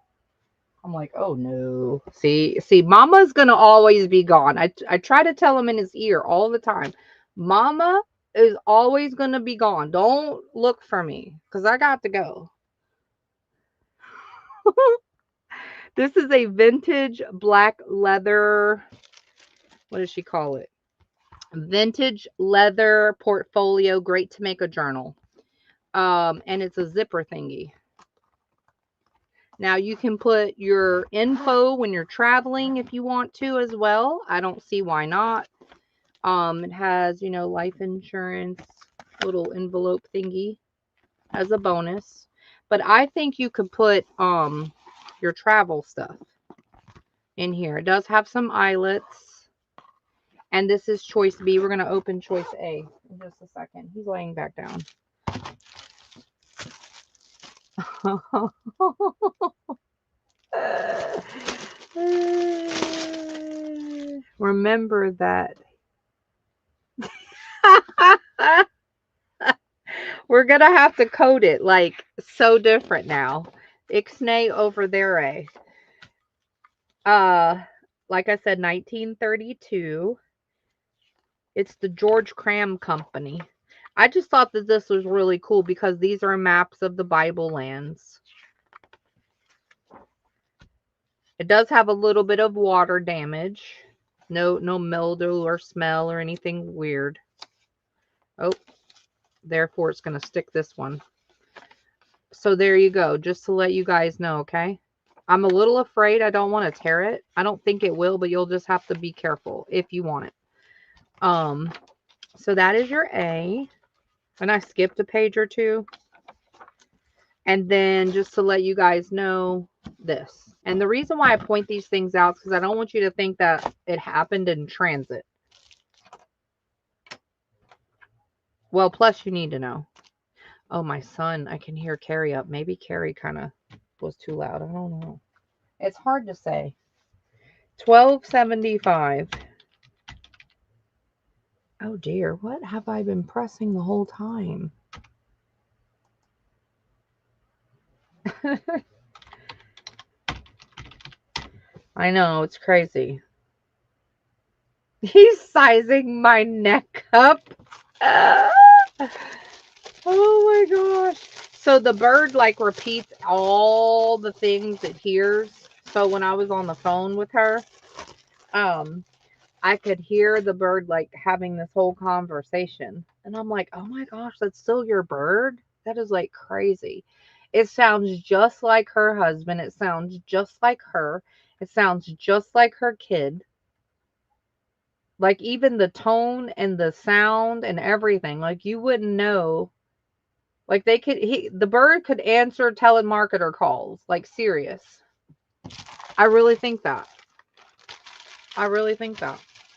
I'm like, oh no. See, Mama's gonna always be gone. I try to tell him in his ear all the time. Mama is always gonna be gone. Don't look for me, because I got to go. This is a vintage black leather. What does she call it? Vintage leather portfolio, great to make a journal. And it's a zipper thingy. Now you can put your info when you're traveling if you want to as well. I don't see why not. It has, life insurance, little envelope thingy as a bonus. But I think you could put your travel stuff in here. It does have some eyelets. And this is choice B. We're going to open choice A in just a second. He's laying back down. Remember that. We're going to have to code it like so different now. Ixnay over there. Like I said, 1932. It's the George Cram Company. I just thought that this was really cool because these are maps of the Bible lands. It does have a little bit of water damage. No mildew or smell or anything weird. Oh, therefore it's going to stick this one. So there you go, just to let you guys know, okay? I'm a little afraid I don't want to tear it. I don't think it will, but you'll just have to be careful if you want it. So that is your A. And I skipped a page or two. And then just to let you guys know this. And the reason why I point these things out is because I don't want you to think that it happened in transit. Well, plus you need to know. Oh, my son, I can hear Carrie up. Maybe Carrie kind of was too loud. I don't know. It's hard to say. $12.75. Oh dear, what have I been pressing the whole time? I know, it's crazy. He's sizing my neck up. Oh my gosh. So the bird like repeats all the things it hears. So when I was on the phone with her, I could hear the bird like having this whole conversation. And I'm like, oh my gosh, that's still your bird? That is like crazy. It sounds just like her husband. It sounds just like her. It sounds just like her kid. Like even the tone and the sound and everything. Like you wouldn't know. Like the bird could answer telemarketer calls. Like serious. I really think that.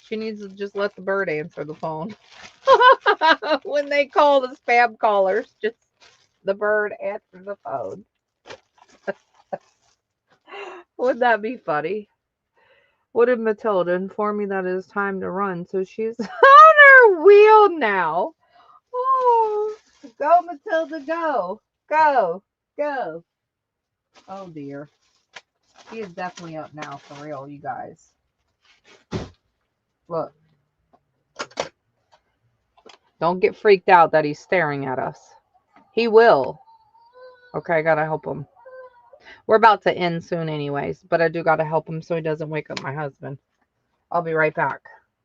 She needs to just let the bird answer the phone. When they call the spam callers, just the bird answers the phone. Wouldn't that be funny? What did Matilda inform me that it is time to run? So she's on her wheel now. Oh, go Matilda, go. Go. Go. Oh dear. He is definitely up now for real, you guys. Look. Don't get freaked out that he's staring at us. He will. Okay, I gotta help him. We're about to end soon anyways, but I do gotta help him so he doesn't wake up my husband. I'll be right back.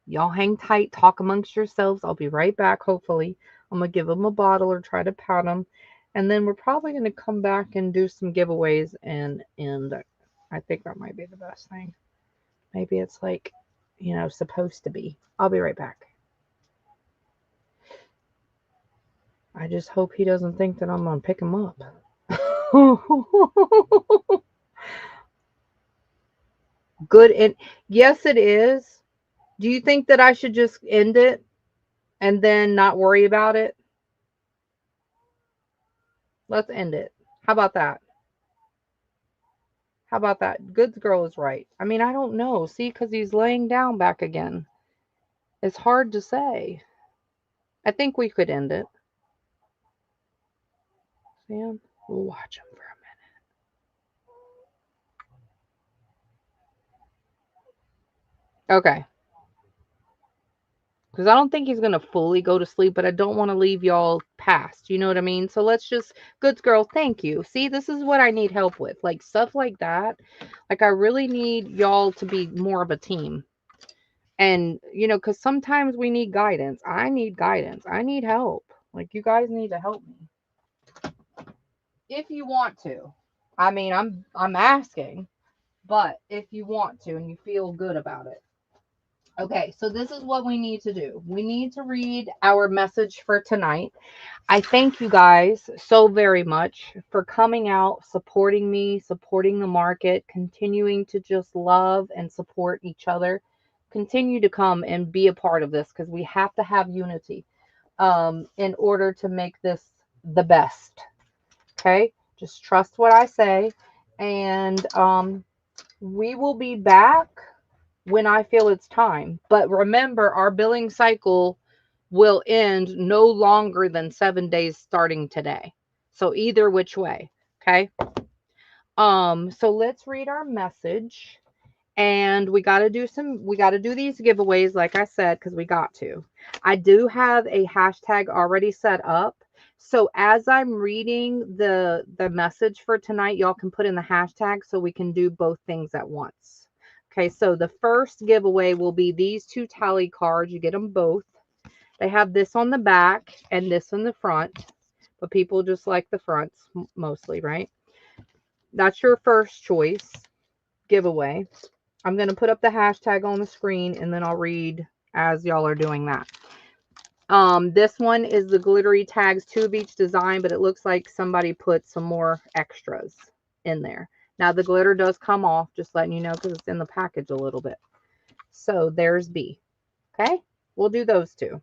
Y'all hang tight, talk amongst yourselves. I'll be right back, hopefully. I'm gonna give him a bottle or try to pat him. And then we're probably gonna come back and do some giveaways and I think that might be the best thing. Maybe it's like, supposed to be. I'll be right back. I just hope he doesn't think that I'm going to pick him up. Good. And yes, it is. Do you think that I should just end it and then not worry about it? Let's end it. How about that? How about that? Goods girl is right. I mean, I don't know. See, because he's laying down back again. It's hard to say. I think we could end it. Sam, we'll watch him for a minute. Okay. Because I don't think he's going to fully go to sleep, but I don't want to leave y'all past. You know what I mean? So let's just, goods girl, thank you. See, this is what I need help with. Like stuff like that. Like, I really need y'all to be more of a team. And, because sometimes we need guidance. I need guidance. I need help. Like, you guys need to help me if you want to. I mean, I'm asking, but if you want to and you feel good about it. Okay, so this is what we need to do. We need to read our message for tonight. I thank you guys so very much for coming out, supporting me, supporting the market, continuing to just love and support each other. Continue to come and be a part of this because we have to have unity in order to make this the best. Okay, just trust what I say, and we will be back when I feel it's time. But remember, our billing cycle will end no longer than 7 days starting today. So either which way, okay? So let's read our message. And we got to do these giveaways, like I said, because we got to. I do have a hashtag already set up. So as I'm reading the message for tonight, y'all can put in the hashtag so we can do both things at once. Okay, so the first giveaway will be these two tally cards. You get them both. They have this on the back and this on the front, but people just like the fronts mostly, right? That's your first choice giveaway. I'm going to put up the hashtag on the screen and then I'll read as y'all are doing that. This one is the glittery tags, 2 of each design, but it looks like somebody put some more extras in there. Now the glitter does come off, just letting you know, because it's in the package a little bit. So there's B. Okay, we'll do those two.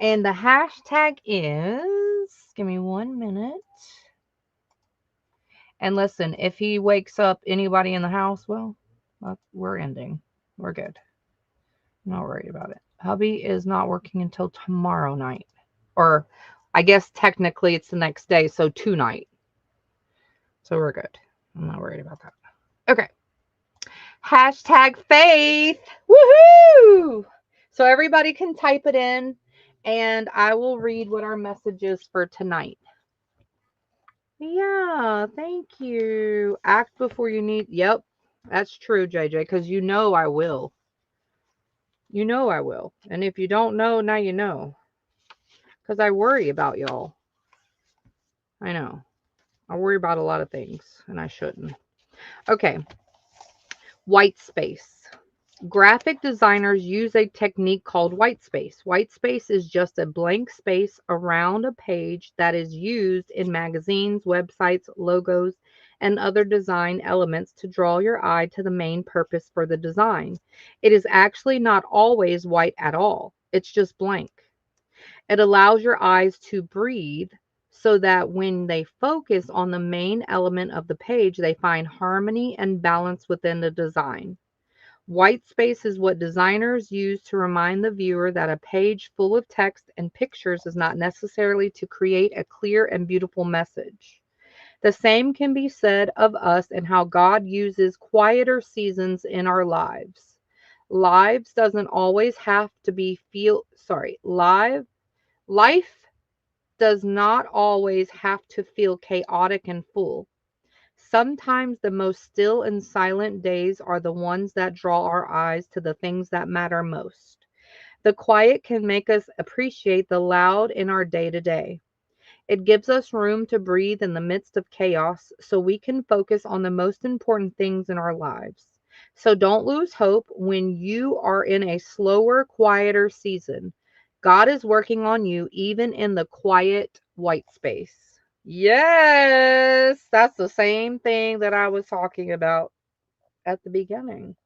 And the hashtag is, give me 1 minute. And listen, if he wakes up anybody in the house, well, we're ending. We're good. I'm not worried about it. Hubby is not working until tomorrow night. Or I guess technically it's the next day, so tonight. So we're good. I'm not worried about that. Okay. Hashtag faith. Woohoo! So everybody can type it in and I will read what our message is for tonight. Yeah, thank you. Act before you need. Yep, that's true, JJ, because you know I will. You know I will. And if you don't know, now you know. Because I worry about y'all. I know. I worry about a lot of things, and I shouldn't. Okay. White space. Graphic designers use a technique called white space. White space is just a blank space around a page that is used in magazines, websites, logos, and other design elements to draw your eye to the main purpose for the design. It is actually not always white at all. It's just blank. It allows your eyes to breathe so that when they focus on the main element of the page, they find harmony and balance within the design. White space is what designers use to remind the viewer that a page full of text and pictures is not necessarily to create a clear and beautiful message. The same can be said of us and how God uses quieter seasons in our lives. Lives doesn't always have to be life does not always have to feel chaotic and full. Sometimes the most still and silent days are the ones that draw our eyes to the things that matter most. The quiet can make us appreciate the loud in our day to day. It gives us room to breathe in the midst of chaos so we can focus on the most important things in our lives. So don't lose hope when you are in a slower, quieter season. God is working on you even in the quiet white space. Yes, that's the same thing that I was talking about at the beginning.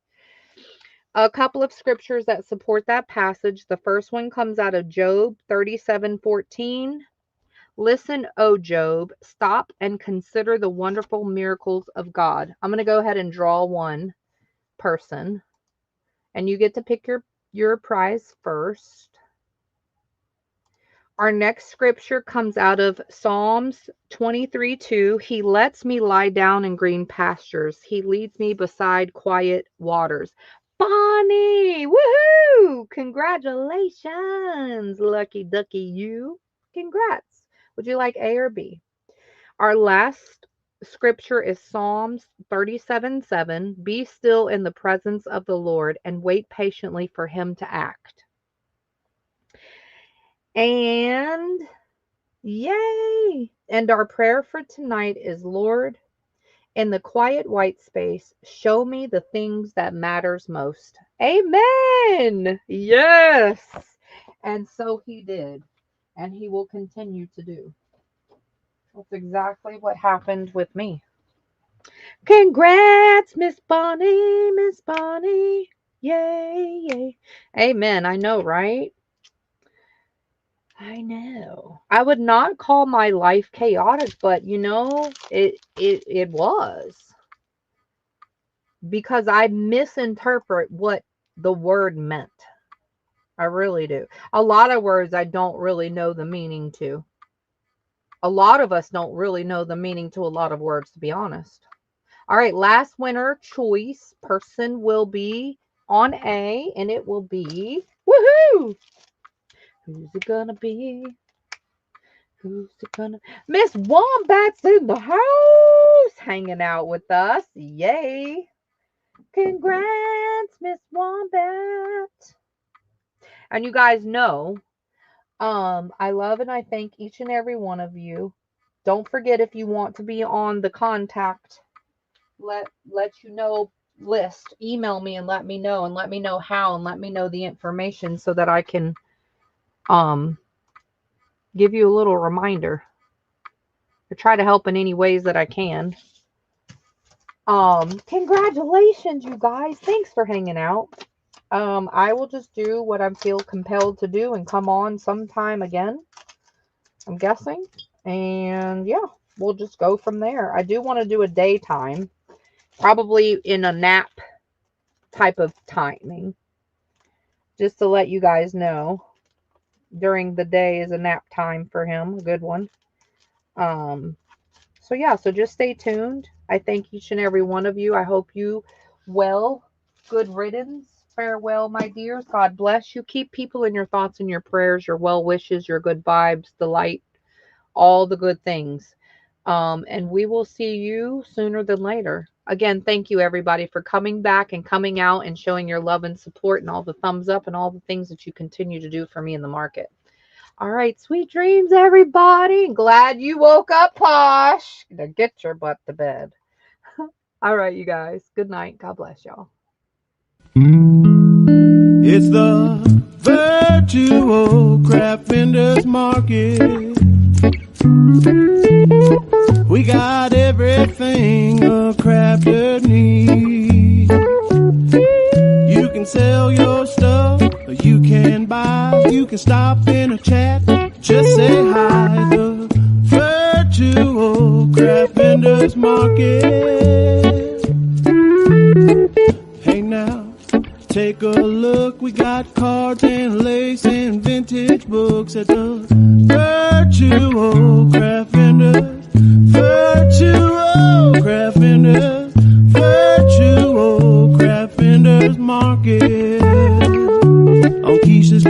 A couple of scriptures that support that passage. The first one comes out of Job 37:14. Listen, O Job, stop and consider the wonderful miracles of God. I'm going to go ahead and draw one person, and you get to pick your prize first. Our next scripture comes out of Psalms 23:2. He lets me lie down in green pastures. He leads me beside quiet waters. Bonnie, woohoo! Congratulations, lucky ducky you. Congrats. Would you like A or B? Our last scripture is Psalms 37:7. Be still in the presence of the Lord and wait patiently for him to act. And yay! And our prayer for tonight is, Lord, in the quiet white space, show me the things that matters most. Amen. Yes. And so he did, and he will continue to do. That's exactly what happened with me. Congrats, Miss Bonnie, Miss Bonnie. Yay, yay. Amen. I know, right? I know. I would not call my life chaotic, but you know, it was. Because I misinterpret what the word meant. I really do. A lot of words I don't really know the meaning to. A lot of us don't really know the meaning to a lot of words, to be honest. All right, last winner choice person will be on A, and it will be, woohoo! Who's it gonna be? Who's it gonna? Miss Wombat's in the house, hanging out with us. Yay! Congrats, Miss Wombat. And you guys know, I love and I thank each and every one of you. Don't forget, if you want to be on the contact, let you know list, email me and let me know how, and let me know the information so that I can give you a little reminder. I try to help in any ways that I can. Congratulations, you guys. Thanks for hanging out. I will just do what I feel compelled to do and come on sometime again, I'm guessing. And yeah, we'll just go from there. I do want to do a daytime, probably in a nap type of timing, just to let you guys know. During the day is a nap time for him, a good one. So yeah, so just stay tuned. I thank each and every one of you. I hope you well. Good riddance. Farewell, my dears. God bless you. Keep people in your thoughts and your prayers, your well wishes, your good vibes, the light, all the good things. And we will see you sooner than later. Again, thank you everybody for coming back and coming out and showing your love and support and all the thumbs up and all the things that you continue to do for me in the market. All right, sweet dreams, everybody. Glad you woke up, Posh. Now get your butt to bed. All right, you guys. Good night. God bless y'all. It's the virtual craft vendors market. We got everything a crafter needs. You can sell your stuff, or you can buy. You can stop in a chat, just say hi. The virtual craft vendors market. Hey now, take a look. We got cards and lace and vintage books at the virtual craft vendors. Virtual craft vendors. Virtual craft vendors market. On Keisha's